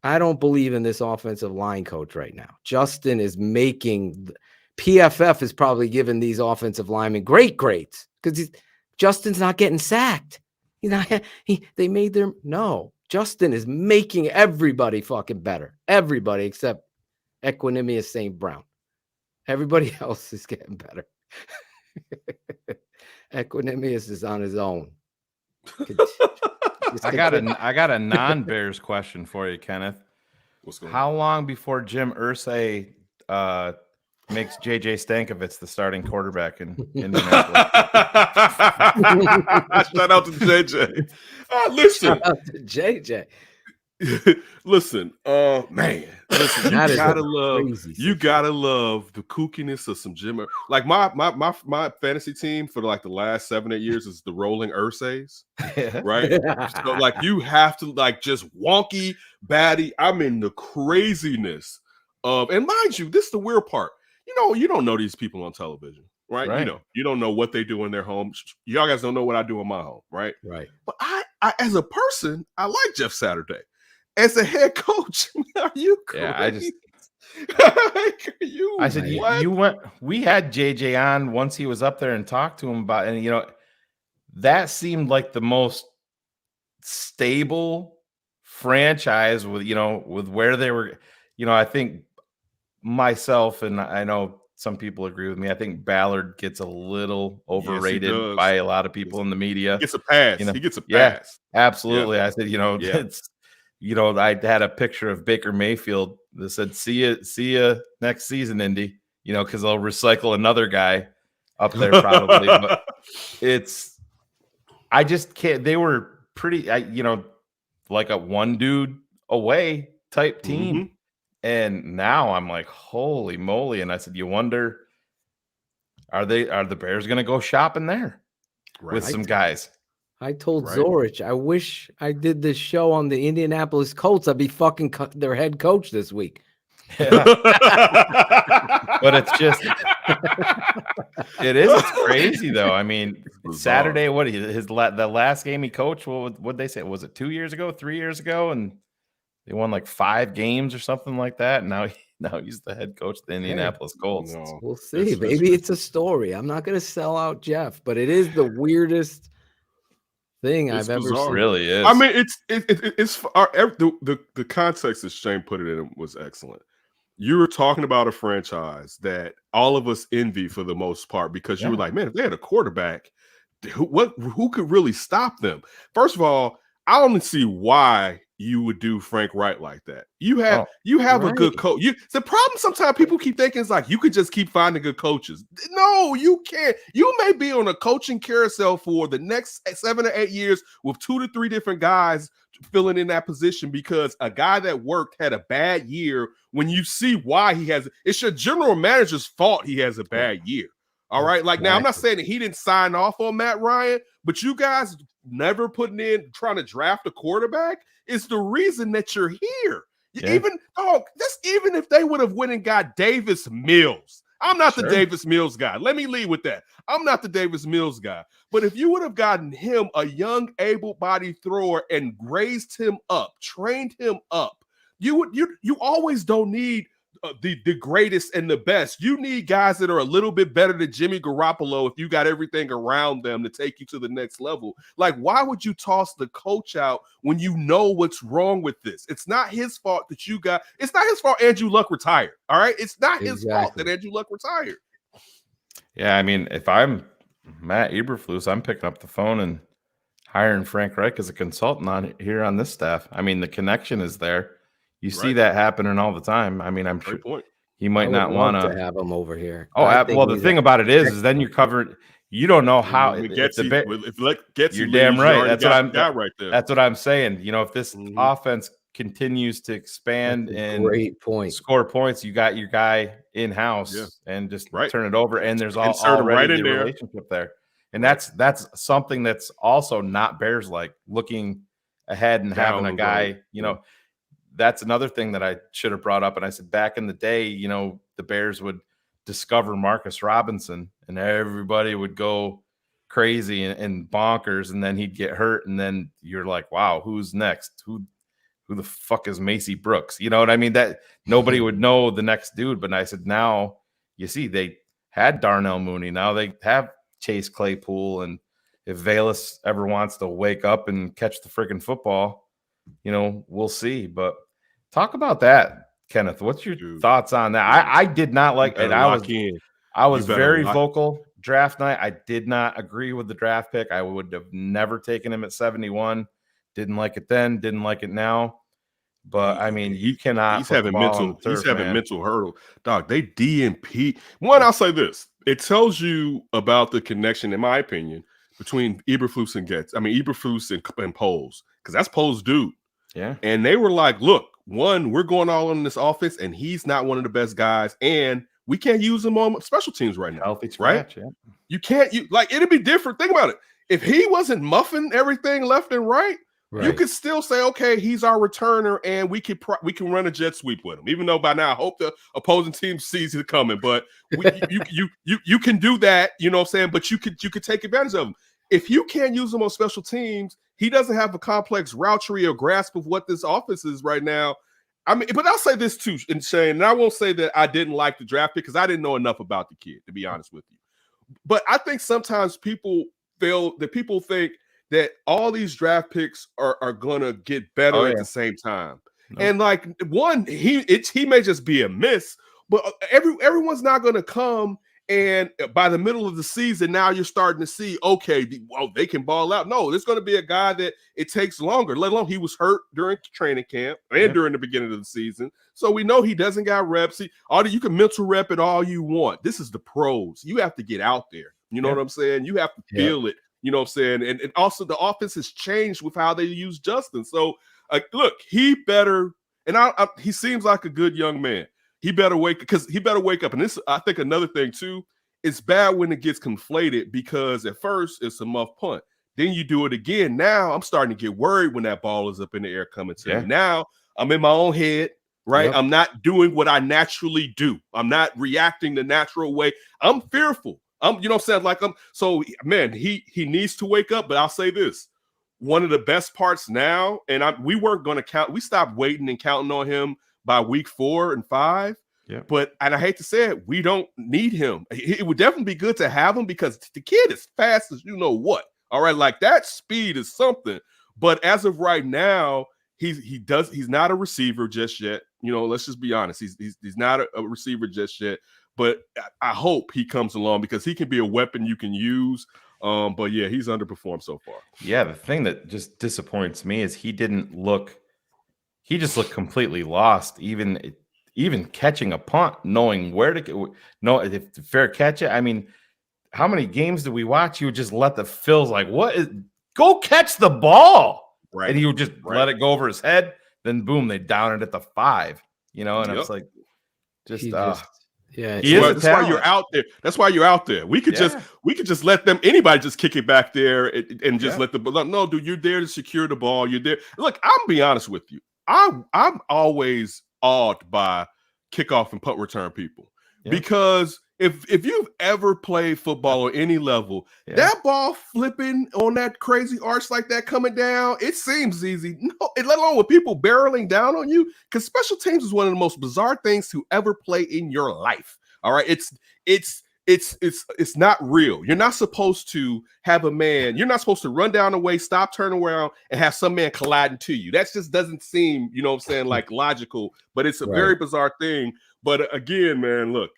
don't believe in this offensive line coach right now. Justin is making – PFF is probably giving these offensive linemen great grades because Justin's not getting sacked. They made their – no. Justin is making everybody fucking better. Everybody except Equanimous St. Brown. Everybody else is getting better. Equanimous is on his own. I got a non-Bears question for you, Kenneth. How long before Jim Irsay makes JJ Stankovitz the starting quarterback in Indianapolis? Shout out to JJ. Listen. Shout out to JJ. Listen, man. Listen, you gotta love the kookiness of some Jim. Like my fantasy team for like the last 7-8 years is the Rolling Ursays, right? So like you have to like just wonky batty. I'm in the craziness of, and mind you, this is the weird part. You don't know these people on television, right? You don't know what they do in their home. Y'all guys don't know what I do in my home, right? Right. But I as a person, I like Jeff Saturday. As a head coach, are you crazy? I said you went. We had JJ on once he was up there and talked to him about, and that seemed like the most stable franchise with where they were. I think myself, and I know some people agree with me, I think Ballard gets a little overrated by a lot of people in the media. He gets a pass. He gets a pass. Yeah, absolutely. Yeah. I said, it's. I had a picture of Baker Mayfield that said, see you next season, Indy, because they'll recycle another guy up there probably. But I just can't. They were pretty, like a one dude away type team. Mm-hmm. And now I'm like, holy moly. And I said, you wonder, are the Bears going to go shopping there with some guys? I told Zorich, I wish I did this show on the Indianapolis Colts. I'd be fucking their head coach this week. Yeah. But it's crazy though. I mean, Saturday, the last game he coached, what'd they say? Was it 2 years ago, 3 years ago? And they won like 5 games or something like that. And now he's the head coach of the Indianapolis Colts. No, we'll see. Maybe it's a story. I'm not going to sell out Jeff, but it is the weirdest thing I've ever seen. It really is. I mean, it's the context that Shane put it in was excellent. You were talking about a franchise that all of us envy for the most part because you were like, man, if they had a quarterback, who could really stop them? First of all, I only see why you would do Frank Wright like that. You have a good coach. The problem sometimes people keep thinking is like you could just keep finding good coaches. No, you can't. You may be on a coaching carousel for the next 7 to 8 years with 2 to 3 different guys filling in that position because a guy that worked had a bad year. When you see why it's your general manager's fault he has a bad year. All right. Like now, I'm not saying that he didn't sign off on Matt Ryan, but you guys never putting in trying to draft a quarterback is the reason that you're here. Yeah. Even if they would have went and got Davis Mills. I'm not the Davis Mills guy. Let me lead with that. I'm not the Davis Mills guy. But if you would have gotten him a young, able-bodied thrower and raised him up, trained him up, you always don't need the greatest and the best. You need guys that are a little bit better than Jimmy Garoppolo if you got everything around them to take you to the next level. Like, why would you toss the coach out when you know what's wrong with this? It's not his fault that it's not his fault Andrew Luck retired. All right. It's not his fault that Andrew Luck retired. Yeah. I mean, if I'm Matt Eberflus, I'm picking up the phone and hiring Frank Reich as a consultant here on this staff. I mean, the connection is there. You see that happening all the time. I mean, I'm sure he might not want to have him over here. Oh, well, the thing about it is then you're covered. you don't know how If you're leaves, damn you right. already That's got what I'm. the guy right there. That's what I'm saying. You know, if this offense continues to expand and great point, score points, you got your guy in house and just turn it over. And there's Insert him already right in the there. relationship there. And that's something that's also not Bears like, looking ahead and Down having a the guy. road. You know, that's another thing that I should have brought up. And I said back in the day, you know, the Bears would discover Marcus Robinson and everybody would go crazy and bonkers, and then he'd get hurt, and then you're like, wow, who's next? Who the fuck is Macy Brooks? You know what I mean? That nobody would know the next dude. But I said, now you see, they had Darnell Mooney, now they have Chase Claypool, and if Valus ever wants to wake up and catch the freaking football, you know, we'll see. But talk about that, Kenneth. What's your thoughts on that? I did not like it. I was very vocal draft night. I did not agree with the draft pick. I would have never taken him at 71. Didn't like it then, didn't like it now. But I mean, you cannot. He's having mental hurdle, dog. They DNP. One, I'll say this: it tells you about the connection, in my opinion, between Eberflus and Eberflus and Poles, because that's Poles' dude. Yeah. And they were like, "Look, one, we're going all in this offense, and he's not one of the best guys, and we can't use him on special teams right now. Healthy scratch, right? Yeah. You can't. It'd be different. Think about it. If he wasn't muffing everything left and right." You could still say, okay, he's our returner, and we can run a jet sweep with him. Even though by now I hope the opposing team sees it coming, but you can do that. You know what I'm saying? But you could take advantage of him. If you can't use him on special teams, he doesn't have a complex route tree or grasp of what this offense is right now. I mean, but I'll say this too, and Shane, and I won't say that I didn't like the draft pick because I didn't know enough about the kid, to be honest with you. But I think sometimes people think that all these draft picks are gonna get better at the same time. No. And like one, he may just be a miss, but everyone's not gonna come. And by the middle of the season, now you're starting to see, okay, they can ball out. No, there's going to be a guy that it takes longer, let alone he was hurt during training camp and during the beginning of the season. So we know he doesn't got reps. You can mental rep it all you want. This is the pros. You have to get out there. You know what I'm saying? You have to feel it. You know what I'm saying? And also the offense has changed with how they use Justin. So look, he better, and he seems like a good young man. He better wake up. And this, I think another thing too, it's bad when it gets conflated because at first it's a muff punt. Then you do it again. Now I'm starting to get worried when that ball is up in the air coming to me. Now I'm in my own head, right? Yep. I'm not doing what I naturally do. I'm not reacting the natural way. I'm fearful. You know what I'm saying? So man, he needs to wake up. But I'll say this. One of the best parts now, and we weren't going to count. We stopped waiting and counting on him by week 4 and 5. Yeah. But I hate to say it, we don't need him. It would definitely be good to have him because the kid is fast as you know what. All right, like that speed is something. But as of right now, he's not a receiver just yet. You know, let's just be honest. He's not a receiver just yet. But I hope he comes along because he can be a weapon you can use. But yeah, he's underperformed so far. Yeah, the thing that just disappoints me is he just looked completely lost, even catching a punt, knowing where to know if to fair catch it. I mean, how many games did we watch? You would just let the Phil's like, go catch the ball. Right. And he would just let it go over his head. Then boom, they down it at the 5, you know, and I was like, that's why you're out there. That's why you're out there. We could just let anybody just kick it back there and just let no, dude, you're there to secure the ball. You're there. Look, I'll be honest with you. I'm always awed by kickoff and punt return people because if you've ever played football at any level, that ball flipping on that crazy arch like that coming down, it seems easy. No, let alone with people barreling down on you, because special teams is one of the most bizarre things to ever play in your life. All right, it's not real. You're not supposed to have a man. You're not supposed to run down the way, stop, turn around, and have some man colliding to you. That just doesn't seem, you know what I'm saying, like logical. But it's a very bizarre thing. But again, man, look,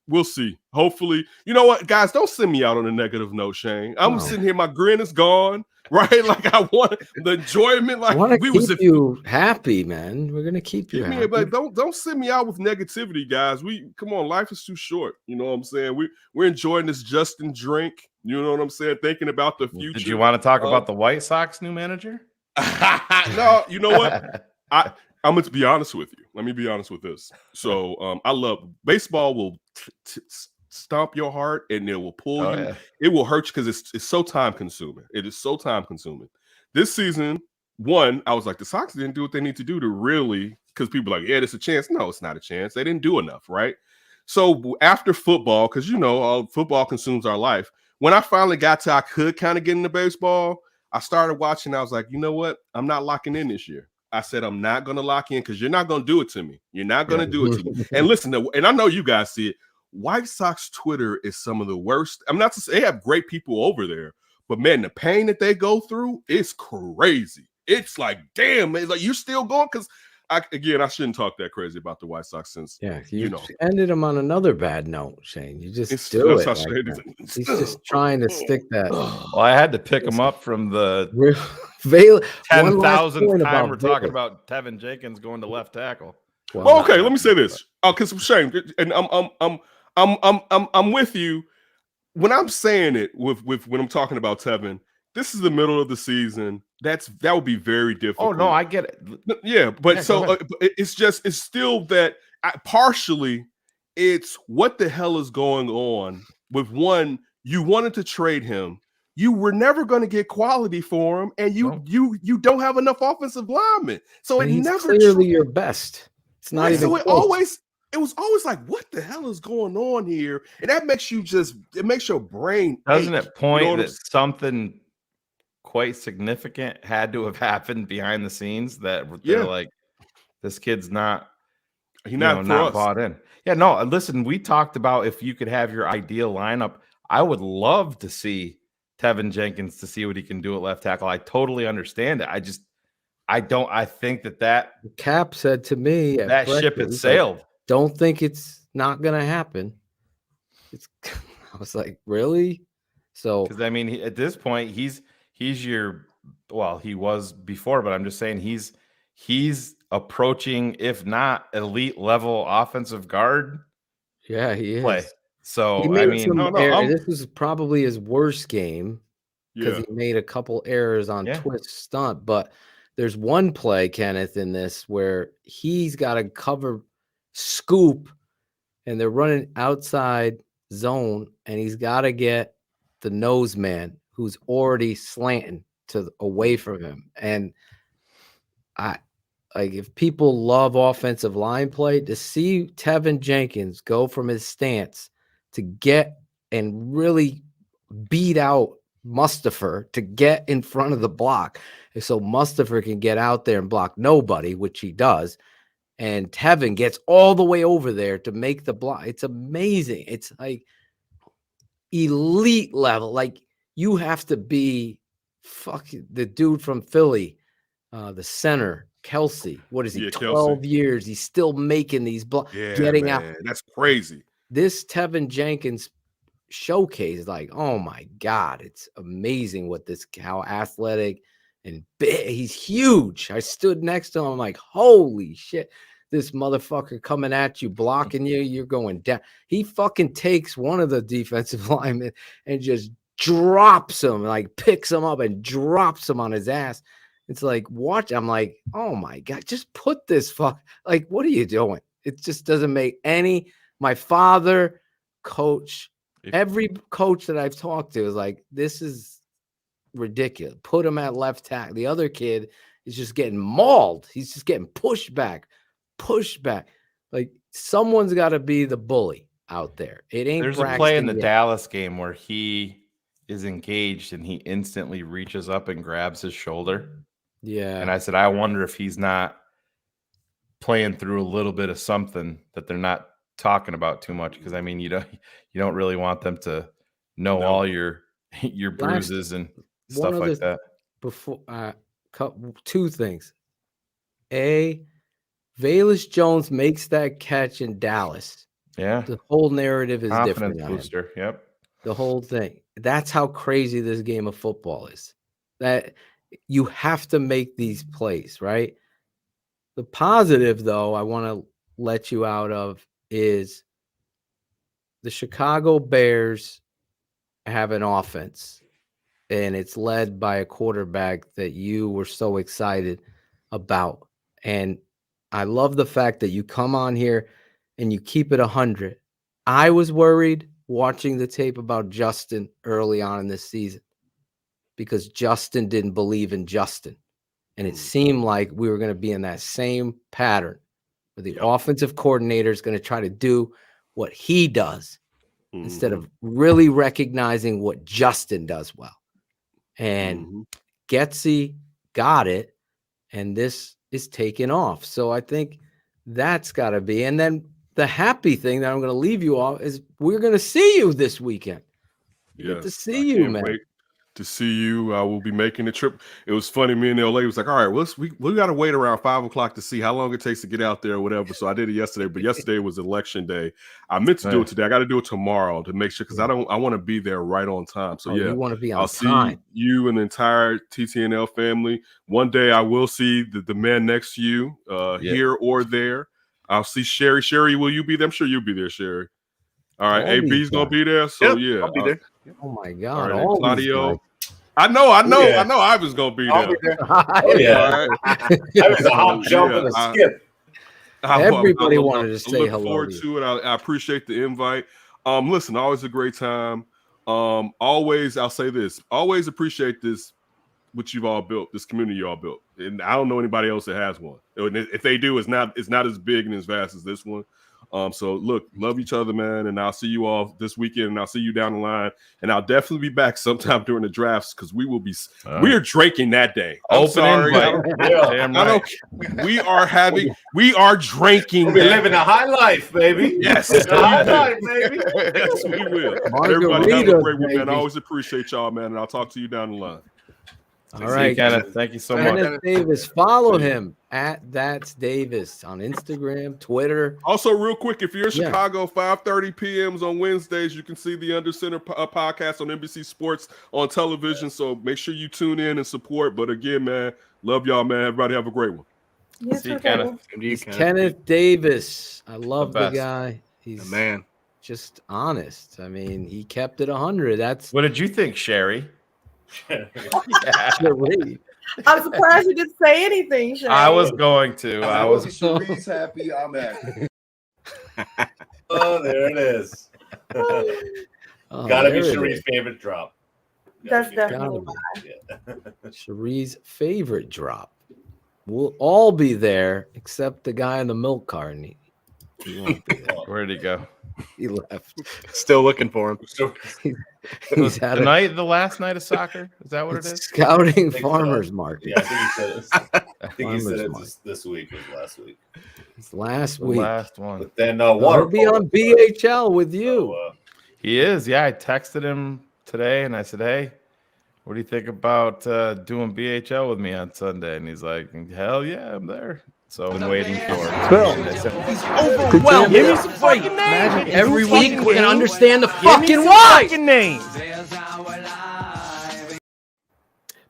we'll see. Hopefully, you know what, guys, don't send me out on a negative note, Shane. I'm sitting here, my grin is gone. Right, like I want the enjoyment. Like we keep you happy, man. We're gonna keep you happy. But don't send me out with negativity, guys. Come on, life is too short. You know what I'm saying? We're enjoying this Justin drink. You know what I'm saying? Thinking about the future. Did you want to talk about the White Sox new manager? No, you know what? I'm going to be honest with you. Let me be honest with this. So I love baseball. Will stomp your heart and it will pull you. Yeah. It will hurt you because it's so time consuming. It is so time consuming. This season, I was like, the Sox didn't do what they need to do to really, because people are like, yeah, there's a chance. No, it's not a chance. They didn't do enough, right? So after football, because football consumes our life. When I finally got to, I could kind of get into baseball. I started watching. I was like, you know what? I'm not locking in this year. I said, I'm not going to lock in because you're not going to do it to me. You're not going to do it to me. And listen, and I know you guys see it. White Sox Twitter is some of the worst. I'm not to say they have great people over there, but man, the pain that they go through is crazy. It's like, damn, man, like you're still going because I shouldn't talk that crazy about the White Sox since you ended them on another bad note, Shane. You just do it. Like he's just trying to stick that. Well, I had to pick him up from the 10,000th time we're talking about Tevin Jenkins going to left tackle. Well, okay, let me say this. Because Shane, and I'm with you when I'm saying it with when I'm talking about Tevin. This is the middle of the season. That would be very difficult. Oh no, I get it. Yeah, but it's still that partially it's what the hell is going on with one. You wanted to trade him. You were never going to get quality for him, and you don't have enough offensive linemen. So and it he's never clearly your best. It's not even. So close. it was always like, what the hell is going on here? And that makes your brain. Doesn't it point that something quite significant had to have happened behind the scenes that they're like, this kid's not bought in. Yeah, no, listen, we talked about if you could have your ideal lineup, I would love to see Tevin Jenkins to see what he can do at left tackle. I totally understand it. I think that Cap said to me that ship had sailed. Like, don't think it's not going to happen. I was like, really? So, because I mean, at this point, he's he was before, but I'm just saying he's approaching, if not elite level offensive guard. Yeah, he play. is. So I mean, this was probably his worst game because he made a couple errors on twist stunt. But there's one play, Kenneth, in this where he's got to cover scoop, and they're running outside zone, and he's got to get the nose man who's already slanting away from him. And if people love offensive line play, to see Tevin Jenkins go from his stance to get and really beat out Mustafa to get in front of the block, so Mustafa can get out there and block nobody, which he does. And Tevin gets all the way over there to make the block. It's amazing. It's like elite level. Like you have to be fucking the dude from Philly, the center, Kelsey. What is he? 12 years. He's still making these blocks. Yeah, getting out. That's crazy. This Tevin Jenkins showcase, like, oh my God, it's amazing how athletic and big. He's huge. I stood next to him. I'm like, holy shit. This motherfucker coming at you, blocking you, you're going down. He fucking takes one of the defensive linemen and just drops him, like picks him up and drops him on his ass. It's like, watch. I'm like, oh my God, just put this like, what are you doing? It just doesn't make any. My father, coach, every coach that I've talked to is like, this is ridiculous. Put him at left tackle. The other kid is just getting mauled. He's just getting pushed back. Like someone's got to be the bully out there. It ain't. There's Braxton a play in the yet. Dallas game where he is engaged and he instantly reaches up and grabs his shoulder. Yeah. And I said, I wonder if he's not playing through a little bit of something that they're not talking about too much. Because I mean, you don't really want them to know all your bruises and stuff like that. Before two things. Velus Jones makes that catch in Dallas. Yeah. The whole narrative is Confidence different. Booster. Yep. The whole thing. That's how crazy this game of football is. That you have to make these plays, right? The positive, though, I want to let you out of is the Chicago Bears have an offense and it's led by a quarterback that you were so excited about. And I love the fact that you come on here and you keep it 100. I was worried watching the tape about Justin early on in this season because Justin didn't believe in Justin. And it seemed like we were going to be in that same pattern where the offensive coordinator is going to try to do what he does instead of really recognizing what Justin does well. And Getsy got it, and this is taking off. So I think that's got to be. And then the happy thing that I'm going to leave you off is we're going to see you this weekend. Good to see you, man. Wait to see you. I will be making the trip. It was funny. Me and LA was like, all right, we got to wait around 5 o'clock to see how long it takes to get out there or whatever. So I did it yesterday, but yesterday was election day. I meant to do it today. I got to do it tomorrow to make sure because I want to be there right on time. So you want to be on I'll time. see you and the entire TTNL family. One day I will see the man next to you here or there. I'll see Sherry. Sherry, will you be there? I'm sure you'll be there, Sherry. All right, AB's gonna be there. So yeah, I'll be there. Oh my God, all right, Claudio. I know. I was gonna be there. I'll be there. Oh, yeah. That was a hop, jump, and a skip. Everybody wanted to say look hello. Forward to it. I appreciate the invite. Listen, always a great time. Always, I'll say this. Always appreciate this, what you've all built, this community you all built, and I don't know anybody else that has one. If they do, it's not as big and as vast as this one. So look, love each other, man, and I'll see you all this weekend, and I'll see you down the line, and I'll definitely be back sometime during the drafts because we are drinking that day. We are drinking. We'll be living a high life, baby. Yes, a high life, baby. Yes, we will. Everybody have a great weekend. I always appreciate y'all, man, and I'll talk to you down the line. All right, Kenneth. Thank you so much. Kenneth Davis. Follow him at That's Davis on Instagram, Twitter. Also, real quick, if you're in Chicago, 5:30 p.m. on Wednesdays, you can see the Under Center podcast on NBC Sports on television. So make sure you tune in and support. But again, man, love y'all, man. Everybody have a great one. Yes, see you, Kenneth. He's Kenneth Davis. I love the guy. He's the man. Just honest. I mean, he kept it 100. That's what did you think, Sherry? Sherry. I'm surprised you didn't say anything, Sherry. I was going to. I was. Cherie's happy. I'm happy. Oh, there it is. Gotta be Cherie's favorite drop. That's definitely Cherie's favorite drop. We'll all be there except the guy in the milk carton. He won't be there. Where'd he go? He left. Still looking for him. He's had the last night of soccer. Is that what it is? Scouting farmers market. Yeah, I think he said it. I think he said it this week was last week. It's last The week. last one. But then He'll be on BHL with you. He is. Yeah, I texted him today and I said, "Hey, what do you think about doing BHL with me on Sunday?" And he's like, "Hell yeah, I'm there." So I'm waiting for it. Bill. He's overwhelmed. Give me some fucking names. Every week we're gonna understand the fucking why. Names.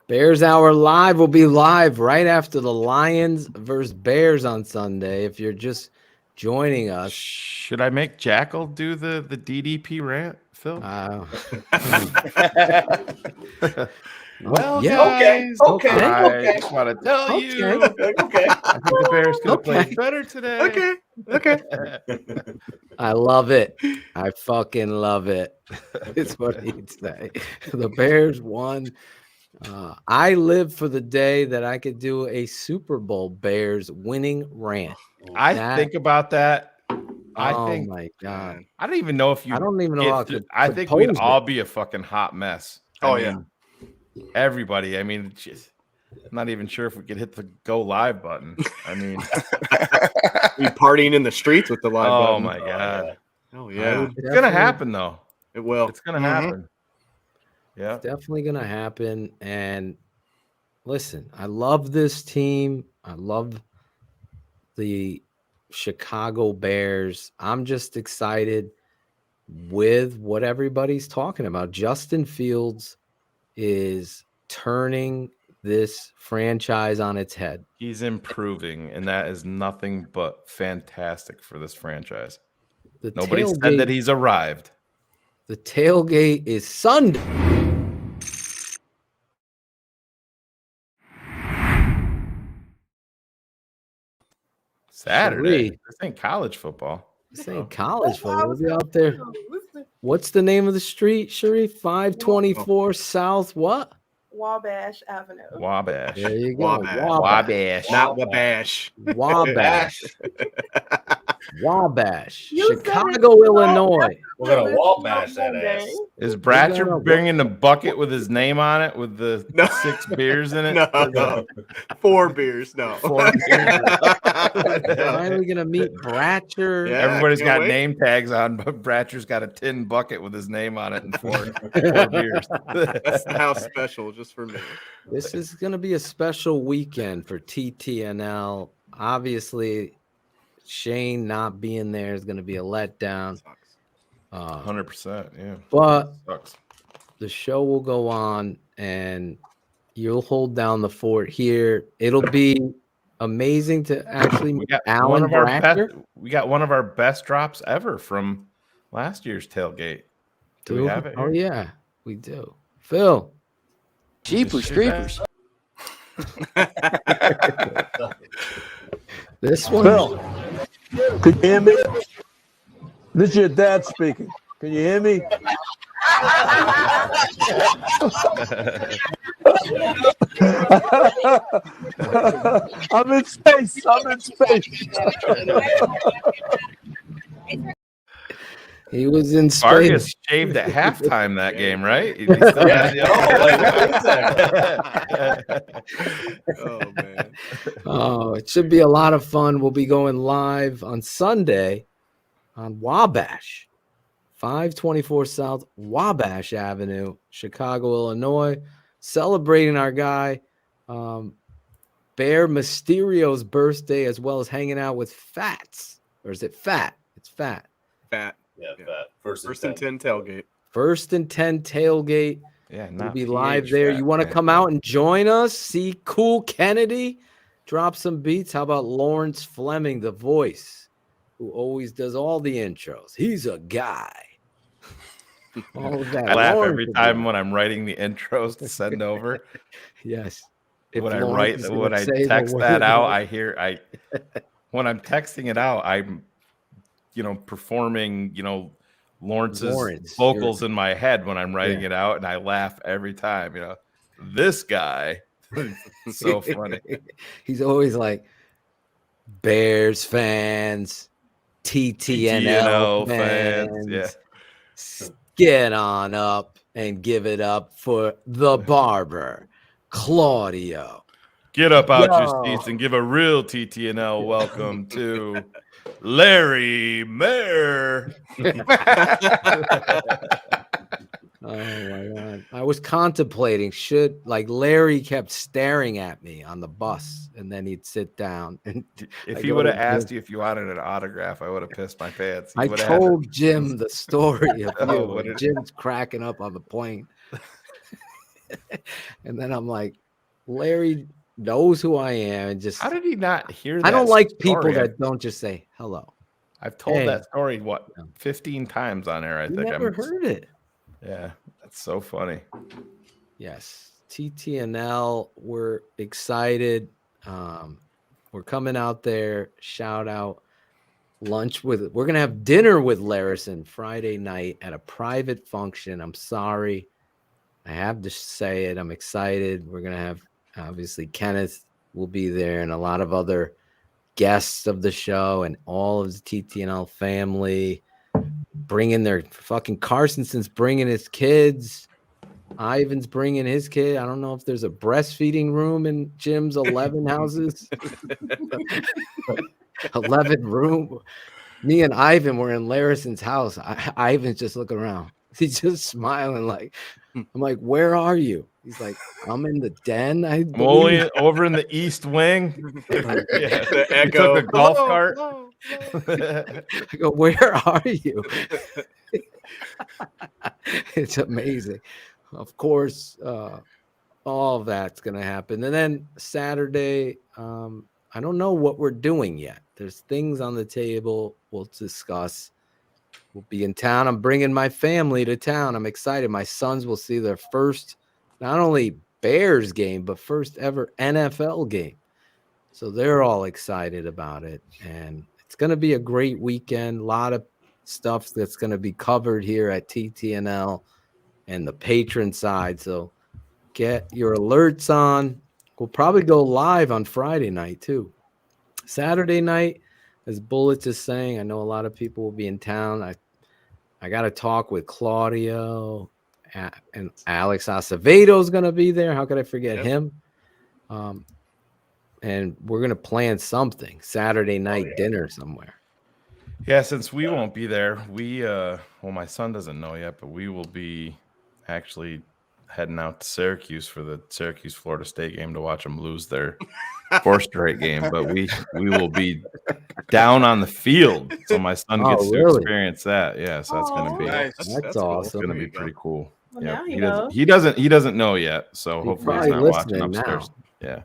Bears Hour Live will be live right after the Lions versus Bears on Sunday. If you're just joining us, should I make Jackal do the DDP rant, Phil? Well, yeah, okay. I just want to tell you. Okay. I think the Bears could have played better today. Okay. I love it. I fucking love it. It's what he'd say. The Bears won. I live for the day that I could do a Super Bowl Bears winning rant. I think about that. Oh my God. I don't even know if you. I don't even know how I think we'd all be a fucking hot mess. I mean, everybody. I mean, just, I'm not even sure if we could hit the go live button. I mean, we partying in the streets with the live button. Oh my God. Oh yeah. It's gonna happen though. It will. It's gonna happen. Yeah. It's definitely gonna happen. And listen, I love this team. I love the Chicago Bears. I'm just excited with what everybody's talking about. Justin Fields is turning this franchise on its head. He's improving, and that is nothing but fantastic for this franchise. Nobody said that he's arrived. The tailgate is Sunday. Saturday. Sheree. This ain't college football. This ain't college football. We'll be out there. What's the name of the street, Sheree? 524 South what? Wabash Avenue. Wabash. There you go. Wabash. Not Wabash. Wabash. Wabash. You said Chicago, it. Illinois. We're gonna Wabash that ass. Is Bratcher bringing the bucket with his name on it with the 6 beers in it? No. 4 beers. No. 4 beers. Finally gonna meet Bratcher. Yeah, Everybody's can't got wait. name tags on, but Bratcher's got a tin bucket with his name on it and 4 beers. That's the house special just for me. This is gonna be a special weekend for TTNL. Obviously, Shane not being there is gonna be a letdown. 100%. Yeah. But Sucks. the show will go on and you'll hold down the fort here. It'll be amazing to actually meet Alan Bratcher. We got one of our best drops ever from last year's tailgate. Do we have it? Oh yeah, we do. Phil. Jeepers creepers. This one. Phil, could you hear me? This is your dad speaking. Can you hear me? I'm in space. I'm in space. He was in space. Vargas shaved at halftime that game, right? He still had the- Oh man. Oh, it should be a lot of fun. We'll be going live on Sunday on Wabash, 524 South Wabash Avenue, Chicago, Illinois, celebrating our guy Bear Mysterio's birthday, as well as hanging out with Fats. Or is it Fat? It's Fat. Fat. Yeah, Fat. First and 10 tailgate. First and 10 tailgate. Yeah, We'll not be PH live there. Fat, You want to man. come out and join us? See Cool Kennedy? Drop some beats. How about Lawrence Fleming, the voice, who always does all the intros? He's a guy. All of that. I laugh Lawrence every will time be- when I'm writing the intros to send over. Yes. When I Lawrence is when gonna I say the text word- that out, when I'm texting it out, I'm performing Lawrence's Lawrence, vocals in my head when I'm writing it out, and I laugh every time. This guy, so funny. He's always like Bears fans, TTNL fans. Yeah. Get on up and give it up for the barber, Claudio. Get up out Yo. your seats and give a real TTNL welcome to Larry Mayer. Oh my god! I was contemplating Larry kept staring at me on the bus, and then he'd sit down. And If he would have asked you if you wanted an autograph, I would have pissed my pants. I told Jim the story of you. what And did- Jim's cracking up on the plane, and then I'm like, Larry knows who I am, and just How did he not hear that? I don't like people story? that don't just say hello. I've told Hey. that story 15 times on air. I You think never heard it. Yeah, that's so funny. Yes, TTNL. We're excited. We're coming out there. Shout out lunch with. We're gonna have dinner with Larison Friday night at a private function. I'm sorry, I have to say it. I'm excited. We're gonna have obviously Kenneth will be there and a lot of other guests of the show and all of the TTNL family. Bringing their fucking Carsonson's bringing his kids. Ivan's bringing his kid. I don't know if there's a breastfeeding room in Jim's 11 houses. 11 room. Me and Ivan were in Larison's house. Ivan's just looking around. He's just smiling like, I'm like, where are you? He's like, I'm in the den. I'm only over in the East Wing. The He echo. took a golf cart. I go, where are you? It's amazing. Of course, all of that's going to happen. And then Saturday, I don't know what we're doing yet. There's things on the table we'll discuss. we'll be in town. I'm bringing my family to town. I'm excited. My sons will see their first, not only Bears game, but first ever NFL game. So they're all excited about it. And it's going to be a great weekend. A lot of stuff that's going to be covered here at TTNL and the patron side. So get your alerts on. We'll probably go live on Friday night too. Saturday night, as Bullets is saying, I know a lot of people will be in town. I got to talk with Claudio and Alex Acevedo is going to be there. How could I forget him? And we're going to plan something Saturday night dinner somewhere. Yeah, since we won't be there, we well, my son doesn't know yet, but we will be actually heading out to Syracuse for the Syracuse Florida State game to watch them lose their fourth straight game. But we will be down on the field, so my son gets to experience that. Yeah, so that's going to be that's awesome. It's going to be pretty cool. Well, Yeah, now he doesn't know yet, so hopefully he's not watching listening upstairs. now. Yeah.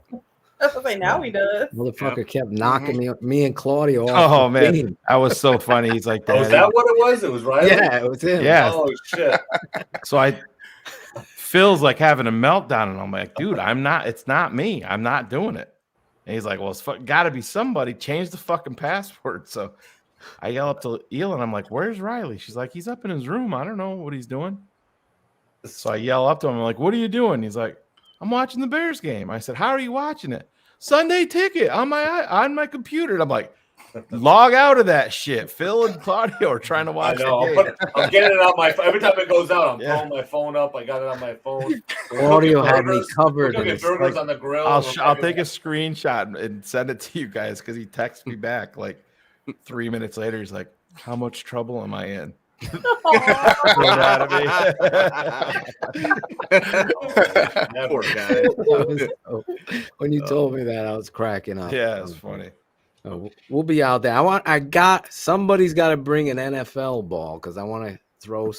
That's what I say. Now he does. Motherfucker kept knocking me and Claudio off. Oh the man, game. that was so funny. He's like, Oh, is that what it was? It was Riley? Yeah, it was him. Yeah. Oh, shit. So Phil's like having a meltdown, and I'm like, dude, it's not me. I'm not doing it. And he's like, well, it's got to be somebody. Change the fucking password. So I yell up to Eel, and I'm like, where's Riley? She's like, he's up in his room. I don't know what he's doing. So I yell up to him. I'm like, what are you doing? He's like, I'm watching the Bears game. I said, how are you watching it? Sunday ticket on my computer. And I'm like, log out of that shit. Phil and Claudio are trying to watch the game. I'm getting it on my phone. Every time it goes out, I'm pulling my phone up. I got it on my phone. Claudio had me covered. We're cooking burgers on the grill. I'll take a screenshot and send it to you guys because he texted me back like 3 minutes later. He's like, how much trouble am I in? You know what I mean? Poor guy. When you told me that, I was cracking up. Yeah, it was funny. We'll be out there. Somebody's got to bring an NFL ball because I want to throw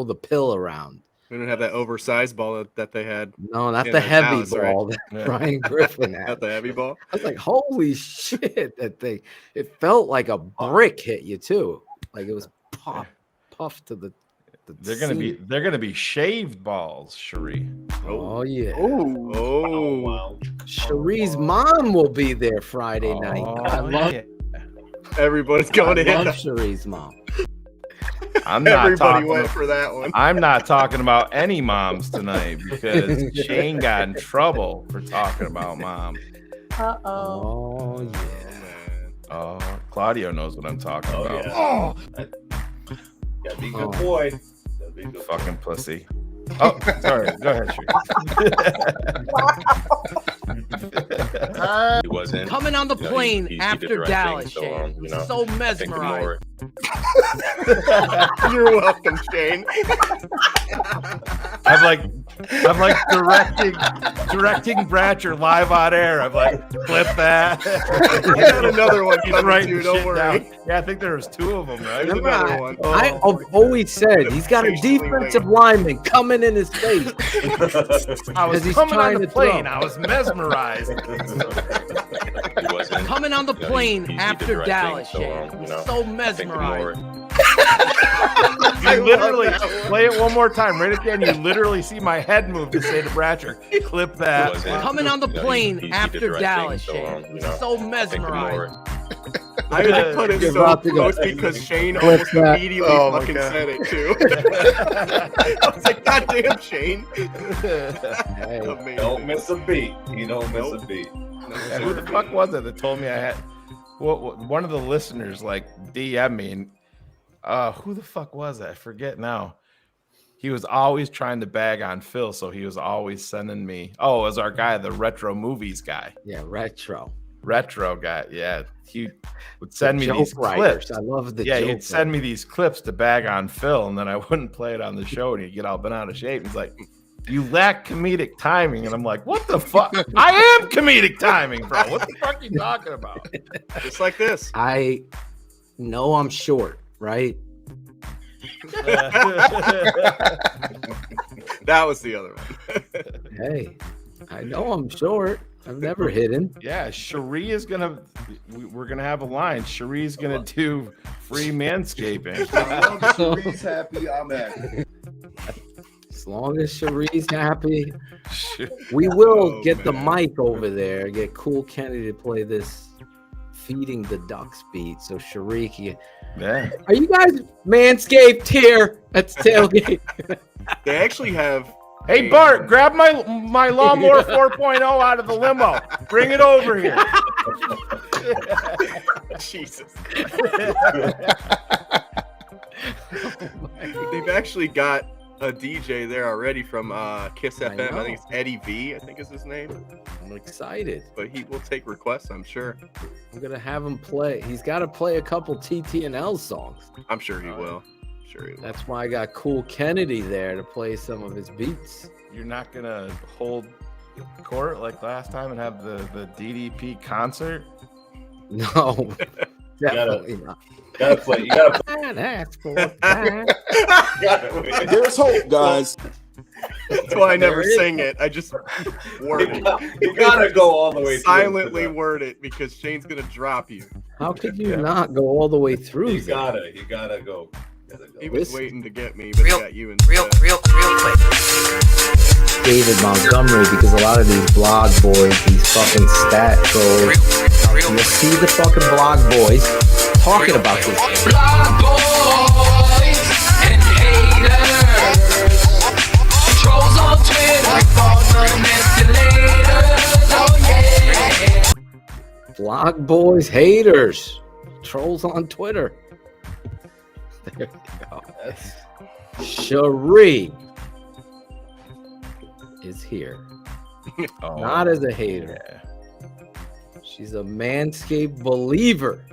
the pill around. We don't have that oversized ball that they had. No, not the heavy house, ball right? that Brian Griffin had. Not the heavy ball. I was like, holy shit, that thing. It felt like a brick hit you too. Like it was puffed to the they're gonna be shaved balls, Cherie. Oh yeah. Oh wow. Cherie's mom will be there Friday night. I love everybody's going in. I love Cherie's mom. I'm not Everybody went for that one. I'm not talking about any moms tonight because Shane got in trouble for talking about mom. Oh yeah. Oh, Claudio knows what I'm talking about. Yeah. Gotta be a good boy. Gotta be a good fucking pussy. Oh, sorry. Go ahead, He wasn't Coming on the plane he after did the right Dallas, thing, Shane. you know, So I think mesmerized. You're welcome, Shane. I'm like directing Bratcher live on air. I'm like, clip that. I got another one He's coming writing too, don't shit worry. down. Yeah, I think there was 2 of them, right? There's another one. I've always said he's got a defensive lineman coming in his face. I was he's coming on trying the to plane. throw. I was mesmerized. He wasn't Coming on the plane he did after the right Dallas, thing, Shane. you know, So I think mesmerized. You literally play it one more time. Right at the end, you literally see my head move to say to Bratcher, clip that. Coming on the plane he did after the right Dallas, thing, Shane. you know, So I think mesmerized. I put it You're so about to go. close because Shane Clip almost that. immediately Oh my fucking God. said it too. I was like, God damn, Shane. Amazing. Don't miss a beat. You don't miss a beat. Yeah, who the fuck was it that told me I had? One of the listeners like DM me, and who the fuck was it? I forget now. He was always trying to bag on Phil, so he was always sending me. Oh, it was our guy, the retro movies guy. Yeah, retro guy. Yeah, he would send me joke these writers. clips. I love the Yeah, joke he'd send me these clips to bag on Phil, and then I wouldn't play it on the show, and he'd get all bent out of shape. He's like, "You lack comedic timing," and I'm like, "What the fuck? I am comedic timing, bro. What the fuck are you talking about?" Just like this. I know I'm short, right? That was the other one. Hey, I know I'm short. I've never hidden. Yeah, Cherie is gonna. We're gonna have a line. Cherie's gonna do free manscaping. As long as Cherie's happy, I'm happy. As long as Cherie's happy, we will get the mic over there. Get Cool Kennedy to play this "Feeding the Ducks" beat, so Cherie can. Yeah. Are you guys manscaped here at the tailgate? They actually have. Hey Bart, grab my lawnmower 4.0 out of the limo. Bring it over here. Jesus. They've actually got a DJ there already from Kiss FM. I think it's Eddie V. I think is his name. I'm excited. But he will take requests, I'm sure. I'm gonna have him play. He's got to play a couple TTNL songs. I'm sure he will. That's why I got Cool Kennedy there to play some of his beats. You're not gonna hold court like last time and have the DDP concert? No, definitely not. Gotta play. You gotta play. There's hope, guys. That's why I never sing it. I just word it. You gotta go all the way through. Silently word it because Shane's gonna drop you. How could you not go all the way through? You gotta go. He was waiting to get me, but he got you instead. Real quick. David Montgomery, because a lot of these blog boys, these fucking stat trolls, you'll see the fucking blog boys talking about this. Blog boys and haters. Trolls on Twitter, false manipulators. Oh yeah. Blog boys, haters, trolls on Twitter. There you go. Cherie is here. Not as a hater. She's a Manscaped believer.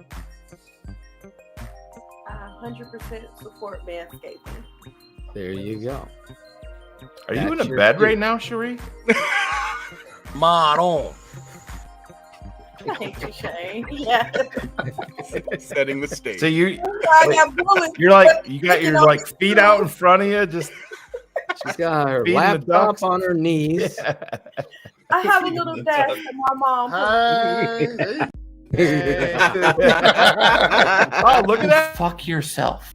100% support manscaping. There you go. Are you in That's a your bed cue. right now, Cherie? Model. Thank you, Shane. Yeah. Setting the stage. So I got bullets. you're like you got your like feet out in front of you, just She's got her feeding the laptop ducks. on her knees. I have a little desk that my mom put Oh, look at that. Fuck yourself.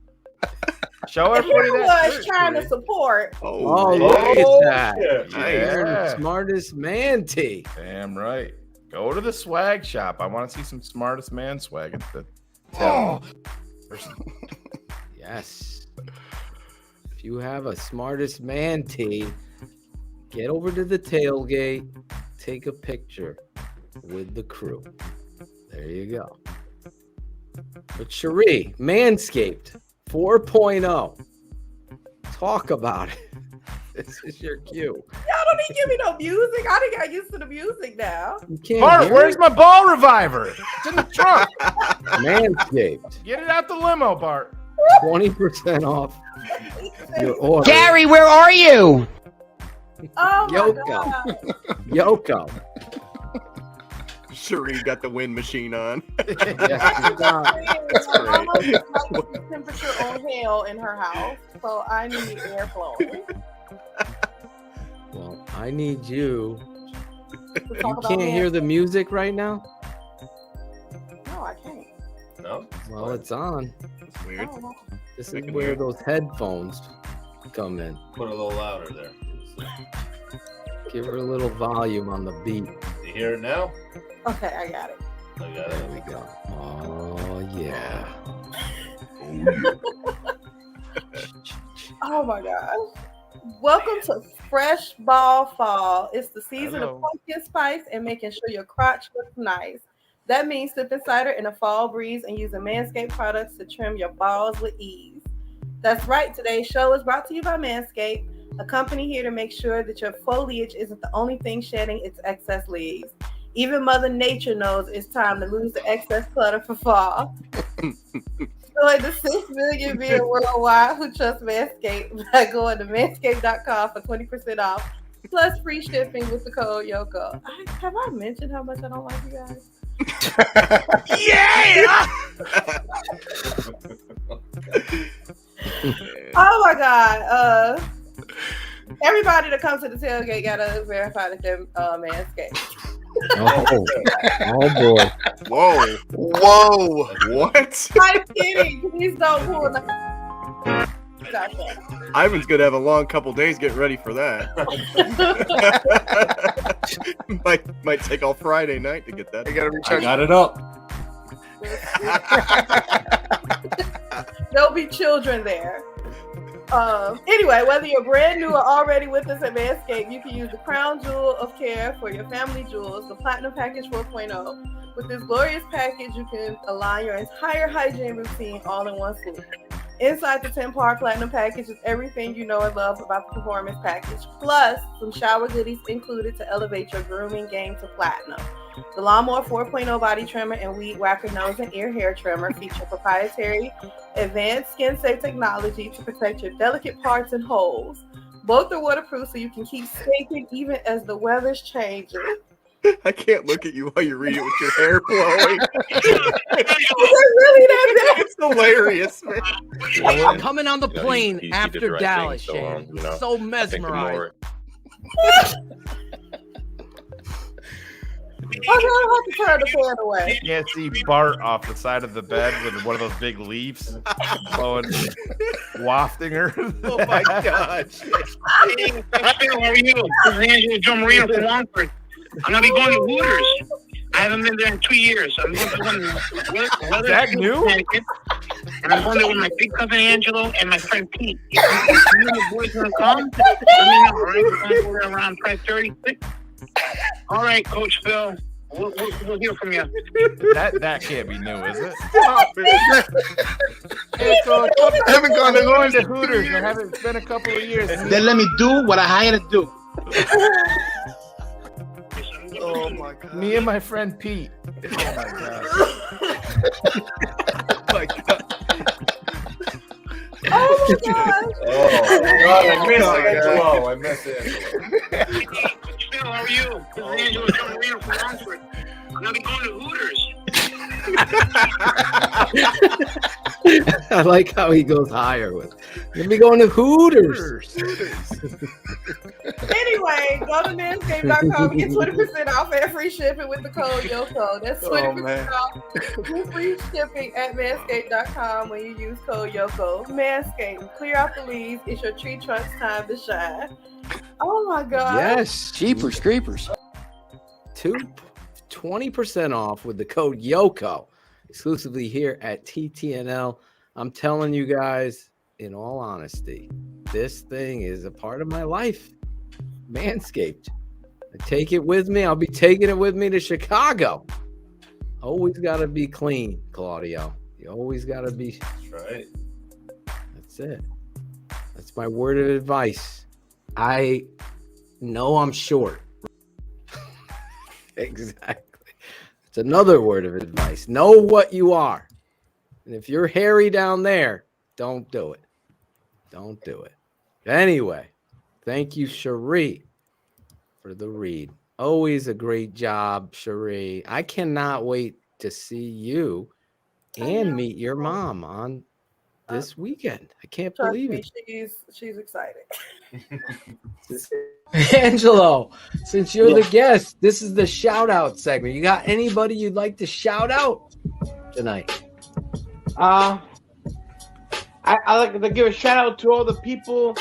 Show Here everybody I that. was trying to support. Oh, look at that. You're the smartest man, T. Damn right. Go to the swag shop. I want to see some smartest man swag at the Yes. If you have a smartest man tee, get over to the tailgate, take a picture with the crew. There you go. But Cherie, Manscaped 4.0. Talk about it. This is your cue. Y'all don't need to give me no music. I done got used to the music now. You can't Bart, hear where's it? my ball reviver? It's in the trunk. Manscaped. Get it out the limo, Bart. 20% off your order. Gary, where are you? Oh my Yoko. God. Yoko. Cherie got the wind machine on. My mama is like the temperature on hell in her house, so I need air flowing. Well, I need you. To You talk about can't hear man- the music right now? No, I can't. No? Well, it's on. That's weird. Oh, This I is can where hear. those headphones come in. Put a little louder there. Give her a little volume on the beat. You hear it now? okay, I got it. I got There it. we go. Oh, yeah. Oh my gosh. Welcome to Fresh Ball Fall. It's the season Hello. of pumpkin spice and making sure your crotch looks nice. That means sipping cider in a fall breeze and using Manscaped products to trim your balls with ease. That's right. Today's show is brought to you by Manscaped, a company here to make sure that your foliage isn't the only thing shedding its excess leaves. Even Mother Nature knows it's time to lose the excess clutter for fall. Join the 6 million men worldwide who trust Manscaped by going to manscaped.com for 20% off, plus free shipping with the code YOKO. Have I mentioned how much I don't like you guys? Yeah! Oh my God. Everybody that comes to the tailgate gotta verify that they're Manscaped. Oh boy. Whoa. Whoa. What? I'm kidding. Please don't pull that. Gotcha. Ivan's gonna have a long couple days getting ready for that. might take all Friday night to get that. I got it up. There'll be children there. Anyway, whether you're brand new or already with us at Manscaped, you can use the crown jewel of care for your family jewels, the Platinum Package 4.0. With this glorious package, you can align your entire hygiene routine all in one swoop. Inside the 10-part Platinum Package is everything you know and love about the Performance Package, plus some shower goodies included to elevate your grooming game to platinum. The Lawnmower 4.0 body trimmer and weed whacker nose and ear hair trimmer feature proprietary advanced skin-safe technology to protect your delicate parts and holes. Both are waterproof so you can keep stinking even as the weather's changing. I can't look at you while you read it with your hair blowing. Really that bad? It's hilarious, man. I'm coming on the You know, plane he did after the right Dallas, thing, so, Shane. you know, So I think the mesmerized. more- I don't have to turn the fan away. You can't see Bart off the side of the bed with one of those big leaves blowing, wafting her. Oh my God. Hey, how are you? This is Angelo Joe Marino from Longford. I'm gonna be going to Hooters. I haven't been there in 2 years. I'm going to that new? And I'm going there with my big cousin Angelo and my friend Pete. If you and the boys want to come, let me know. All right, we're going to go there around 5:30. All right, Coach Phil. We'll hear from you. That can't be new, is it? Stop it. Hey, Coach, I haven't gone to Hooters. I haven't been a couple of years. They let me do what I hired to do. Oh my God. Me and my friend Pete. Oh my God. Oh my God. Oh my gosh. Oh, God, I miss Oh, Angelo. I miss Angelo. Phil, how are you? This is Angelo Joe Marino from Longford. I'm going to be going to Hooters. I like how he goes higher with. You'll be going to Hooters. Anyway, go to manscaped.com and get 20% off and free shipping with the code YOKO. That's 20% off with free shipping at manscaped.com when you use code YOKO. Manscaped, clear out the leaves. It's your tree trunk's time to shine. Oh my God. Yes, Jeepers Creepers. 20% off with the code YOKO. Exclusively here at TTNL. I'm telling you guys, in all honesty, this thing is a part of my life. Manscaped. I take it with me. I'll be taking it with me to Chicago. Always got to be clean, Claudio. You always got to be. That's right. That's it. That's my word of advice. I know I'm short. Exactly. It's another word of advice. Know what you are. And if you're hairy down there, don't do it. Don't do it. Anyway, thank you, Cherie, for the read. Always a great job, Cherie. I cannot wait to see you and meet your mom on this weekend. I can't Trust believe me, it. she's excited. Angelo, since you're the guest, this is the shout out segment. You got anybody you'd like to shout out tonight? I like to give a shout out to all the people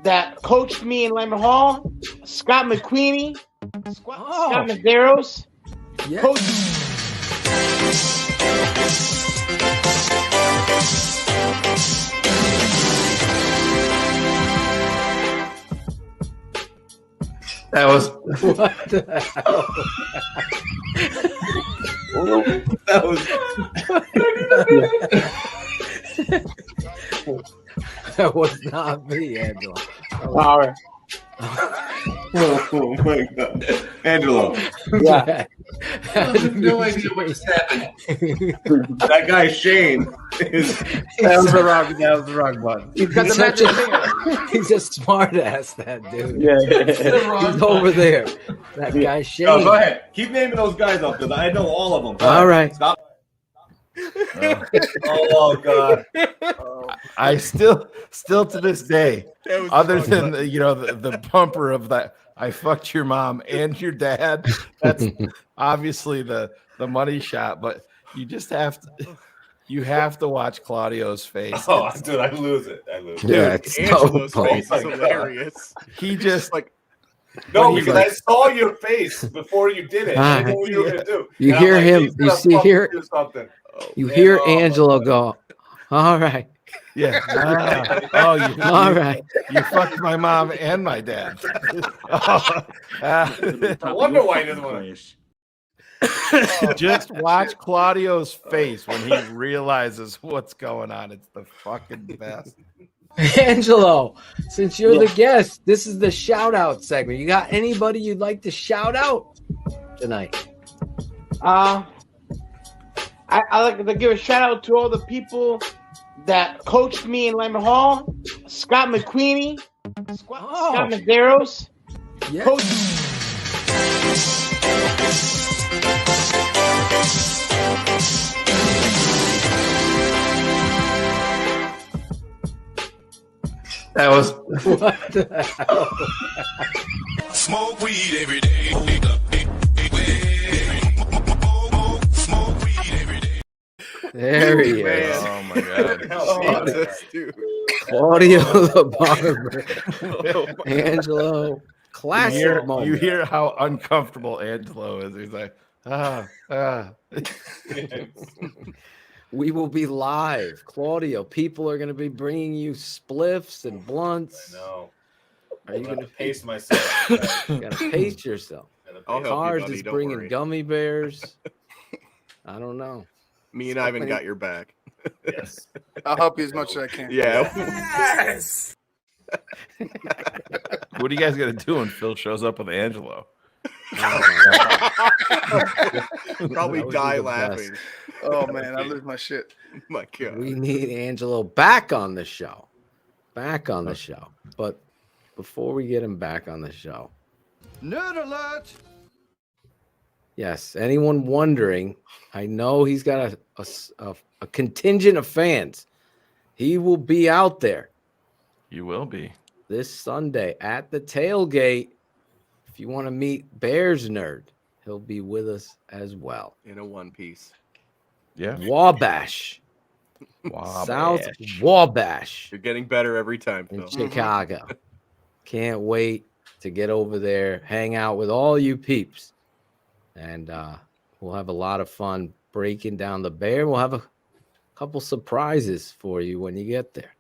that coached me in Lambert Hall. Scott McQueenie, Scott Medeiros, Coach. That was what the hell? that was that was not me, Angelo. All right. oh my God, Angelo. Yeah. I have no idea what just happened. That guy Shane is. That was the wrong button. He's a smart ass, that dude. Yeah. He's over there. That guy Shane. No, go ahead. Keep naming those guys up because I know all of them. All right. Stop. Oh God! I still to this day, That was other the than the bumper of that, I fucked your mom and your dad. That's obviously the money shot, but you just have to watch Claudio's face. Oh, dude, I lose it. Yeah, Dude, it's Angelo's so face Oh is my God. hilarious. He just like No, When he's because like- I saw your face before you did it. I didn't know what you were gonna do. You And I'm hear like, him- he's you gonna see fucking here- do something. You And, hear oh, Angelo go, all right. Yeah. You fucked my mom and my dad. I wonder why he doesn't want to. Just watch Claudio's face when he realizes what's going on. It's the fucking best. Angelo, since you're the guest, this is the shout out segment. You got anybody you'd like to shout out tonight? I like to give a shout out to all the people that coached me in Lambert Hall. Scott McQueenie, Scott Medeiros, Coach. That was what the hell? Smoke weed every day. There he is. Oh my god. Jesus, dude. Claudio the Barber. Angelo. Classic moment. You hear how uncomfortable Angelo is. He's like, We will be live. Claudio, people are going to be bringing you spliffs and blunts. I know. Are you going to pace myself? You got to pace yourself. I'll help you, Cars buddy, is don't bringing worry. gummy bears. I don't know. Me and Ivan got your back. Yes. I'll help you as much as I can. Yeah. Yes. what are you guys gonna do when Phil shows up with Angelo? Probably That would die be the laughing. best. Oh man, I lose my shit. My God. We need Angelo back on the show. Back on the show. But before we get him back on the show, Nerd alert! yes, anyone wondering, I know he's got a contingent of fans. He will be out there. You will be. This Sunday at the Tailgate. If you want to meet Bears Nerd, he'll be with us as well. In a one piece. Yeah. Wabash. South Wabash. You're getting better every time, in Phil. Chicago. Can't wait to get over there, hang out with all you peeps. And we'll have a lot of fun breaking down the Bear. We'll have a couple surprises for you when you get there.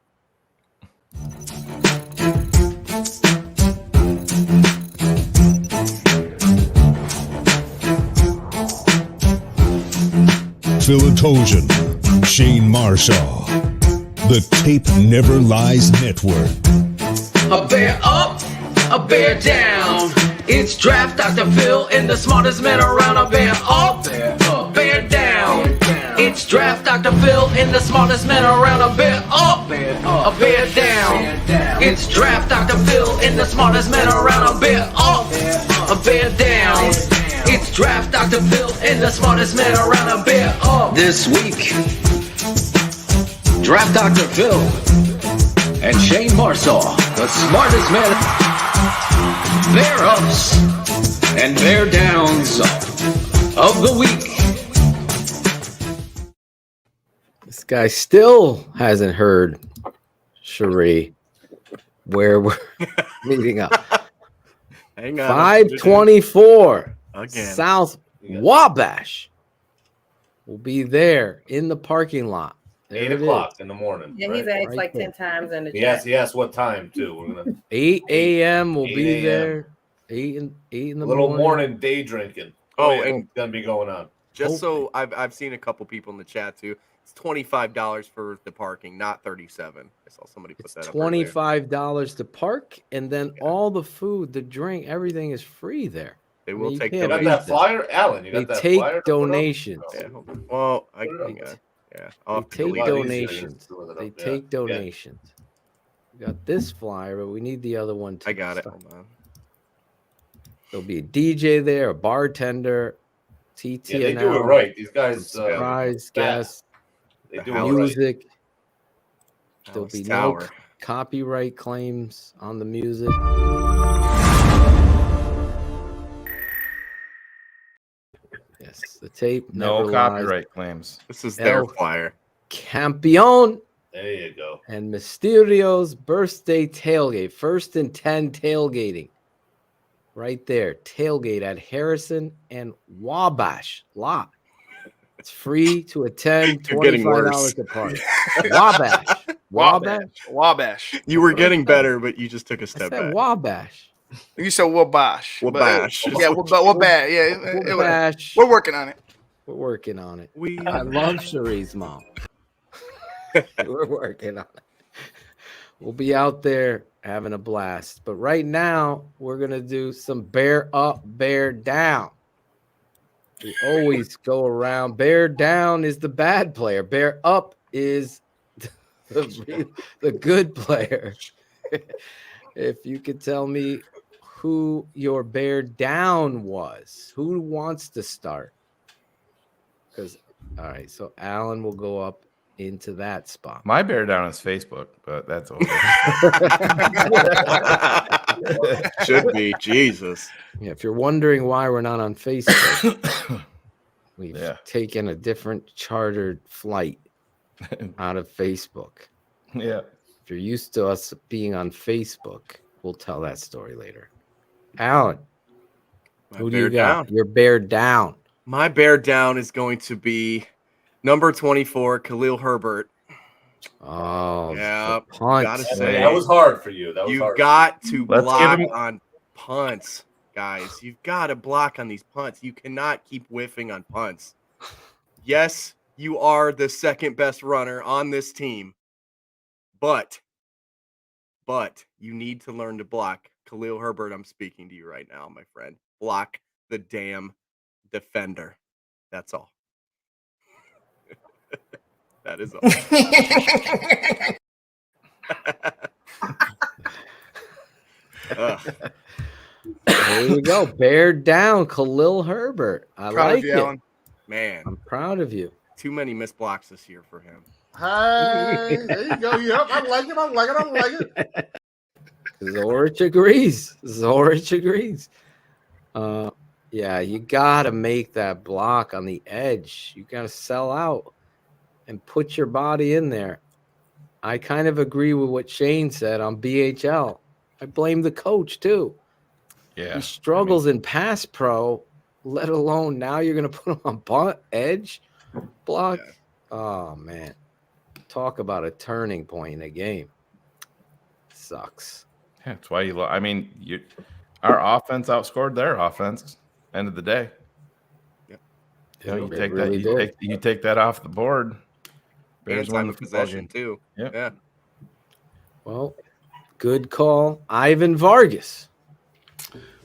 Philatosion, Shane Marshall, the Tape Never Lies Network. A bear up, a bear down. It's Draft Dr. Phil and the smartest man around. A bear up, a bear down. It's Draft Dr. Phil and the smartest man around. A bear up, a bear down. It's Draft Dr. Phil and the smartest man around. A bear up, a bear down. It's Draft Dr. Phil and the smartest man around. A bear up. This week, Draft Dr. Phil and Shane Marshall, the smartest man. Bear ups and bear downs of the week. This guy still hasn't heard, Cherie, where we're meeting up. Hang on. 524 Again. South Wabash. We'll be there in the parking lot. There 8 it o'clock is. in the morning. Yeah, he's right? asked like 10 times in the Yes, chat. yes. What time too? We're gonna 8 a.m. We'll 8 be a.m. there. 8 in the a little morning. morning day drinking. Oh, yeah, and it's gonna be going on. just so I've seen a couple people in the chat too. It's $25 for the parking, not $37. I saw somebody put that up earlier. $25 to park, and then all the food, the drink, everything is free there. They will you take can't You got beat that this. flyer, Alan? You got They that take flyer to put up? donations. Yeah, hold on. Well, I Put it up. yeah. They I'll have to take delete it. donations. Fill it They up, yeah. take donations. We got this flyer, but we need the other one too. I got it. Hold on. There'll be a DJ there, a bartender, TTNL. Yeah, they do it right. These guys, surprise fat, guests. They The do house. it right. music. There'll House be Tower. no copyright claims on the music. Yes, the tape No never copyright lies. claims. This is their El flyer. Campeón There you go. and Mysterio's birthday tailgate. 1st and 10 tailgating. Right there. Tailgate at Harrison and Wabash lot. It's free to attend, You're getting worse. $25 a part. Wabash. Wabash. You were getting better, but you just took a I step said back. Wabash. You said Wabash. Wabash. Yeah, Wabash. Yeah, Wabash. we're working on it. We're working on it. We I love Cherie's mom. We're working on it. We'll be out there having a blast. But right now, we're going to do some bear up, bear down. We always go around. Bear down is the bad player. Bear up is the good player. If you could tell me who your bear down was, who wants to start? Because, all right, so Alan will go up into that spot. My bear down is Facebook, but that's over. Should be. Jesus. Yeah, if you're wondering why we're not on Facebook, we've taken a different chartered flight out of Facebook. Yeah. If you're used to us being on Facebook, we'll tell that story later. Alan, who do you got? Your bear down. My bear down is going to be number 24, Khalil Herbert. Oh, yeah. Gotta say that was hard for you. That was you've hard got for you. to block on punts, guys. You've got to block on these punts. You cannot keep whiffing on punts. Yes, you are the second best runner on this team, but you need to learn to block. Khalil Herbert, I'm speaking to you right now, my friend. Block the damn defender. That's all. That is all. There you go. Bear down, Khalil Herbert. I Proud like of you, it. Alan. Man, I'm proud of you. Too many missed blocks this year for him. Hey, there you go. Yep, I like it. Zorich agrees. Yeah, you gotta make that block on the edge. You gotta sell out and put your body in there. I kind of agree with what Shane said on BHL. I blame the coach too. Yeah, he struggles in pass pro, let alone now you're gonna put him on bunt edge block. Yeah. Oh man, talk about a turning point in a game. Sucks. Yeah, that's why our offense outscored their offense. End of the day. Yep. You take that off the board. Bears win the possession too. Yep. Yeah. Well, good call, Ivan Vargas.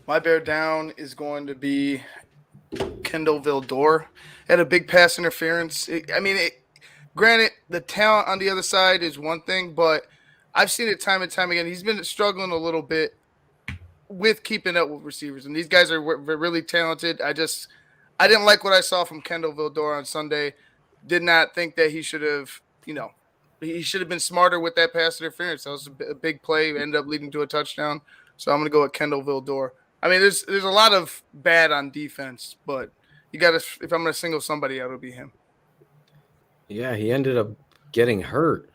My bear down is going to be Kendall Vildor. Had a big pass interference. Granted, the talent on the other side is one thing, but I've seen it time and time again. He's been struggling a little bit with keeping up with receivers, and these guys are really talented. I didn't like what I saw from Kendall Vildor on Sunday. Did not think that he should have, he should have been smarter with that pass interference. That was a big play, ended up leading to a touchdown. So I'm going to go with Kendall Vildor. There's a lot of bad on defense, but you got to, if I'm going to single somebody out, it'll be him. Yeah, he ended up getting hurt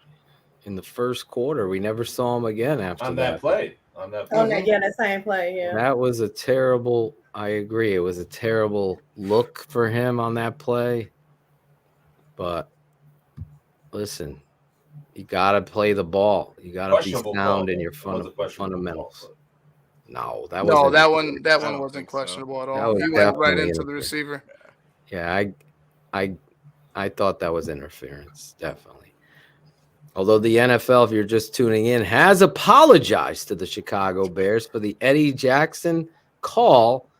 in the first quarter. We never saw him again after that play. The same play, yeah. That was a terrible, I agree. It was a terrible look for him on that play. But listen, you got to play the ball. You got to be sound in your fundamentals. No, that one wasn't questionable at all. He went right into the receiver. Yeah, I thought that was interference, definitely. Although the NFL, if you're just tuning in, has apologized to the Chicago Bears for the Eddie Jackson call,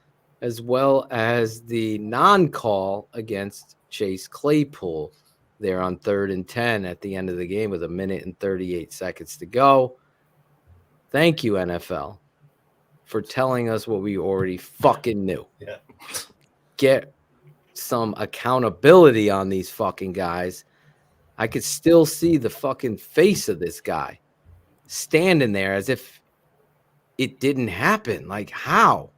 as well as the non-call against Chase Claypool there on 3rd and 10 at the end of the game with 1 minute and 38 seconds to go. Thank you, NFL, for telling us what we already fucking knew. Yeah. Get some accountability on these fucking guys. I could still see the fucking face of this guy standing there as if it didn't happen. Like, how?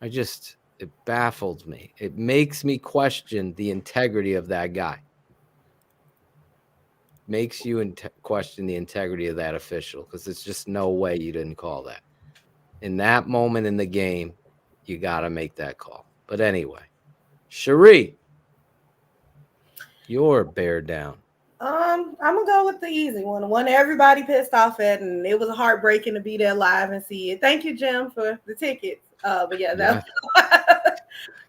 It baffles me. It makes me question the integrity of that guy. Makes you question the integrity of that official, because there's just no way you didn't call that. In that moment in the game, you got to make that call. But anyway, Cherie, your bear down. I'm gonna go with the easy one, the one everybody pissed off at, and it was heartbreaking to be there live and see it. Thank you, Jim, for the tickets. But yeah,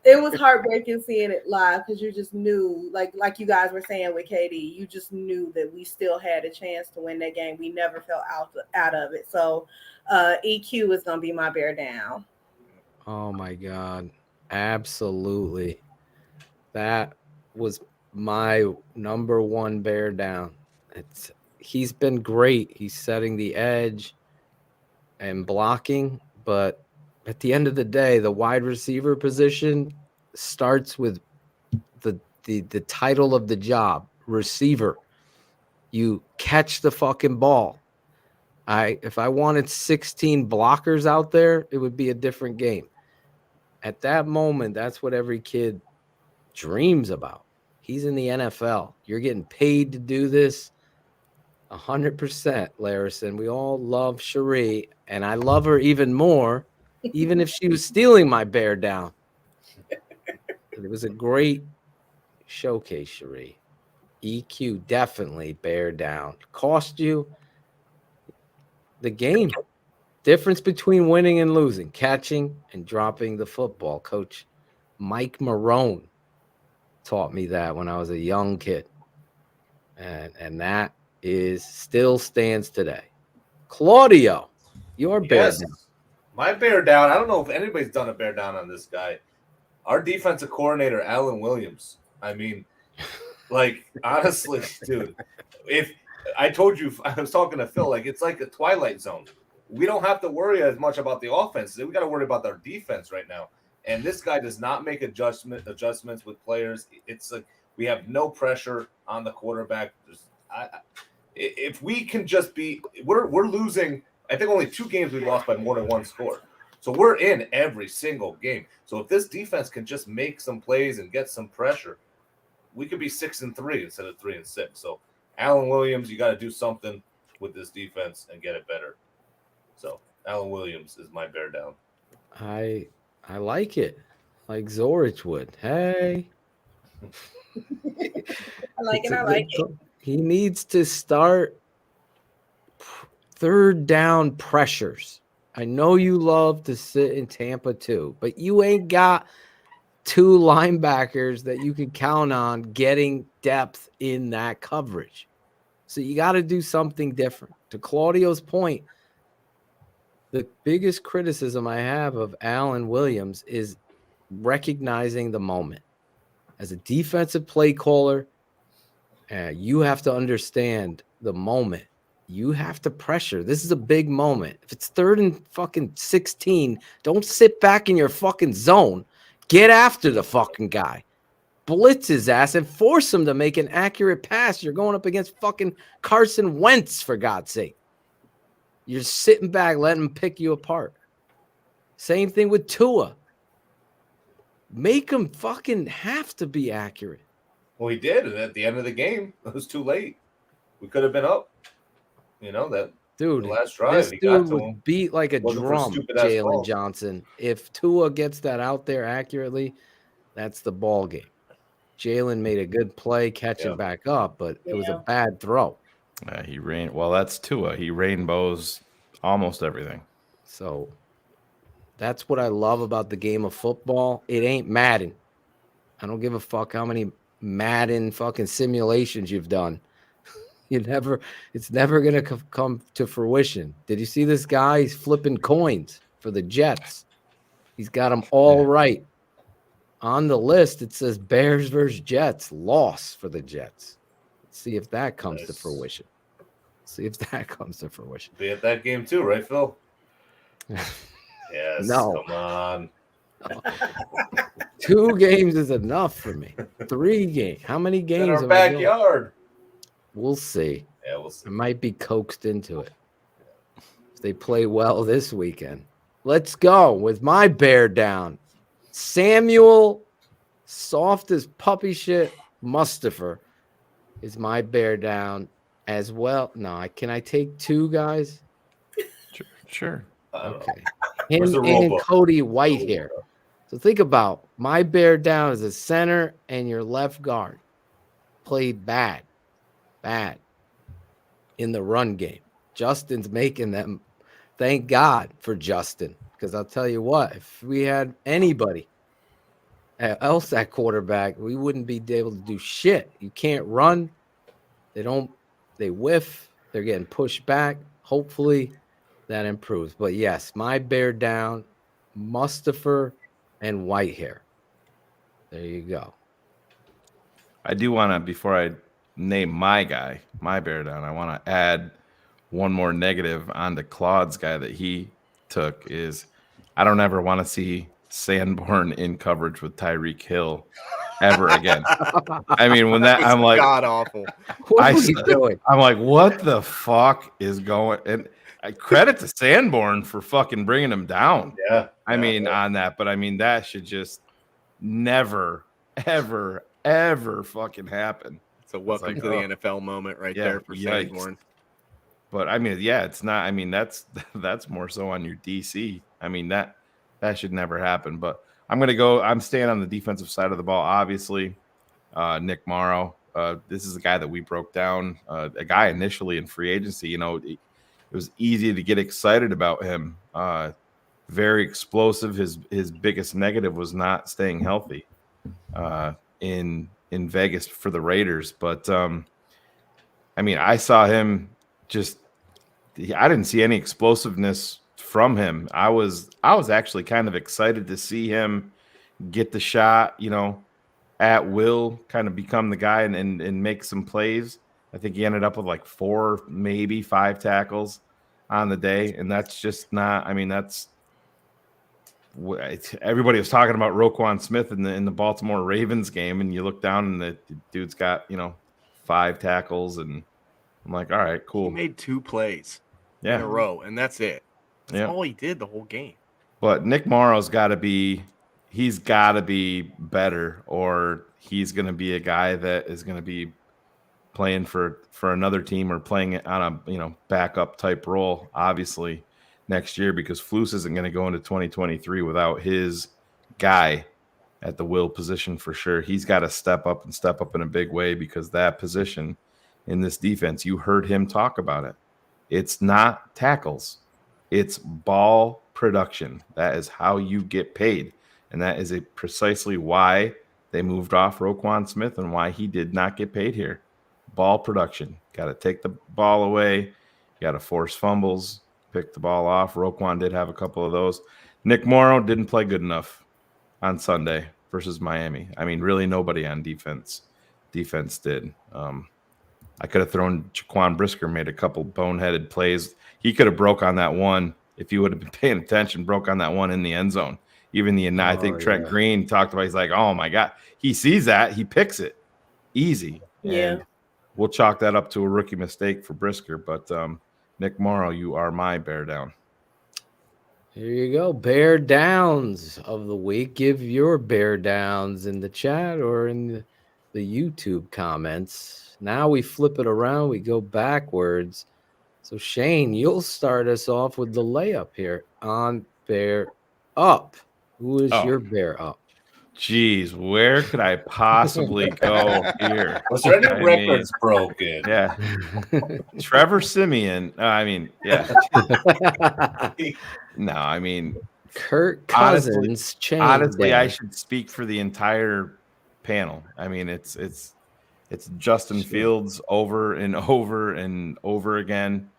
it was heartbreaking seeing it live, because you just knew, like you guys were saying with KD, you just knew that we still had a chance to win that game. We never fell out of it. So EQ is gonna be my bear down. Oh my God, absolutely. That was my number one bear down. He's been great. He's setting the edge and blocking, but at the end of the day, the wide receiver position starts with the title of the job, receiver. You catch the fucking ball. If I wanted 16 blockers out there, it would be a different game. At that moment, that's what every kid dreams about. He's in the NFL. You're getting paid to do this. 100%, Larison. We all love Cherie, and I love her even more, even if she was stealing my bear down. It was a great showcase, Cherie. EQ, definitely bear down. Cost you the game. Difference between winning and losing, catching and dropping the football. Coach Mike Marone taught me that when I was a young kid. And that still stands today. Claudio, your bear down. My bear down. I don't know if anybody's done a bear down on this guy. Our defensive coordinator, Alan Williams. I mean, like, honestly, dude, if I told you, I was talking to Phil, like, it's like a Twilight Zone. We don't have to worry as much about the offense. We got to worry about our defense right now. And this guy does not make adjustments with players. It's like we have no pressure on the quarterback. If we can just we're losing. I think only 2 games we lost by more than 1 score. So we're in every single game. So if this defense can just make some plays and get some pressure, we could be 6-3 instead of 3-6. So Alan Williams, you got to do something with this defense and get it better. So Alan Williams is my bear down. I like it, like Zorich would. Hey, I like it. He needs to start third down pressures. I know you love to sit in Tampa too, but you ain't got 2 linebackers that you can count on getting depth in that coverage. So you got to do something different. To Claudio's point, the biggest criticism I have of Alan Williams is recognizing the moment. As a defensive play caller, you have to understand the moment. You have to pressure. This is a big moment. If it's 3rd and fucking 16, don't sit back in your fucking zone. Get after the fucking guy. Blitz his ass and force him to make an accurate pass. You're going up against fucking Carson Wentz, for God's sake. You're sitting back, letting him pick you apart. Same thing with Tua. Make him fucking have to be accurate. Well, he did, and at the end of the game, it was too late. We could have been up. You know that, dude. The last drive, this he dude got to would him. beat like a drum, Jalen Johnson. If Tua gets that out there accurately, that's the ball game. Jalen made a good play, catching back up, but it was a bad throw. He that's Tua. He rainbows almost everything. So that's what I love about the game of football. It ain't Madden. I don't give a fuck how many Madden fucking simulations you've done. It's never going to come to fruition. Did you see this guy? He's flipping coins for the Jets. He's got them all right. On the list, it says Bears versus Jets, loss for the Jets. Let's see if that comes to fruition. See if that comes to fruition. Be at that game too, right, Phil? Yes. No. Come on. 2 games is enough for me. 3 games. How many games? In our backyard. We'll see. Yeah, we'll see. I might be coaxed into it. If they play well this weekend. Let's go with my bear down. Samuel, soft as puppy shit, Mustafa is my bear down as well. No, can I take two guys? Sure. Okay. Where's the Him rule and book? Cody Whitehair. So think about my bear down as a center and your left guard. Played bad in the run game. Justin's making them. Thank God for Justin, because I'll tell you what, if we had anybody else at quarterback, we wouldn't be able to do shit. You can't run. They whiff. They're getting pushed back. Hopefully that improves. But yes, my bear down, Mustafa and Whitehair. There you go. I do want to, before I name my guy, my bear down, I want to add one more negative on the Claude's guy that he took is I don't ever want to see Sanborn in coverage with Tyreek Hill ever again. I mean, when that I'm like, god awful. What was he doing? I'm like, what the fuck is going? And credit to Sanborn for fucking bringing him down. Yeah. I mean, on that, but I mean, that should just never, ever, ever fucking happen. It's a welcome to the NFL moment right there for Sanborn. But I mean, yeah, it's not. I mean, that's more so on your DC. I mean, that should never happen. But I'm staying on the defensive side of the ball. Obviously, Nick Morrow. This is a guy that we broke down. A guy initially in free agency. You know, it was easy to get excited about him. Very explosive. His biggest negative was not staying healthy in Vegas for the Raiders. But I mean, I saw him just. I didn't see any explosiveness from him. I was actually kind of excited to see him get the shot, you know, at will, kind of become the guy and make some plays. I think he ended up with like 4, maybe 5 tackles on the day, and that's just not. I mean, that's everybody was talking about Roquan Smith in the Baltimore Ravens game, and you look down and the dude's got 5 tackles, and I'm like, all right, cool. He made 2 plays in a row, and that's it. That's all he did the whole game. But Nick Morrow's got to be better, or he's going to be a guy that is going to be playing for another team or playing on a backup type role, obviously, next year, because Flus isn't going to go into 2023 without his guy at the will position for sure. He's got to step up in a big way, because that position in this defense, you heard him talk about it. It's not tackles. It's ball production. That is how you get paid. And that is precisely why they moved off Roquan Smith and why he did not get paid here. Ball production. Got to take the ball away. You got to force fumbles, pick the ball off. Roquan did have a couple of those. Nick Morrow didn't play good enough on Sunday versus Miami. I mean, really nobody on defense did. I could have thrown Jaquan Brisker, made a couple boneheaded plays. He could have broke on that one if he would have been paying attention, broke on that one in the end zone. Even I think Trent Green talked about, he's like, oh my God. He sees that, he picks it. Easy. Yeah. And we'll chalk that up to a rookie mistake for Brisker. But Nick Morrow, you are my bear down. Here you go. Bear downs of the week. Give your bear downs in the chat or in the YouTube comments. Now we flip it around. We go backwards. So, Shane, you'll start us off with the layup here on Bear Up. Who is your Bear Up? Jeez, where could I possibly go here? Was there any records broken? Yeah. Trevor Siemian. No, I mean, Kirk Cousins. Honestly, I should speak for the entire panel. I mean, it's Justin Fields over and over and over again.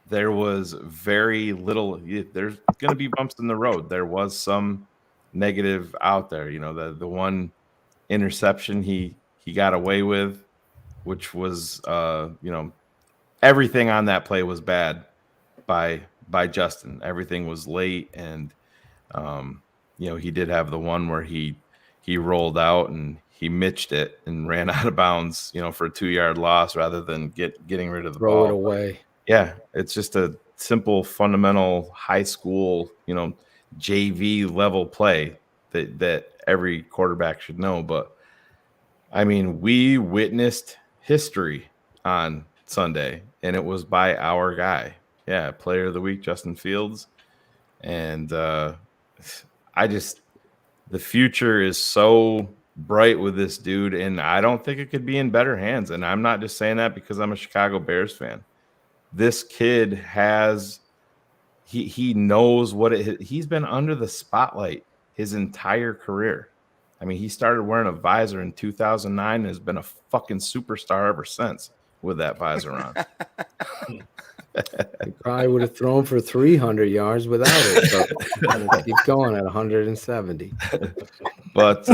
There was very little. There's going to be bumps in the road. There was some negative out there. The one interception he got away with, which was everything on that play was bad by Justin. Everything was late, and he did have the one where he rolled out and he mitched it and ran out of bounds, for a 2-yard loss rather than getting rid of the Throw ball. it away. Yeah, it's just a simple, fundamental high school, JV level play that every quarterback should know. But I mean, we witnessed history on Sunday, and it was by our guy. Yeah, player of the week, Justin Fields. And the future is so bright with this dude, and I don't think it could be in better hands. And I'm not just saying that because I'm a Chicago Bears fan. This kid he knows what he's been under the spotlight his entire career. I mean, he started wearing a visor in 2009 and has been a fucking superstar ever since with that visor on. He probably would have thrown for 300 yards without it. But keep going at 170. But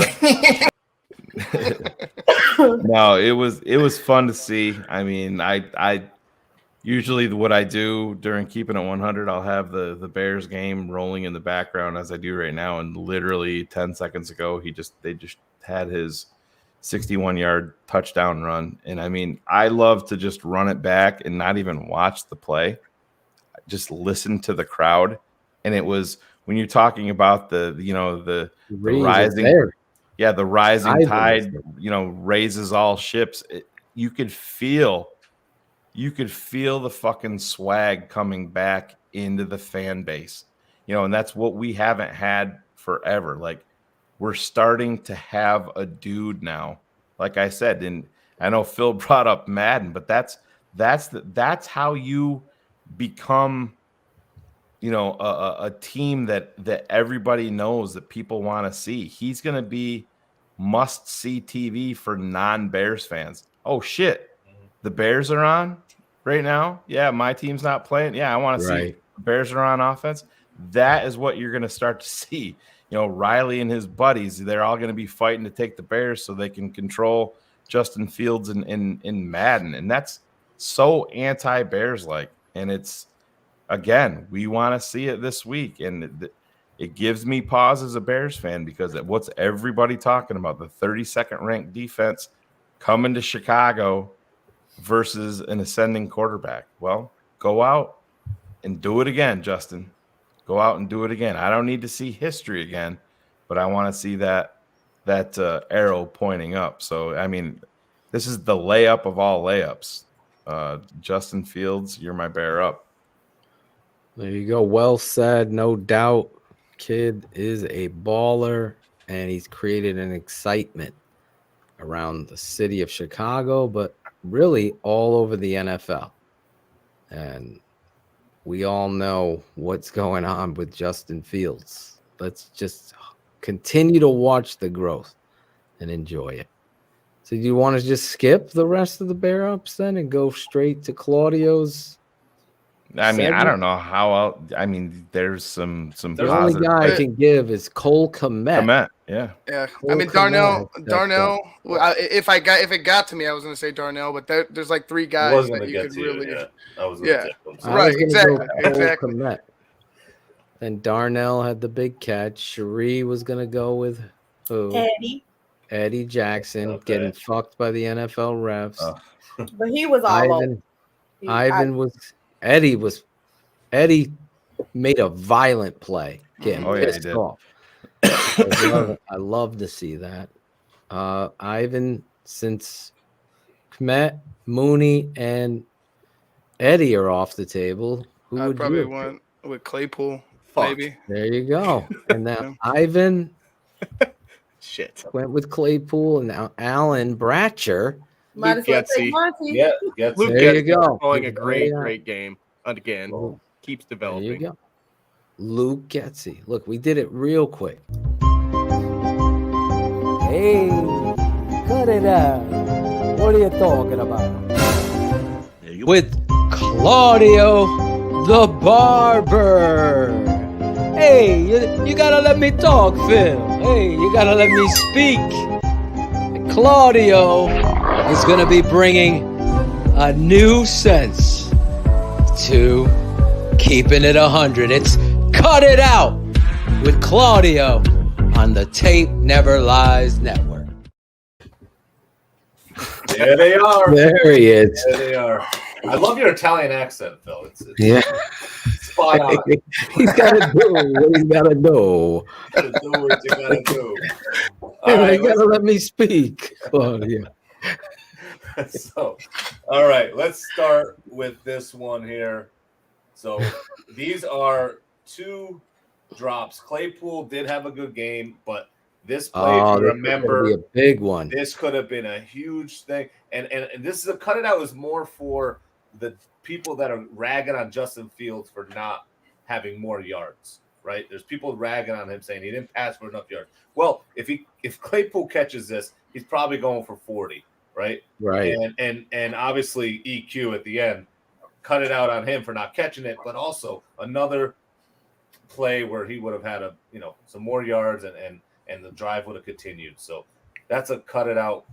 no, it was fun to see. I mean, I usually what I do during Keeping It 100, I'll have the Bears game rolling in the background as I do right now. And literally 10 seconds ago, they just had his 61-yard touchdown run. And I mean, I love to just run it back and not even watch the play, just listen to the crowd. And it was when you're talking about the rising, the rising tide, raises all ships. You could feel the fucking swag coming back into the fan base, and that's what we haven't had forever. Like, we're starting to have a dude now, like I said, and I know Phil brought up Madden, but that's how you become, a team that everybody knows that people want to see. He's going to be must-see TV for non-Bears fans. Oh, shit. The Bears are on right now? Yeah, my team's not playing. Yeah, I want to see the Bears are on offense. That is what you're going to start to see. Riley and his buddies, they're all going to be fighting to take the Bears so they can control Justin Fields in Madden. And that's so anti-Bears like. And it's, again, we want to see it this week. And it gives me pause as a Bears fan because what's everybody talking about? The 32nd ranked defense coming to Chicago versus an ascending quarterback. Well, go out and do it again, Justin. Go out and do it again. I don't need to see history again, but I want to see that arrow pointing up. So, I mean, this is the layup of all layups. Justin Fields, you're my bear up. There you go. Well said. No doubt. Kid is a baller, and he's created an excitement around the city of Chicago, but really all over the NFL. And we all know what's going on with Justin Fields. Let's just continue to watch the growth and enjoy it. So do you want to just skip the rest of the bear ups then and go straight to Claudio's? I mean, I don't know how else. I mean, there's some the only guy I can give is Cole Kmet. Yeah. I mean, Darnell. Well, if it got to me, I was going to say Darnell, but there's like three guys that you could really. I was right. Exactly. Then Darnell had the big catch. Cherie was going to go with who? Eddie Jackson getting fucked by the NFL refs. But he was all over. Eddie made a violent play, getting pissed off. I love to see that. Ivan, since Kmet, Mooney, and Eddie are off the table, who would probably you went with Claypool, maybe. There you go. And now Ivan went with Claypool, and now Alan Bratcher. Might as well take Monty. Yeah, Luke there you go. Playing a great game. Again, keeps developing. There you go. Luke Getsy. Look, we did it real quick. Hey, cut it out. What are you talking about? With Claudio the Barber. Hey, you gotta let me talk, Phil. Hey, you gotta let me speak. And Claudio is gonna be bringing a new sense to Keeping It 100. It's Cut It Out with Claudio on the Tape Never Lies Network. There they are. There he is. There they are. I love your Italian accent, Phil. It's Yeah. spot on. He's got to do what he's got to do. Gotta do what you gotta do. And right, you got to let me speak, Claudia. So, all right, let's start with this one here. So, these are two drops. Claypool did have a good game, but this play, if you remember, be a big one. this could have been a huge thing. And this is a cut it out is more for the people that are ragging on Justin Fields for not having more yards, right? There's people ragging on him saying he didn't pass for enough yards. Well, if Claypool catches this, he's probably going for 40, right? Right. And obviously EQ at the end cut it out on him for not catching it, but also another play where he would have had some more yards and the drive would have continued. So that's a cut it out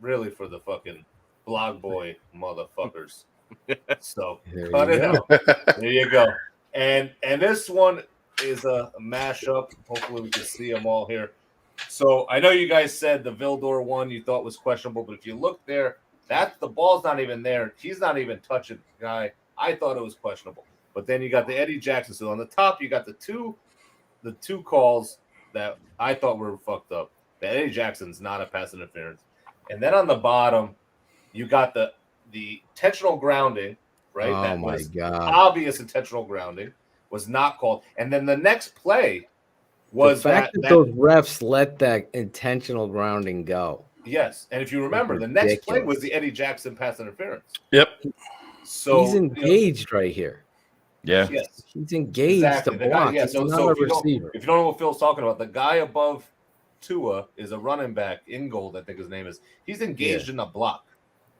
really for the fucking blog boy motherfuckers. So cut it out. There you go. And this one is a mashup. Hopefully we can see them all here. So I know you guys said the Vildor one you thought was questionable, but if you look there, the ball's not even there. He's not even touching the guy. I thought it was questionable. But then you got the Eddie Jackson. So on the top, you got the two calls that I thought were fucked up. The Eddie Jackson's not a pass interference. And then on the bottom, you got the intentional grounding, right? Oh, that my was God. Obvious intentional grounding was not called. And then the next play was the fact that those refs let that intentional grounding go. Yes. And if you remember, the next play was the Eddie Jackson pass interference. Yep. So he's engaged right here. Yeah. Yes. He's engaged Exactly. to block. Yeah. He's So not a if you receiver. don't know what Phil's talking about, the guy above Tua is a running back, Ingold, I think his name is. He's engaged in the block.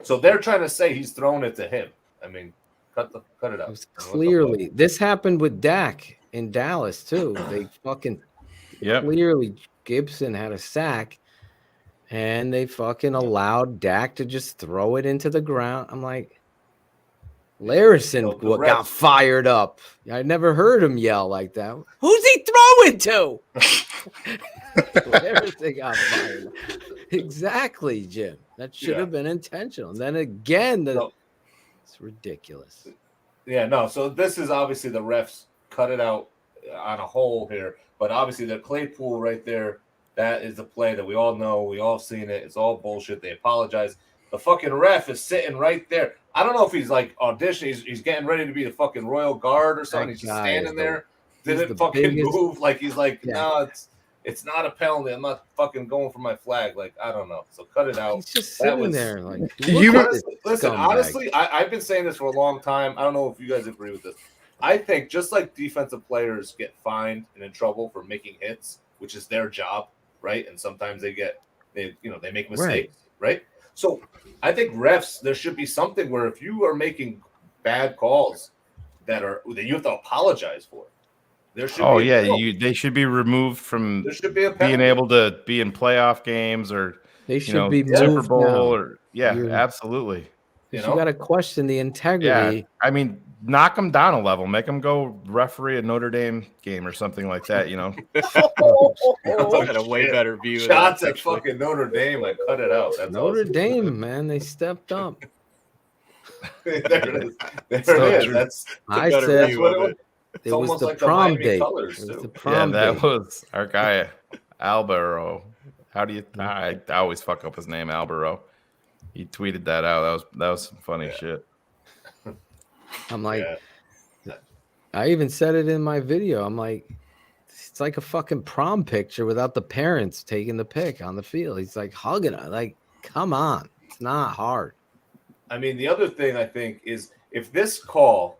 So they're trying to say he's throwing it to him. I mean, cut it out. Clearly, this happened with Dak in Dallas too. They fucking clearly Gibson had a sack, and they fucking allowed Dak to just throw it into the ground. I'm like, Larison got fired up. I never heard him yell like that. Who's he throwing to? Larison got fired up. Exactly, Jim. That should have been intentional. And then again, it's ridiculous. Yeah, no. So this is obviously the refs cut it out on a hole here, but obviously the Claypool right there, that is the play that we all know. We all seen it. It's all bullshit. They apologize. The fucking ref is sitting right there. I don't know if he's like auditioning. He's getting ready to be the fucking royal guard or something. He's just standing there. Didn't fucking move. Like he's like, no, it's not a penalty. I'm not fucking going for my flag. Like, I don't know. So cut it out. He's just sitting there. Like, listen, honestly, I've been saying this for a long time. I don't know if you guys agree with this. I think just like defensive players get fined and in trouble for making hits, which is their job, right? And sometimes they make mistakes, right? So I think refs, there should be something where if you are making bad calls that you have to apologize for. There should they should be removed from there should be a being able to be in playoff games or they should be Super moved Bowl now. or absolutely. You got to question the integrity. Yeah, I mean, knock them down a level, make them go referee a Notre Dame game or something like that. I got a way better view. Shots at fucking Notre Dame. I cut it out. That's Notre awesome. Dame, man, they stepped up. There it is. There it is. That's I said what it was. It was the prom date. It was the prom that date. was our guy, Albero. How do you? I always fuck up his name, Albero. He tweeted that out. That was some funny shit. I'm like, I even said it in my video. I'm like, it's like a fucking prom picture without the parents taking the pic on the field. He's like hugging her. Like, come on, it's not hard. I mean, the other thing I think is if this call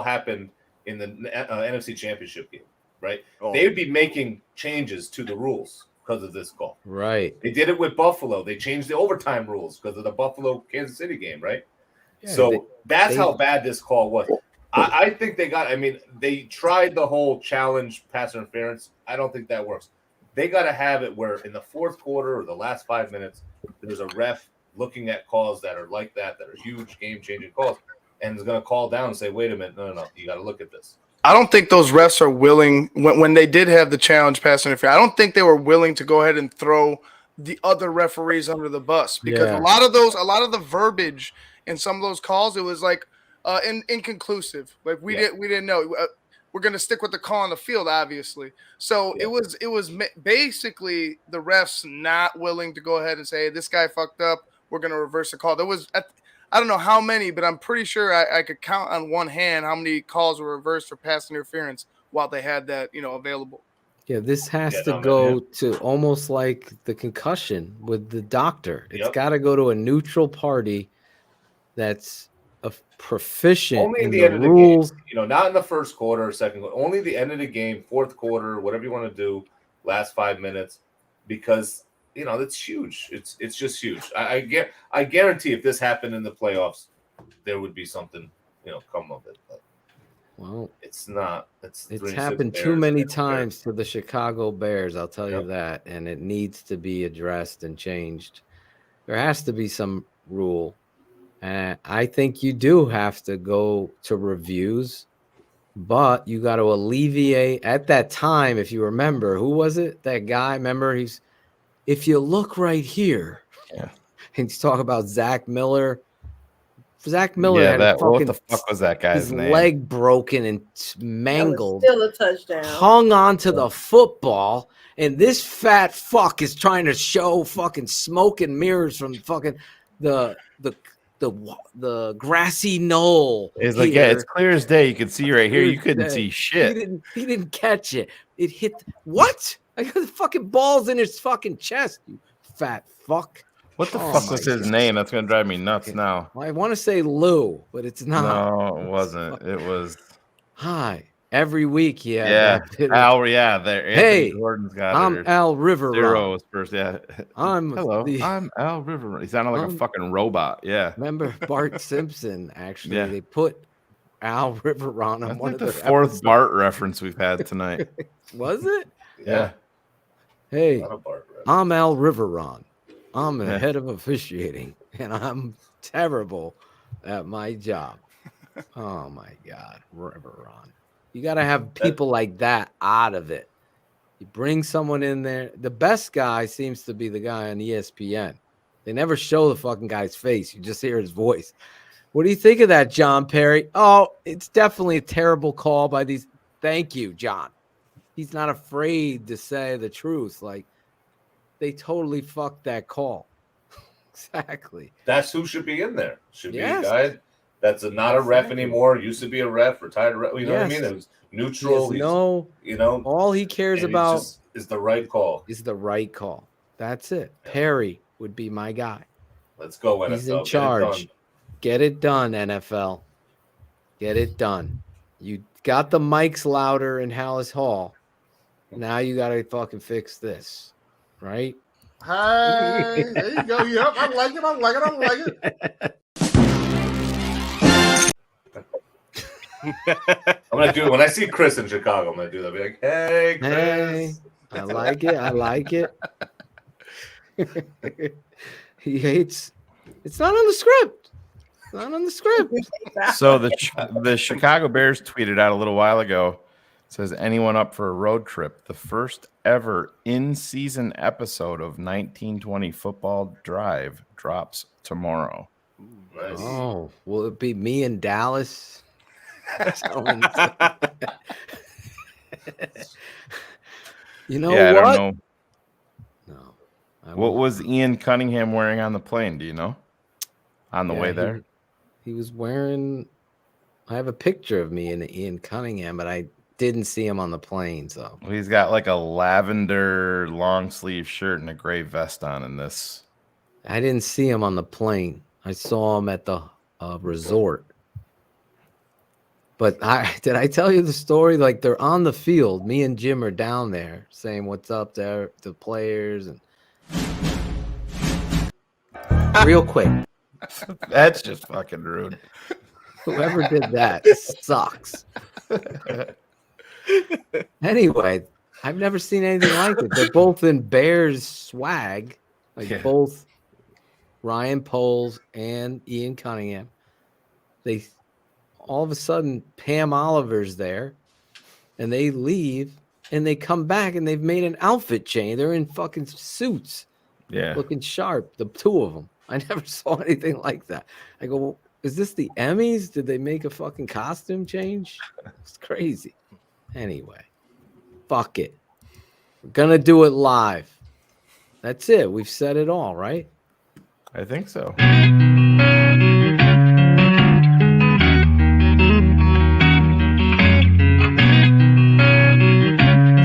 happened in the NFC Championship game, right? They would be making changes to the rules because of this call. Right. They did it with Buffalo. They changed the overtime rules because of the Buffalo-Kansas City game, right? Yeah, so that's how bad this call was. I think they tried the whole challenge pass interference. I don't think that works. They got to have it where in the fourth quarter or the last 5 minutes, there's a ref looking at calls that are like that are huge game-changing calls, and is going to call down and say, wait a minute, no, you got to look at this. I don't think those refs are willing when they did have the challenge pass interference. I don't think they were willing to go ahead and throw the other referees under the bus, because Yeah. a lot of the verbiage in some of those calls, it was like inconclusive. Like we didn't know. We're going to stick with the call on the field, obviously. So it was basically the refs not willing to go ahead and say, this guy fucked up, we're going to reverse the call. There was, I don't know how many, but I'm pretty sure I could count on one hand how many calls were reversed for pass interference while they had that, available. Yeah, this has to go to almost like the concussion with the doctor. It's got to go to a neutral party that's proficient Only in the the end of the rules. game. Not in the first quarter or second quarter. Only the end of the game, fourth quarter, whatever you want to do, last 5 minutes, because that's huge. It's just huge. I guarantee if this happened in the playoffs, there would be something come of it. But well, it's not. It's happened too many times to the Chicago Bears. I'll tell you that, and it needs to be addressed and changed. There has to be some rule. And I think you do have to go to reviews, but you got to alleviate at that time. If you remember, who was it? That guy, remember, if you look right here, and he's talking about Zach Miller. Zach Miller had what the fuck was that guy's his name? leg broken and mangled. Still a touchdown. Hung on to the football, and this fat fuck is trying to show fucking smoke and mirrors from fucking the grassy knoll. It's like, it's clear as day. You can see right here. You couldn't see shit. He didn't catch it. It hit what? I got the fucking balls in his fucking chest, you fat fuck. What the fuck was his name? That's gonna drive me nuts now. I want to say Lou, but it's not. No, it wasn't. It was. Hi. Every week, Al. Yeah, there. Hey, Gordon's got I'm Al River. Zero was first. Yeah. Hello. I'm Al River. He sounded like a fucking robot. Yeah. Remember Bart Simpson? Actually, they put Al River on him. That's the fourth episodes. Bart reference we've had tonight. Was it? Yeah. Hey, I'm Al Riveron. I'm the head of officiating, and I'm terrible at my job. Oh my God, Riveron. You got to have people like that out of it. You bring someone in there. The best guy seems to be the guy on ESPN. They never show the fucking guy's face. You just hear his voice. What do you think of that, John Perry? Oh, it's definitely a terrible call by these. Thank you, John. He's not afraid to say the truth. Like, they totally fucked that call. Exactly. That's who should be in there. Should be a guy that's not a ref anymore. Used to be a ref, retired ref. You know what I mean? It was neutral. All he cares about is the right call. Is the right call. That's it. Yeah. Perry would be my guy. Let's go, NFL. He's in charge. Get it done, NFL. Get it done. You got the mics louder in Hallis Hall. Now you got to fucking fix this. Right? Hey, there you go. Yep, I like it. I'm gonna do it when I see Chris in Chicago. I'm gonna do that. Be like, hey, Chris. Hey, I like it. He hates. It's not on the script. It's not on the script. So the Chicago Bears tweeted out a little while ago. Says, anyone up for a road trip? The first ever in-season episode of 1920 Football Drive drops tomorrow. Nice. Oh, will it be me and Dallas? You know what? I don't know. No. What was Ian Cunningham wearing on the plane? Do you know? On the way there? He was wearing... I have a picture of me and Ian Cunningham, but I didn't see him on the plane, so he's got like a lavender long sleeve shirt and a gray vest on in this. I didn't see him on the plane. I saw him at the resort. But did I tell you the story? Like, they're on the field. Me and Jim are down there saying what's up there to players and real quick. That's just fucking rude. Whoever did that sucks. Anyway, I've never seen anything like it. They're both in Bears swag, both Ryan Poles and Ian Cunningham. They all of a sudden Pam Oliver's there, and they leave and they come back and they've made an outfit change. They're in fucking suits. Yeah. looking sharp. The two of them. I never saw anything like that. I go, well, is this the Emmys? Did they make a fucking costume change? It's crazy. Anyway, fuck it. We're gonna do it live. That's it. We've said it all, right? I think so.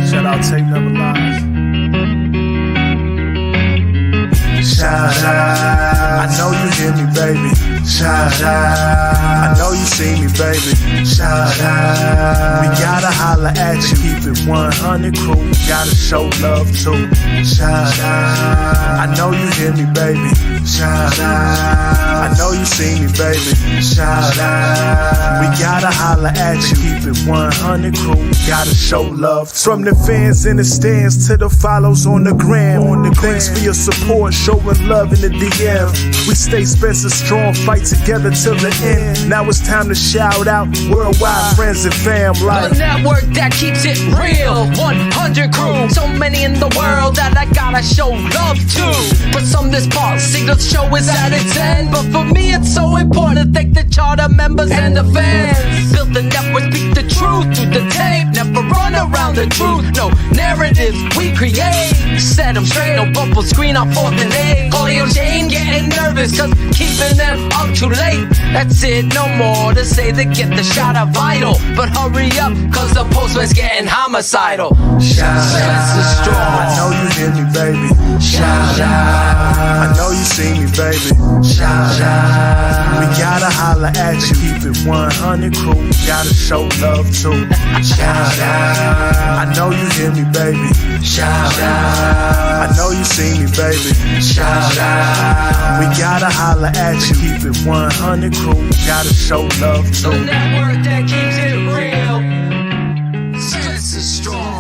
Shout out Tape Never Lies. Shout out. I know you hear me, baby. Shout out. I know you see me, baby. Shout out. We gotta holler at you. Keep it 100 crew. Gotta show love too. Shout out. I know you hear me, baby. Shout out. I know you see me, baby. Shout out. We gotta holler at you. Keep it 100 crew. Gotta show love too. From the fans in the stands to the follows on the gram. Thanks for your support, showing love in the DM. We stay Spencer strong, fight together till the end. Now it's time to shout out worldwide friends and fam. The network that keeps it real, 100 crew. So many in the world that I gotta show love to. For some this part signal show is at its end, but for me it's so important to thank the charter members and the fans. Built the network, speak the truth through the tape. Never run around the truth, no narratives we create. Set them straight, no bubble screen on 4th and 8. Audio Jane getting nervous cause keeping them up too late. That's it, no more to say they get the shot of vital. But hurry up cause the postman's getting homicidal. Shout out. I know you hear me, baby. Shout out. I know you see me, baby. Shout out. We gotta holler at you. Keep it 100 crew. Gotta show love too. Shout out. I know you hear me, baby. Shout out. I know you see me, baby. Shout out. We gotta holler at you. Keep it 100 crew. Gotta show love too. The network that keeps it real. Sense is strong.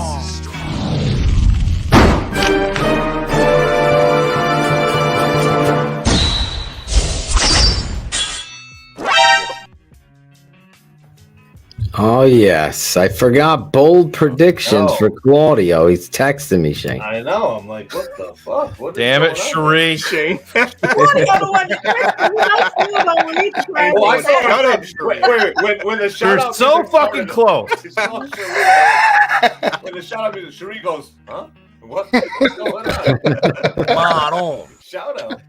Oh yes, I forgot bold predictions for Claudio. He's texting me, Shane. I know. I'm like, what the fuck? What Damn it, Cherie. Shane. When the shout You're out so music fucking close. When the shout out music, Cherie goes, huh? What's going on? Come on. Shout out.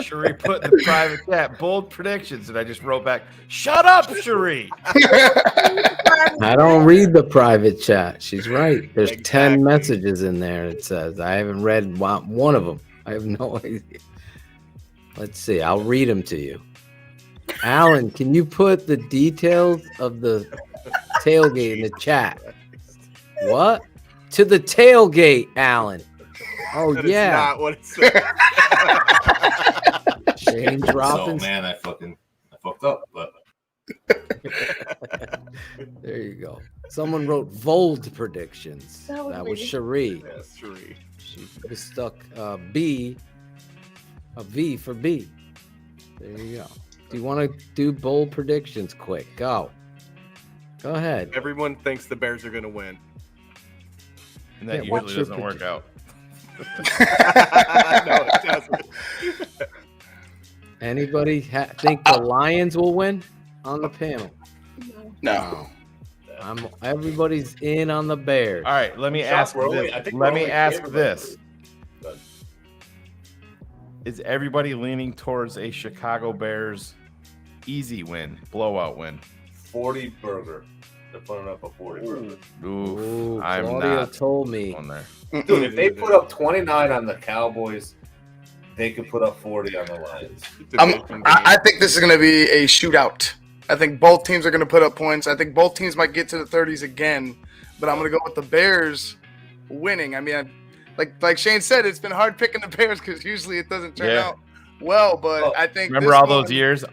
Cherie put in the private chat bold predictions, and I just wrote back, "Shut up, Cherie." I don't read the private chat. She's right. There's 10 messages in there. It says I haven't read one of them. I have no idea. Let's see. I'll read them to you. Alan, can you put the details of the tailgate in the chat? What? To the tailgate, Alan. Oh, That yeah. is not what it said. Shane dropping. So, man, I fucked up, but There you go. Someone wrote bold predictions. That was That was me. Cherie. Yes, Cherie. She stuck a V for B. There you go. Do you want to do bold predictions quick? Go ahead. Everyone thinks the Bears are going to win. And that Yeah, what's usually your doesn't work out. No, it doesn't. Anybody think the Lions will win on the panel? No. Everybody's in on the Bears. All right, let me ask this. Let me ask this. Is everybody leaning towards a Chicago Bears easy win, blowout win? 40 burger. They're putting up a 40 burger. Oof, I'm Claudio not told me. on there. Dude, if they put up 29 on the Cowboys, they could put up 40 on the Lions. I think this is going to be a shootout. I think both teams are going to put up points. I think both teams might get to the 30s again, but I'm going to go with the Bears winning. I mean, like Shane said, it's been hard picking the Bears because usually it doesn't turn out well, but I think Remember all those years?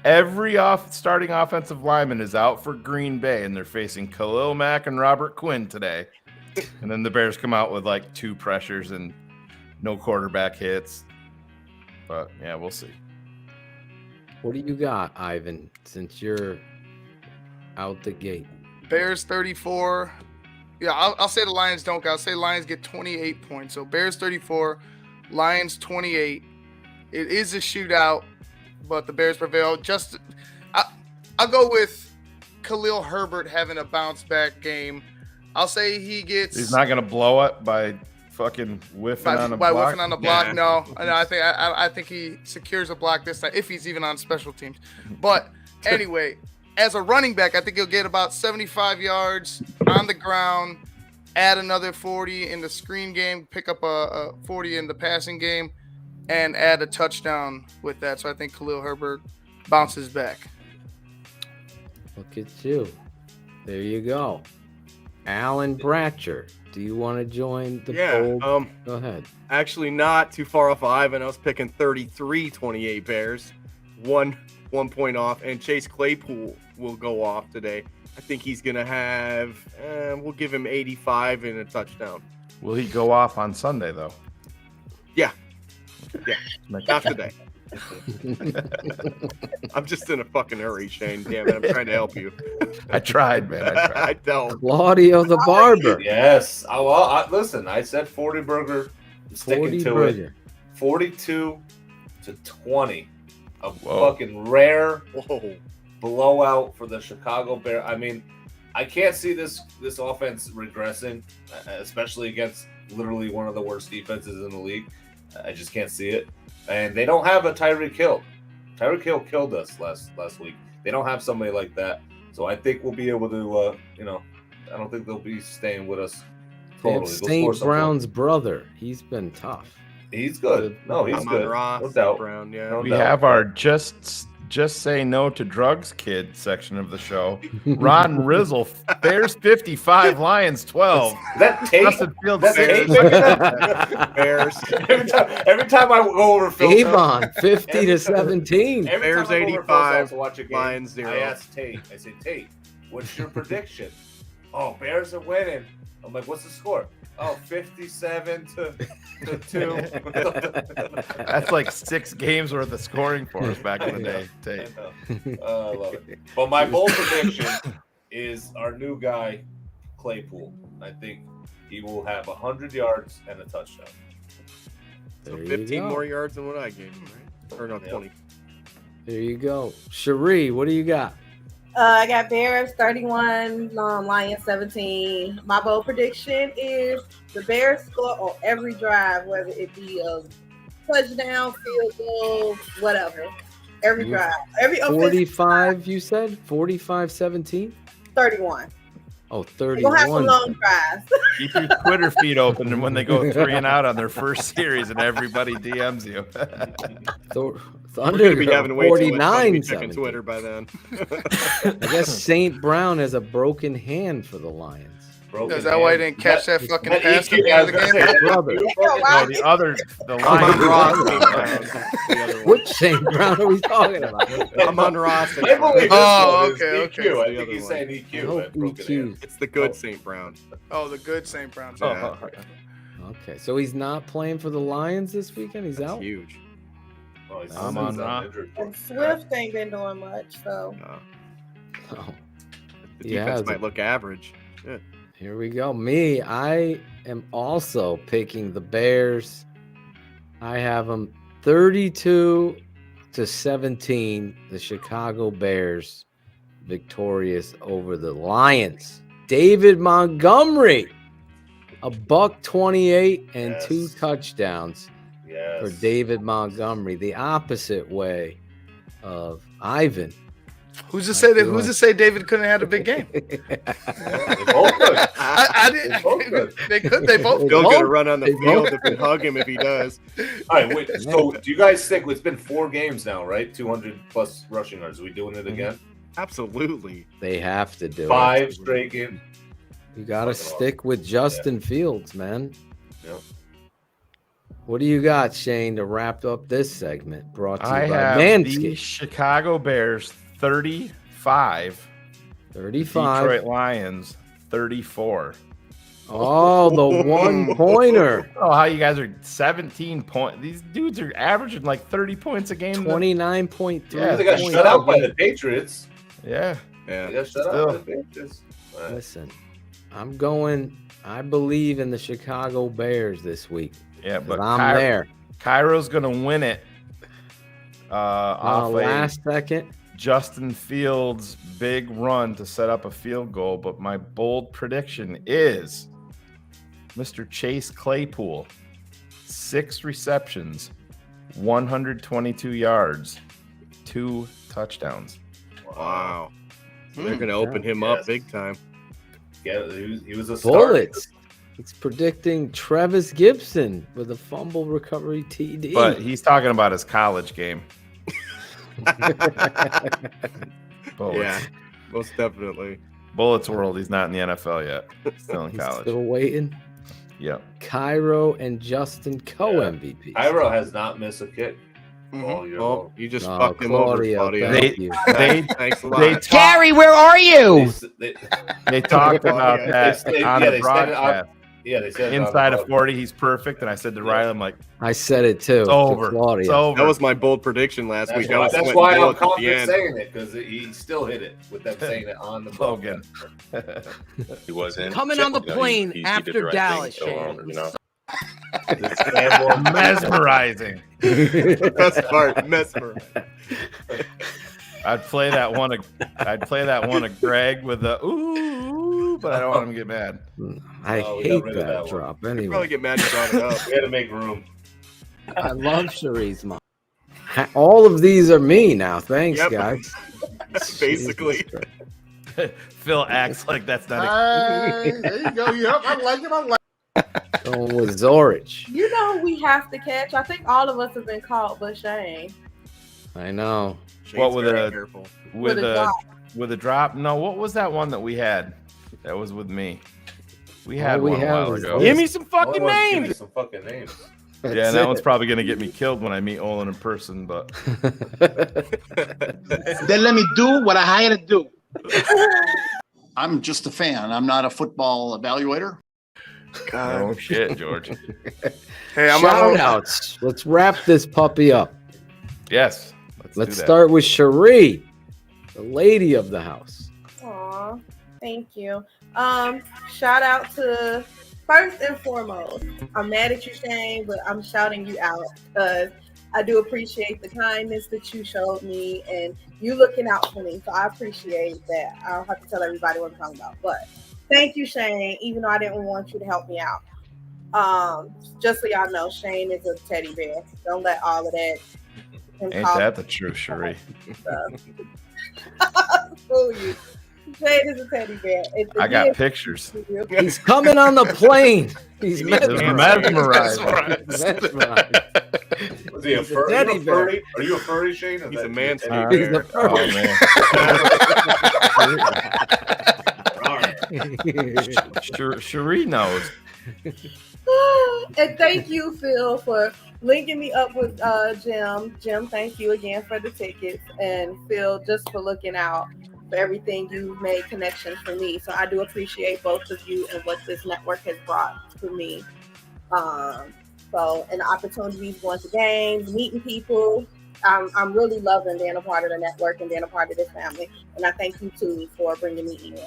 Every starting offensive lineman is out for Green Bay, and they're facing Khalil Mack and Robert Quinn today. And then the Bears come out with like 2 pressures and no quarterback hits. But yeah, we'll see. What do you got, Ivan, since you're out the gate? Bears 34. Yeah, I'll say the Lions don't go. I'll say Lions get 28 points. So Bears 34, Lions 28. It is a shootout, but the Bears prevail. I'll go with Khalil Herbert having a bounce back game. I'll say he's not going to blow it by fucking whiffing on a block. Whiffing on the block. No, I think he secures a block this time if he's even on special teams. But anyway, as a running back, I think he'll get about 75 yards on the ground, add another 40 in the screen game, pick up a 40 in the passing game, and add a touchdown with that. So I think Khalil Herbert bounces back. Look at you. There you go. Alan Bratcher, do you want to join the poll? Go ahead. Actually, not too far off of Ivan. I was picking 33-28 Bears, one point off, and Chase Claypool will go off today. I think he's gonna have. We'll give him 85 and a touchdown. Will he go off on Sunday though? Yeah, not today. I'm just in a fucking hurry, Shane. Damn it, I'm trying to help you. I tried, man. I don't. Claudio the barber. Yes. Listen, I said 40 burger. I'm sticking to it. 42-20. A fucking rare blowout for the Chicago Bears. I mean, I can't see this offense regressing, especially against literally one of the worst defenses in the league. I just can't see it. And they don't have a Tyreek Hill. Tyreek Hill killed us last week. They don't have somebody like that. So I think we'll be able to, I don't think they'll be staying with us totally. St. Brown's brother. He's been tough. He's good. No, he's good. No doubt. Brown, yeah. No We doubt. have our just say no to drugs kid section of the show. Ron Rizzle, Bears 55, Lions 12. Is that tape? Justin Fields That's 6. Bears. Every time I go over Phil, Avon 50-17. Bears 85, Lions 0. I asked Tate. I said, Tate, what's your prediction? Oh, Bears are winning. I'm like, what's the score? Oh, 57-2. That's like 6 games worth of scoring for us back in the day. Tate. I love it. But my bold prediction is our new guy, Claypool. I think he will have 100 yards and a touchdown. So 15 more yards than what I gave him, right? Or no, 20. There you go. Cherie, what do you got? I got Bears 31, Lions 17. My bold prediction is the Bears score on every drive, whether it be a touchdown, field goal, whatever. Every drive. Every 45, you said? 45-17? 31. Oh, We're 31. going to have some long drives. Keep your Twitter feed open and when they go 3 and out on their first series and everybody DMs you. So, We're going to be having way too much fun 49 checking Twitter by then. I guess St. Brown has a broken hand for the Lions. Is that why he didn't catch that fucking pass at the end of the game? Brother. The Lions. Which St. Brown are we talking about? I'm on Ross. Oh, okay. EQ. I think he's saying EQ. It's the good St. Brown. Oh, the good St. Brown. Yeah. Okay, so he's not playing for the Lions this weekend? He's out? Huge. Oh, I'm on Ross. And Swift ain't been doing much, so. Oh. The defense might look average. Shit. Here we go. Me, I am also picking the Bears. I have them 32-17. The Chicago Bears victorious over the Lions. David Montgomery, $128 and 2 touchdowns for David Montgomery. The opposite way of Ivan. Who's to say that? Who's to say David couldn't have had a big game? They both could. I didn't. They could. They both. Still gonna run on the field if we hug him if he does. All right, wait. So, do you guys think it's been 4 games now, right? 200 plus rushing yards. Are we doing it again? Absolutely. They have to do 5 it. straight games. You got to stick with Justin Fields, man. Yep. What do you got, Shane, to wrap up this segment? Brought to you I by have Manscaped. the Chicago Bears 35. 35. Detroit Lions 34. Oh, the 1-pointer. Oh, how you guys are 17 points. These dudes are averaging like 30 points a game. 29.3. Yeah, They got shut out by the Patriots. Yeah. They got shut out by the Patriots. Right. Listen, I believe in the Chicago Bears this week. Yeah, but I'm there. Cairo's going to win it off last second. Justin Fields' big run to set up a field goal. But my bold prediction is Mr. Chase Claypool, 6 receptions, 122 yards, 2 touchdowns. Wow. They're going to open him up big time. Yeah, he was a star. Bullets. It's predicting Travis Gibson with a fumble recovery TD. But he's talking about his college game. Bullets. Yeah, most definitely. Bullets world. He's not in the NFL yet. Still in college. Still waiting. Yep. Cairo and Justin co-MVP. Cairo has not missed a kick. All year long. You just fucked him over, Claudio. Thanks a lot. Gary, where are you? They talked about that on the broadcast. They said inside of 40, he's perfect. And I said to Riley, I'm like, I said it too. It's over. Claudio. It's over. That was my bold prediction last week. That's why I'm confident saying it, because he still hit it with them saying it on the Logan. He wasn't Coming on the plane after Dallas, Shane. Mesmerizing. Best part, mesmerizing. I'd play that one of Greg with the ooh, but I don't want him to get mad. I hate that drop. Anyway, probably get mad you brought it up. We had to make room. I love Cherie's mom. All of these are me now. Thanks, guys. Basically. Phil acts like that's not. There you go. Yep, I like it. Going with Zorich. You know who we have to catch? I think all of us have been caught but Shane. I know. What with a drop? No, what was that one that we had? That was with me. We had one a while ago. Give me some fucking names. Give me some fucking names. Yeah, that one's probably gonna get me killed when I meet Olin in person, but Then let me do what I hired to do. I'm just a fan. I'm not a football evaluator. God. Oh shit, George. Hey, I'm Shoutouts. Let's wrap this puppy up. Yes. Let's start with Cherie, the lady of the house. Aw, thank you. Shout out to, first and foremost, I'm mad at you, Shane, but I'm shouting you out because I do appreciate the kindness that you showed me and you looking out for me. So I appreciate that. I don't have to tell everybody what I'm talking about, but thank you, Shane, even though I didn't want you to help me out. Just so y'all know, Shane is a teddy bear. Don't let all of that. Ain't that the truth, Cherie? Fool you. Shane is a teddy bear. I got pictures. He's coming on the plane. He's mesmerized. Was he a furry? Are you a furry, Shane? He's a man. He's a furry. Oh, man. Cherie knows. And thank you, Phil, for linking me up with Jim. Jim, thank you again for the tickets. And Phil, just for looking out for everything you made connections for me. So I do appreciate both of you and what this network has brought to me. So, and the opportunities going to games, meeting people. I'm really loving being a part of the network and being a part of this family. And I thank you, too, for bringing me in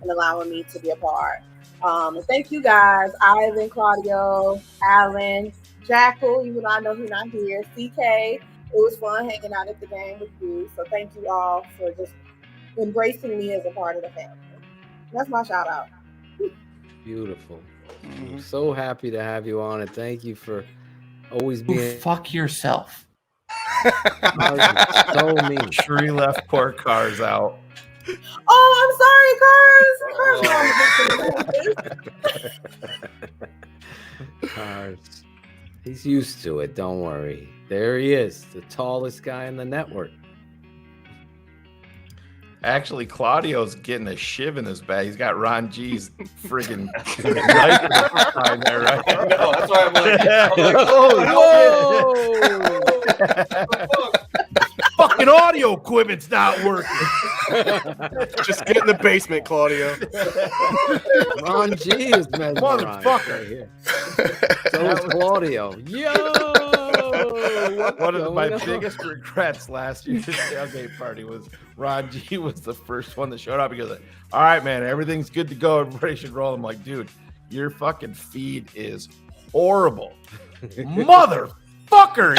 and allowing me to be a part. And thank you guys, Ivan, Claudio, Alan, Jackal, even though I know he's not here, CK. It was fun hanging out at the game with you. So thank you all for just embracing me as a part of the family. That's my shout out. Beautiful. I'm so happy to have you on, and thank you for always being. Fuck yourself. So mean. Cherie left poor Cars out. Oh, I'm sorry, Cars. He's used to it. Don't worry. There he is, the tallest guy in the network. Actually, Claudio's getting a shiv in his back. He's got Ron G's friggin' knife behind there, right? No, that's why I'm like, Fucking audio equipment's not working. Just get in the basement, Claudio. Ron G is mesmerized motherfucker right here. So is Claudio. Yo! One of my biggest regrets last year's tailgate party was Ron G was the first one that showed up. He goes, all right, man, everything's good to go. Everybody should roll. I'm like, dude, your fucking feed is horrible. Motherfucker. motherfucker.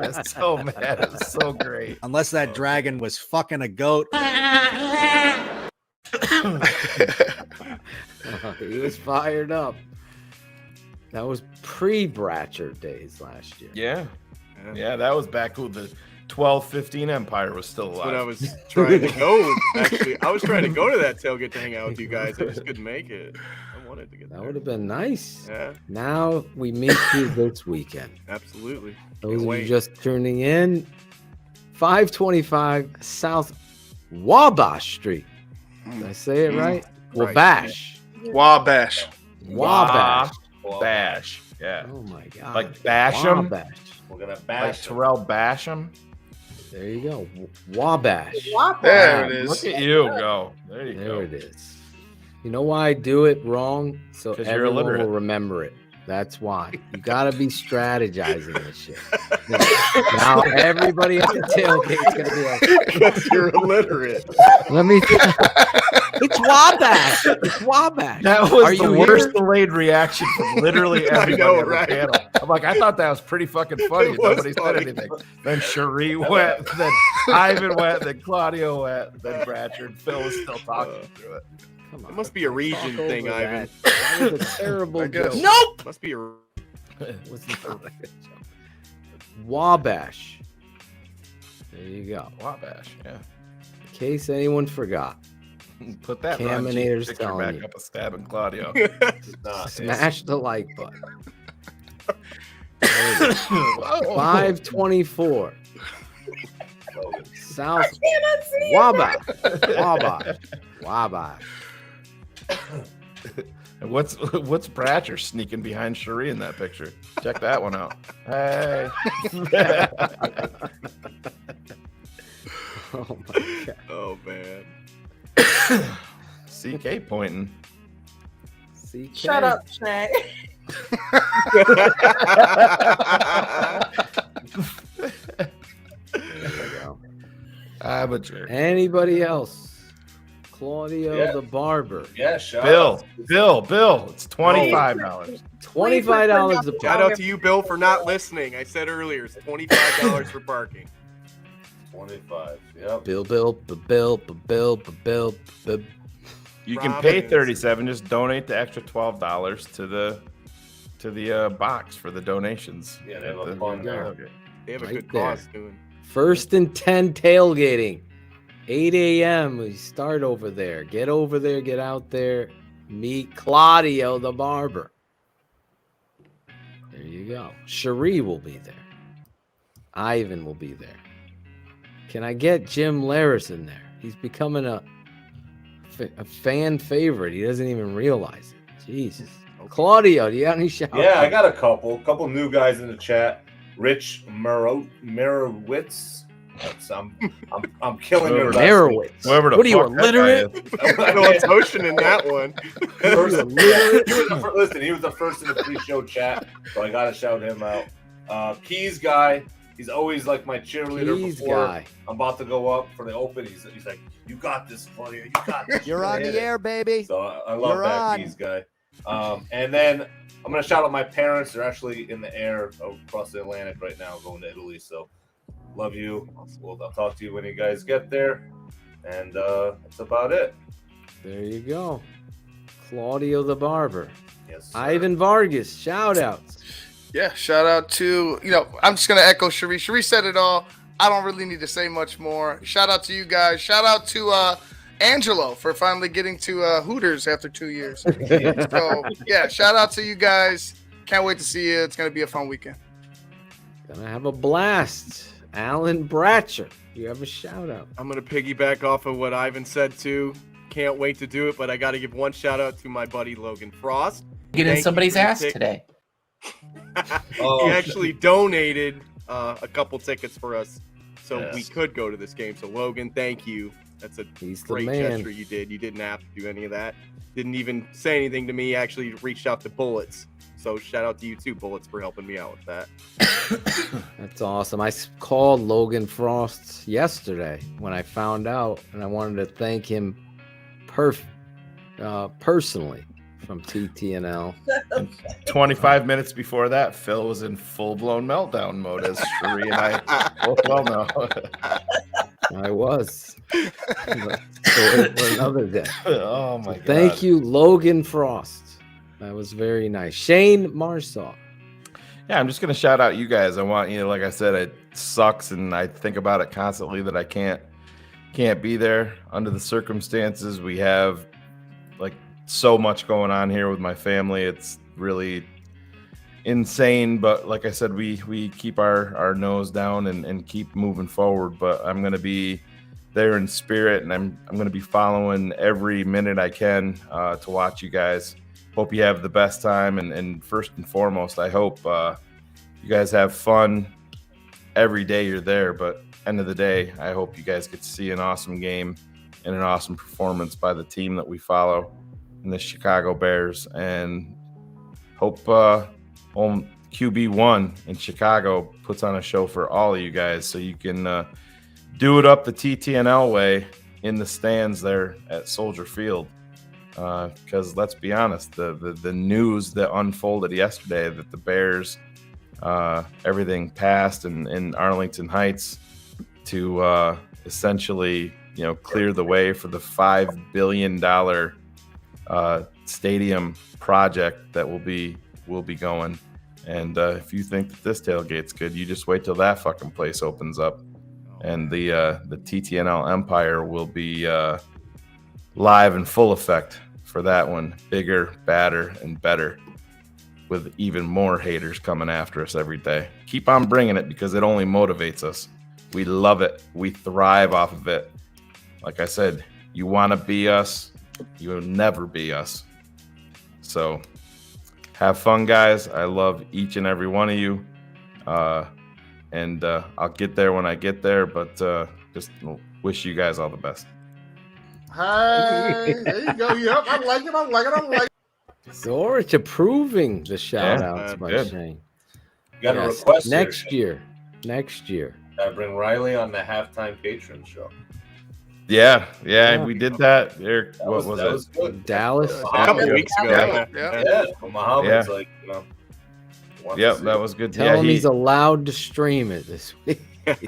That's so mad. It's so great. Unless that dragon was fucking a goat. He was fired up. That was pre-Bratcher days last year. Yeah, that was back when the 12-15 Empire was still alive. That's what I was trying to go. Actually, I was trying to go to that tailgate to hang out with you guys. I just couldn't make it. I wanted to get That there. would have been nice. Yeah. Now we meet you this weekend. Absolutely. Those of you just tuning in, 525 South Wabash Street. Did I say it right? Wabash. Wabash. Wabash. Bash. Yeah. Oh my God. Like Basham. Wabash. We're gonna Like bash. Terrell Basham. There you go. Wabash. There it is. Look at you go. There you There go. it is. You know why I do it wrong? So 'Cause you're everyone illiterate. will remember it. That's why. You got to be strategizing this shit. Now everybody at the tailgate's going to be like, You're illiterate. let me it's Wabash. It's Wabash. That was Are the you worst here? delayed reaction from literally everybody know, on the right? panel. I'm like, I thought that was pretty fucking funny. It was Nobody funny. said anything. Then Cherie went, then Ivan went, then Claudio went, then Bratcher and Phil was still talking through it. Come on. It must be a region Talk thing, over Ivan. That was a terrible joke. Nope. Must be a. Was not a good joke. Wabash. There you go. Wabash, yeah. In case anyone forgot. Put that Caminator's picture telling back you. up a stabbing Claudio. Smash the like button. Whoa. 524 South cannot see it. Wabash. And what's Bratcher sneaking behind Cherie in that picture? Check that one out. Hey. Oh my God. Oh man. CK pointing. CK. Shut up, Shaq. I'm a jerk. Anybody else? Claudio Yeah. the barber. Yeah, shout Bill, out. Bill, it's $25. $25 a Shout out to you, Bill, for not listening. I said earlier, it's $25 for parking. 25. Yep. Bill. You can pay Robin's. 37. Just donate the extra $12 to the box for the donations. Yeah, they have a The- fund there. Okay. They have a Right good there. cause doing. First and 10 tailgating. 8 a.m. We start over there. Get over there. Get out there. Meet Claudio the barber. There you go. Cherie will be there. Ivan will be there. Can I get Jim Laris in there? He's becoming a fan favorite. He doesn't even realize it. Jesus. Claudio, do you got any shout Yeah, I got a couple new guys in the chat. Rich Merowitz. I'm killing your last name. Merowitz. Whoever the What are you, fuck that guy illiterate? is. I know it's ocean in that one. Listen, he was the first in the pre-show chat, so I gotta shout him out. Keys guy, he's always like my cheerleader Keys before guy. I'm about to go up for the open. He's like, "You got this, Claudio. You got this." You're on the air, baby. So I love You're that on. Keys guy. And then I'm gonna shout out my parents. They're actually in the air across the Atlantic right now, going to Italy. So love you. I'll talk to you when you guys get there. And that's about it. There you go. Claudio the barber. Yes, sir. Ivan Vargas, shout outs. Yeah, shout out to, I'm just going to echo Cherie. Cherie said it all. I don't really need to say much more. Shout out to you guys. Shout out to Angelo for finally getting to Hooters after 2 years. So, yeah, shout out to you guys. Can't wait to see you. It's going to be a fun weekend. Gonna have a blast. Alan Bratcher, you have a shout out. I'm gonna piggyback off of what Ivan said too. Can't wait to do it, but I got to give one shout out to my buddy Logan Frost. Get in Thank you somebody's for the ass tick- today. He actually donated a couple tickets for us, so Yes. we could go to this game. So Logan, thank you. That's a He's the great man. gesture you did. You didn't have to do any of that. Didn't even say anything to me. Actually reached out to Bullets. So shout out to you too, Bullets, for helping me out with that. That's awesome. I called Logan Frost yesterday when I found out, and I wanted to thank him personally from TTNL. 25 minutes before that, Phil was in full-blown meltdown mode, as Sheree and I both well know. I was. For another day. Oh my God. Thank you, Logan Frost. That was very nice. Shane Marsaw. Yeah, I'm just gonna shout out you guys. I want like I said, it sucks, and I think about it constantly that I can't be there under the circumstances. We have like so much going on here with my family. It's really insane, but like I said, we keep our nose down and keep moving forward. But I'm gonna be there in spirit, and I'm gonna be following every minute I can to watch you guys. Hope you have the best time, and first and foremost, I hope you guys have fun every day you're there. But end of the day, I hope you guys get to see an awesome game and an awesome performance by the team that we follow in the Chicago Bears, and hope QB1 in Chicago puts on a show for all of you guys, so you can do it up the TTNL way in the stands there at Soldier Field. Because let's be honest, the news that unfolded yesterday that the Bears, everything passed in Arlington Heights to essentially, clear the way for the $5 billion stadium project that will be going. And if you think that this tailgate's good, you just wait till that fucking place opens up, and the TTNL empire will be live in full effect for that one. Bigger, badder, and better, with even more haters coming after us every day. Keep on bringing it, because it only motivates us. We love it. We thrive off of it. Like I said, you want to be us, you will never be us. So have fun, guys. I love each and every one of you. And I'll get there when I get there, but just wish you guys all the best. Hey, there you go. Yep, I like it. Zorich approving the shout outs by good. Shane. Got a request next here, year. Next year. Gotta bring Riley on the halftime patron show. Yeah, we did that. Eric, what was it? Was good. Dallas? A couple weeks ago. Yeah. Well, Muhammad's like, Yep, that was good. Tell him he's allowed to stream it this week.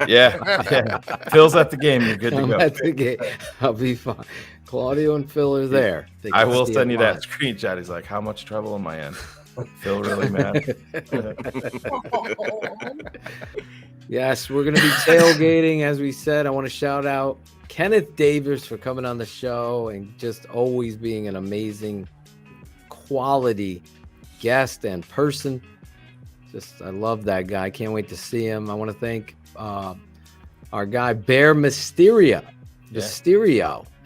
Yeah. Phil's at the game. You're good to I'm go. at the game. I'll be fine. Claudio and Phil are there. They I can will see send it you that live. screenshot. He's like, how much trouble am I in? Phil really mad. Yes, we're going to be tailgating, as we said. I want to shout out Kenneth Davis for coming on the show and just always being an amazing quality guest and person. I love that guy. Can't wait to see him. I want to thank our guy Bear Mysterio,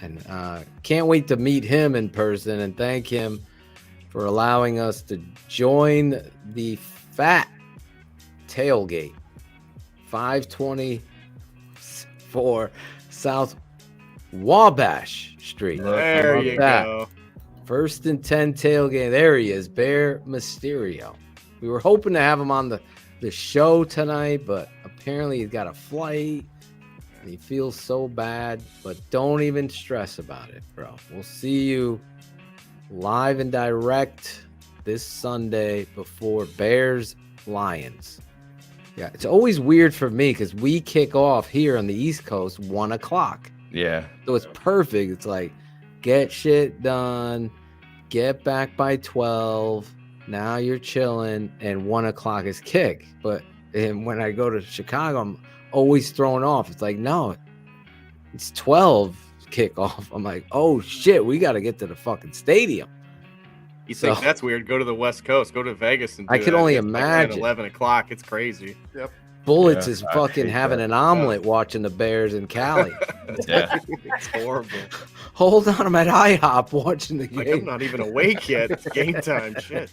and can't wait to meet him in person and thank him for allowing us to join the Fat Tailgate, 524 South Wabash Street. There you go. First and 10 tailgate. There he is, Bear Mysterio. We were hoping to have him on the show tonight, but apparently he's got a flight and he feels so bad. But don't even stress about it, bro. We'll see you live and direct this Sunday before Bears Lions. Yeah, it's always weird for me because we kick off here on the East Coast 1 o'clock. Yeah. So it's perfect. It's like get shit done, get back by 12. Now you're chilling, and 1 o'clock is kick. But when I go to Chicago, I'm always thrown off. It's like, no, it's 12 kickoff. I'm like, oh shit, we got to get to the fucking stadium. You think that's weird? Go to the West Coast, go to Vegas, and do I can that. only It's like imagine. at 11 o'clock. It's crazy. Yep. Bullets Yeah, is I fucking hate having that. an omelet watching the Bears in Cali. Yeah. It's horrible. Hold on, I'm at IHOP watching the Like, game. I'm not even awake yet. It's game time. Shit.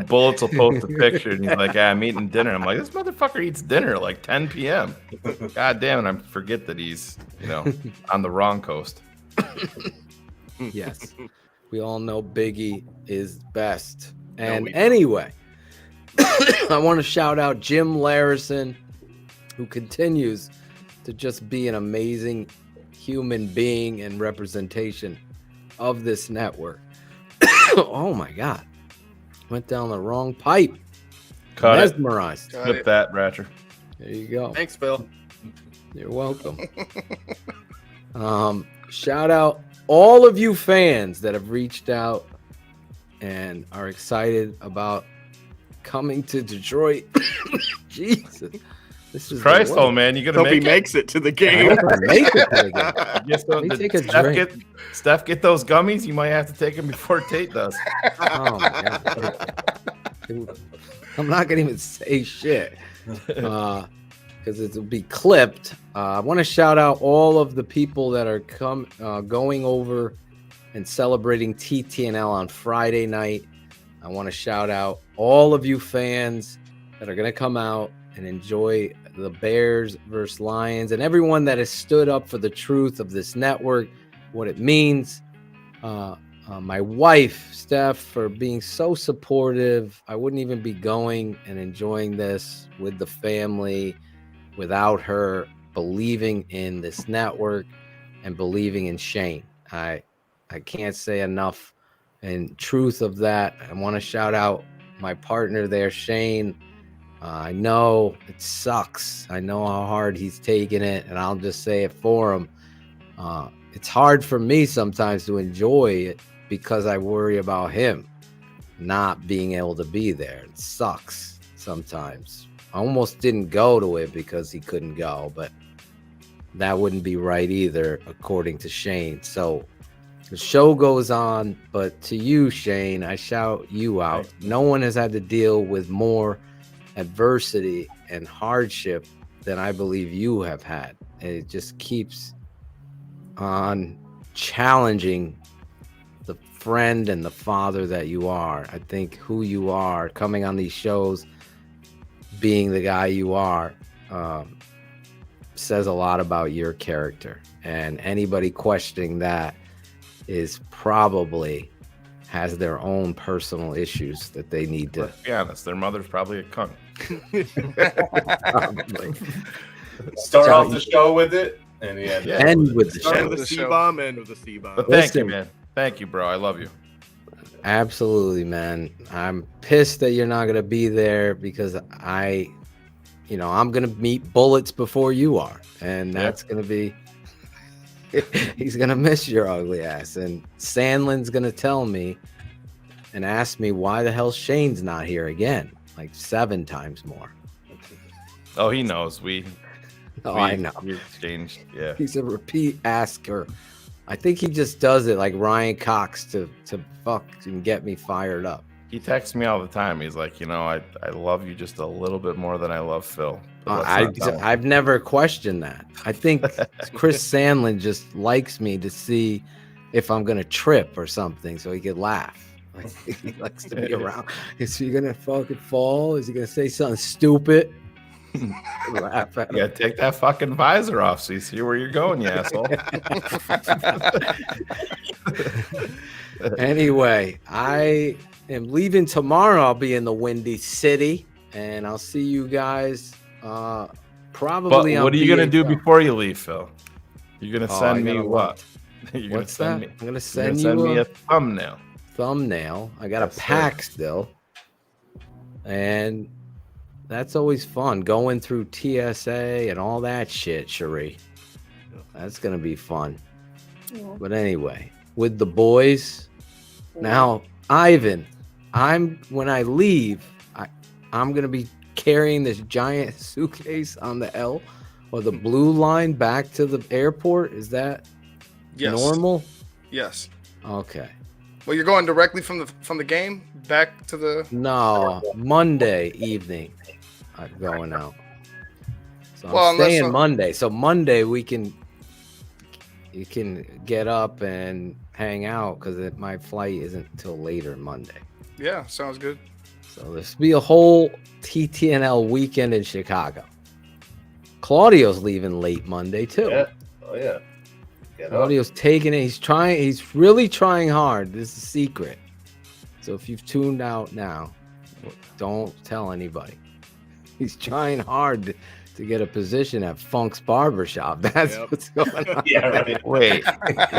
Bullets will post a picture and he's like, I'm eating dinner. I'm like, this motherfucker eats dinner at like 10 p.m. God damn it. I forget that he's, on the wrong coast. Yes. We all know Biggie is best. No, And we don't. anyway, I want to shout out Jim Larison, who continues to just be an amazing human being and representation of this network. Oh my God. Went down the wrong pipe. Cut it. Mesmerized. Flip that, Ratcher. There you go. Thanks, Phil. You're welcome. Shout out all of you fans that have reached out and are excited about coming to Detroit. Jesus. This is Christ, oh man, you gonna Hope make he it? makes it to the game. Make it to the game. Yes, Let me take a drink. Steph, get those gummies. You might have to take them before Tate does. Oh my God. I'm not gonna even say shit because it'll be clipped. I want to shout out all of the people that are going over and celebrating TTNL on Friday night. I want to shout out all of you fans that are gonna come out and enjoy the Bears versus Lions, and everyone that has stood up for the truth of this network, what it means. My wife, Steph, for being so supportive. I wouldn't even be going and enjoying this with the family without her believing in this network and believing in Shane. I can't say enough in truth of that. I want to shout out my partner there, Shane. I know it sucks. I know how hard he's taking it, and I'll just say it for him. It's hard for me sometimes to enjoy it because I worry about him not being able to be there. It sucks sometimes. I almost didn't go to it because he couldn't go, but that wouldn't be right either, according to Shane. So the show goes on, but to you, Shane, I shout you out. No one has had to deal with more adversity and hardship than I believe you have had. And it just keeps on challenging the friend and the father that you are. I think who you are, coming on these shows, being the guy you are, says a lot about your character. And anybody questioning that is probably has their own personal issues that they need to. Let's be honest, their mother's probably a cunt. Start off the show with it, and end with the show. Start with the C-bomb, end with the C-bomb. But thank you, man. Thank you, bro. I love you. Absolutely, man. I'm pissed that you're not gonna be there because I'm gonna meet bullets before you are, and that's gonna be. He's gonna miss your ugly ass, and Sandlin's gonna tell me and ask me why the hell Shane's not here again, like 7 times more. Oh, he knows. I know. We exchanged. Yeah. He's a repeat asker. I think he just does it like Ryan Cox to fucking get me fired up. He texts me all the time. He's like, I love you just a little bit more than I love Phil. I've never questioned that. I think Chris Sandlin just likes me to see if I'm gonna trip or something, so he could laugh. Like, he likes to be around. Is he gonna fucking fall? Is he gonna say something stupid? Laugh at him. Yeah, take that fucking visor off so you see where you're going, you asshole. Anyway, I am leaving tomorrow. I'll be in the Windy City, and I'll see you guys probably. But what are you gonna do before you leave, Phil? You're gonna send me what? What's that? I'm gonna send me a thumbnail. I got a pack still, and that's always fun going through TSA and all that shit, Cherie. That's gonna be fun. Yeah. But anyway, with the boys. Now, Ivan, when I leave, I'm gonna be carrying this giant suitcase on the L or the blue line back to the airport. Is that normal? Yes. Okay. Well, you're going directly from the game back to the. No, Monday evening. I'm going out. So I'm staying Monday. So Monday you can get up and hang out because my flight isn't until later Monday. Yeah, sounds good. So this will be a whole TTNL weekend in Chicago. Claudio's leaving late Monday too. Yeah. Oh yeah. Claudio's taking it. He's really trying hard. This is a secret. So if you've tuned out now, don't tell anybody. He's trying hard to get a position at Funk's Barbershop. That's what's going on. Yeah, right. Wait,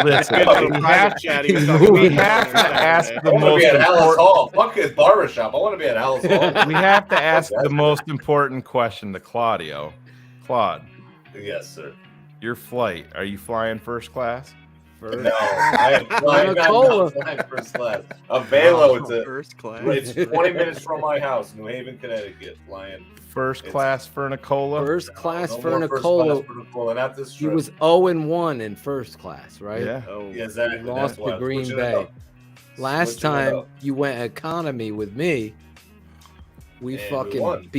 listen. We have to ask the I want to most be at Alice important. Hall. Fuck his barbershop. I want to be at Alice Hall. We have to ask the most important question to Claudio. Claude. Yes, sir. Your flight. Are you flying first class? No, I am flying first class. A Velo, first class. It's 20 minutes from my house, New Haven, Connecticut. Flying First class for Nicola. First class no for more Nicola. First class for Nicola, not this He trip. was 0-1 in first class, right? Yeah. Oh, yeah, exactly. He lost That's why to I'm Green switching it Bay. up. Last Switching it time up. you went economy with me, we And we fucking won.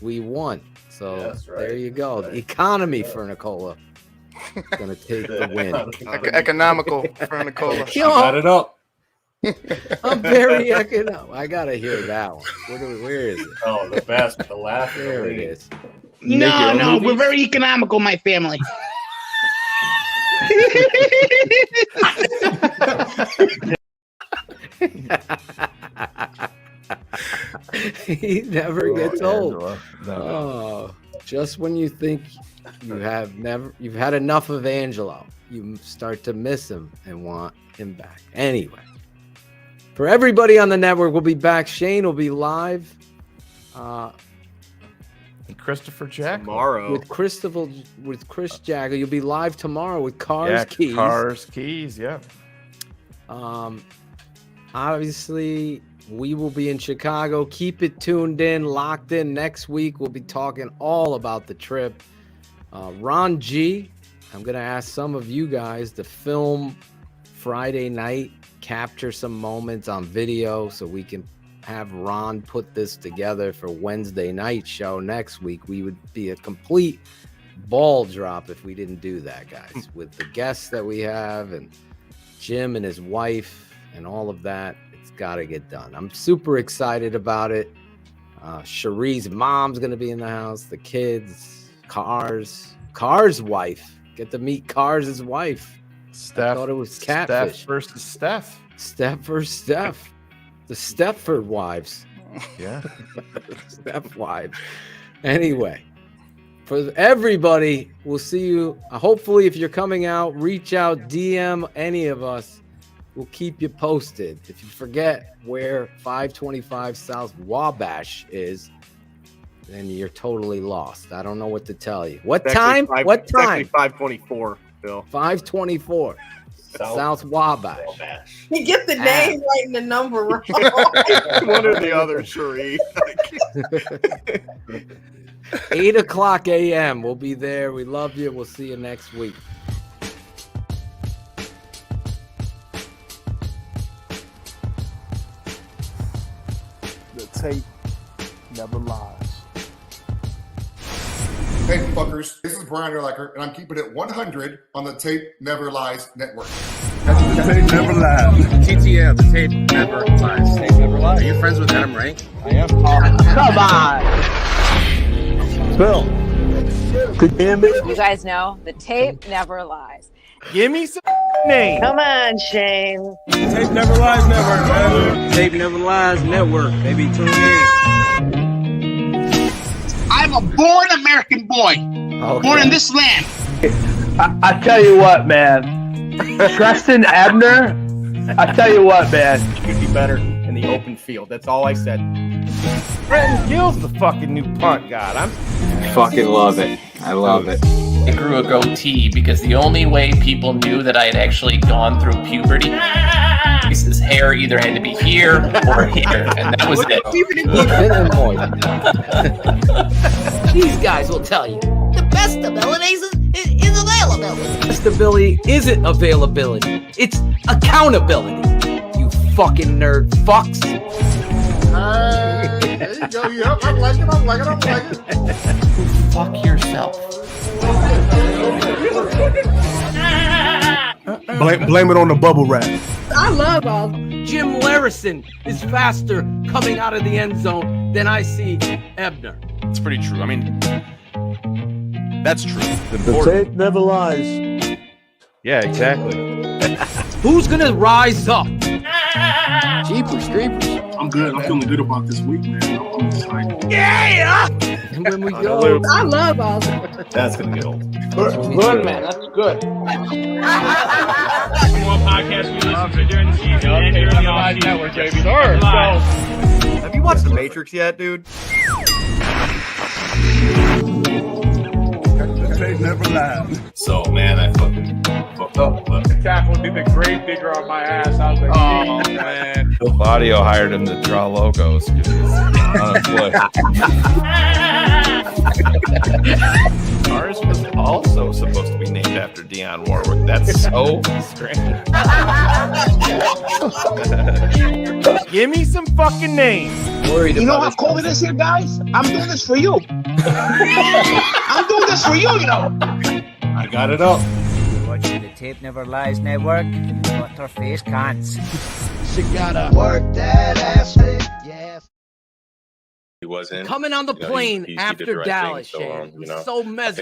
we won. So That's right. there you go. The economy for Nicola. Gonna take the win. Economical for Nicola. Got it up. I'm very economic. I gotta hear that one. Where is it? Oh, the best, the laugh. There it is. No, we're very economical, my family. He never gets old. Angela. No. Oh, just when you think you've had enough of Angelo, you start to miss him and want him back. Anyway, for everybody on the network, we'll be back. Shane will be live And Christopher Jack tomorrow with Chris Jagger. You'll be live tomorrow with Cars Keys. Cars Keys. Yeah. Obviously, we will be in Chicago. Keep it tuned in, locked in. Next week, we'll be talking all about the trip. Ron G, I'm going to ask some of you guys to film Friday night, capture some moments on video so we can have Ron put this together for Wednesday night show next week. We would be a complete ball drop if we didn't do that, guys, with the guests that we have and Jim and his wife and all of that. It's got to get done. I'm super excited about it. Cherie's mom's going to be in the house, the kids, Car's wife. Get to meet Cars' wife. Steph. I thought it was catfish. Steph versus Steph. Steph versus Steph. The Stepford wives. Yeah. Steph wives. Anyway, for everybody, we'll see you. Hopefully, if you're coming out, reach out, DM any of us. We'll keep you posted. If you forget where 525 South Wabash is, then you're totally lost. I don't know what to tell you. What time? What time? 524, Phil. 524 South Wabash. You get the name right and the number wrong. One or the other, Cherie. 8:00 a.m. We'll be there. We love you. We'll see you next week. The tape never lies. Hey, fuckers. This is Brian Urlacher, and I'm keeping it 100 on the Tape Never Lies Network. The tape never lies. TTL, the tape never lies. Tape never lies. Are you friends with Adam Rank? I am. Come on. Phil, could you hear me? You guys know the tape never lies. Give me some name. Come on, Shane. Tape never lies network, man. Tape never lies network. Maybe tune in. I'm a born American boy. Okay. Born in this land. I tell you what, man. Tristan Abner, I tell you what, man. You'd be better in the open field. That's all I said. Brenton Gill's the fucking new punt god. I'm fucking love it. I love it. I grew a goatee because the only way people knew that I had actually gone through puberty is his hair either had to be here or here, and that was it. These guys will tell you the best abilities is availability. Best ability isn't availability. It's accountability. You fucking nerd fucks. There you go. Yep, I'm liking it. Fuck yourself. Blame it on the bubble wrap. I love all. Jim Larison is faster coming out of the end zone than I see Ebner. It's pretty true. I mean, that's true. The tape never lies. Yeah, exactly. Who's gonna rise up Jeepers creepers. I'm good. I'm feeling good about this week, man. I'm excited. Yeah! When we go. I love all That's gonna get old. Good, man. That's good. More podcasts we listen to during the season and during the off-season. Network, baby. Have you watched The Matrix yet, dude? Never lied. So man, I fucking fucked up. But Tackle did the grave digger on my ass. I was like, Oh man. Claudio hired him to draw logos because he's unemployed. Ours was also supposed to be named after Dionne Warwick. That's so strange. Give me some fucking names. You know how cold it is here, guys? I'm doing this for you. I'm doing this for you, you know. I got it up. Watching the Tape Never Lies Network, but her face can't. She gotta work that ass. Yes. He was in. Coming on the plane he did after the right thing, Dallas, so, Shane. It was you know, so mesmerizing.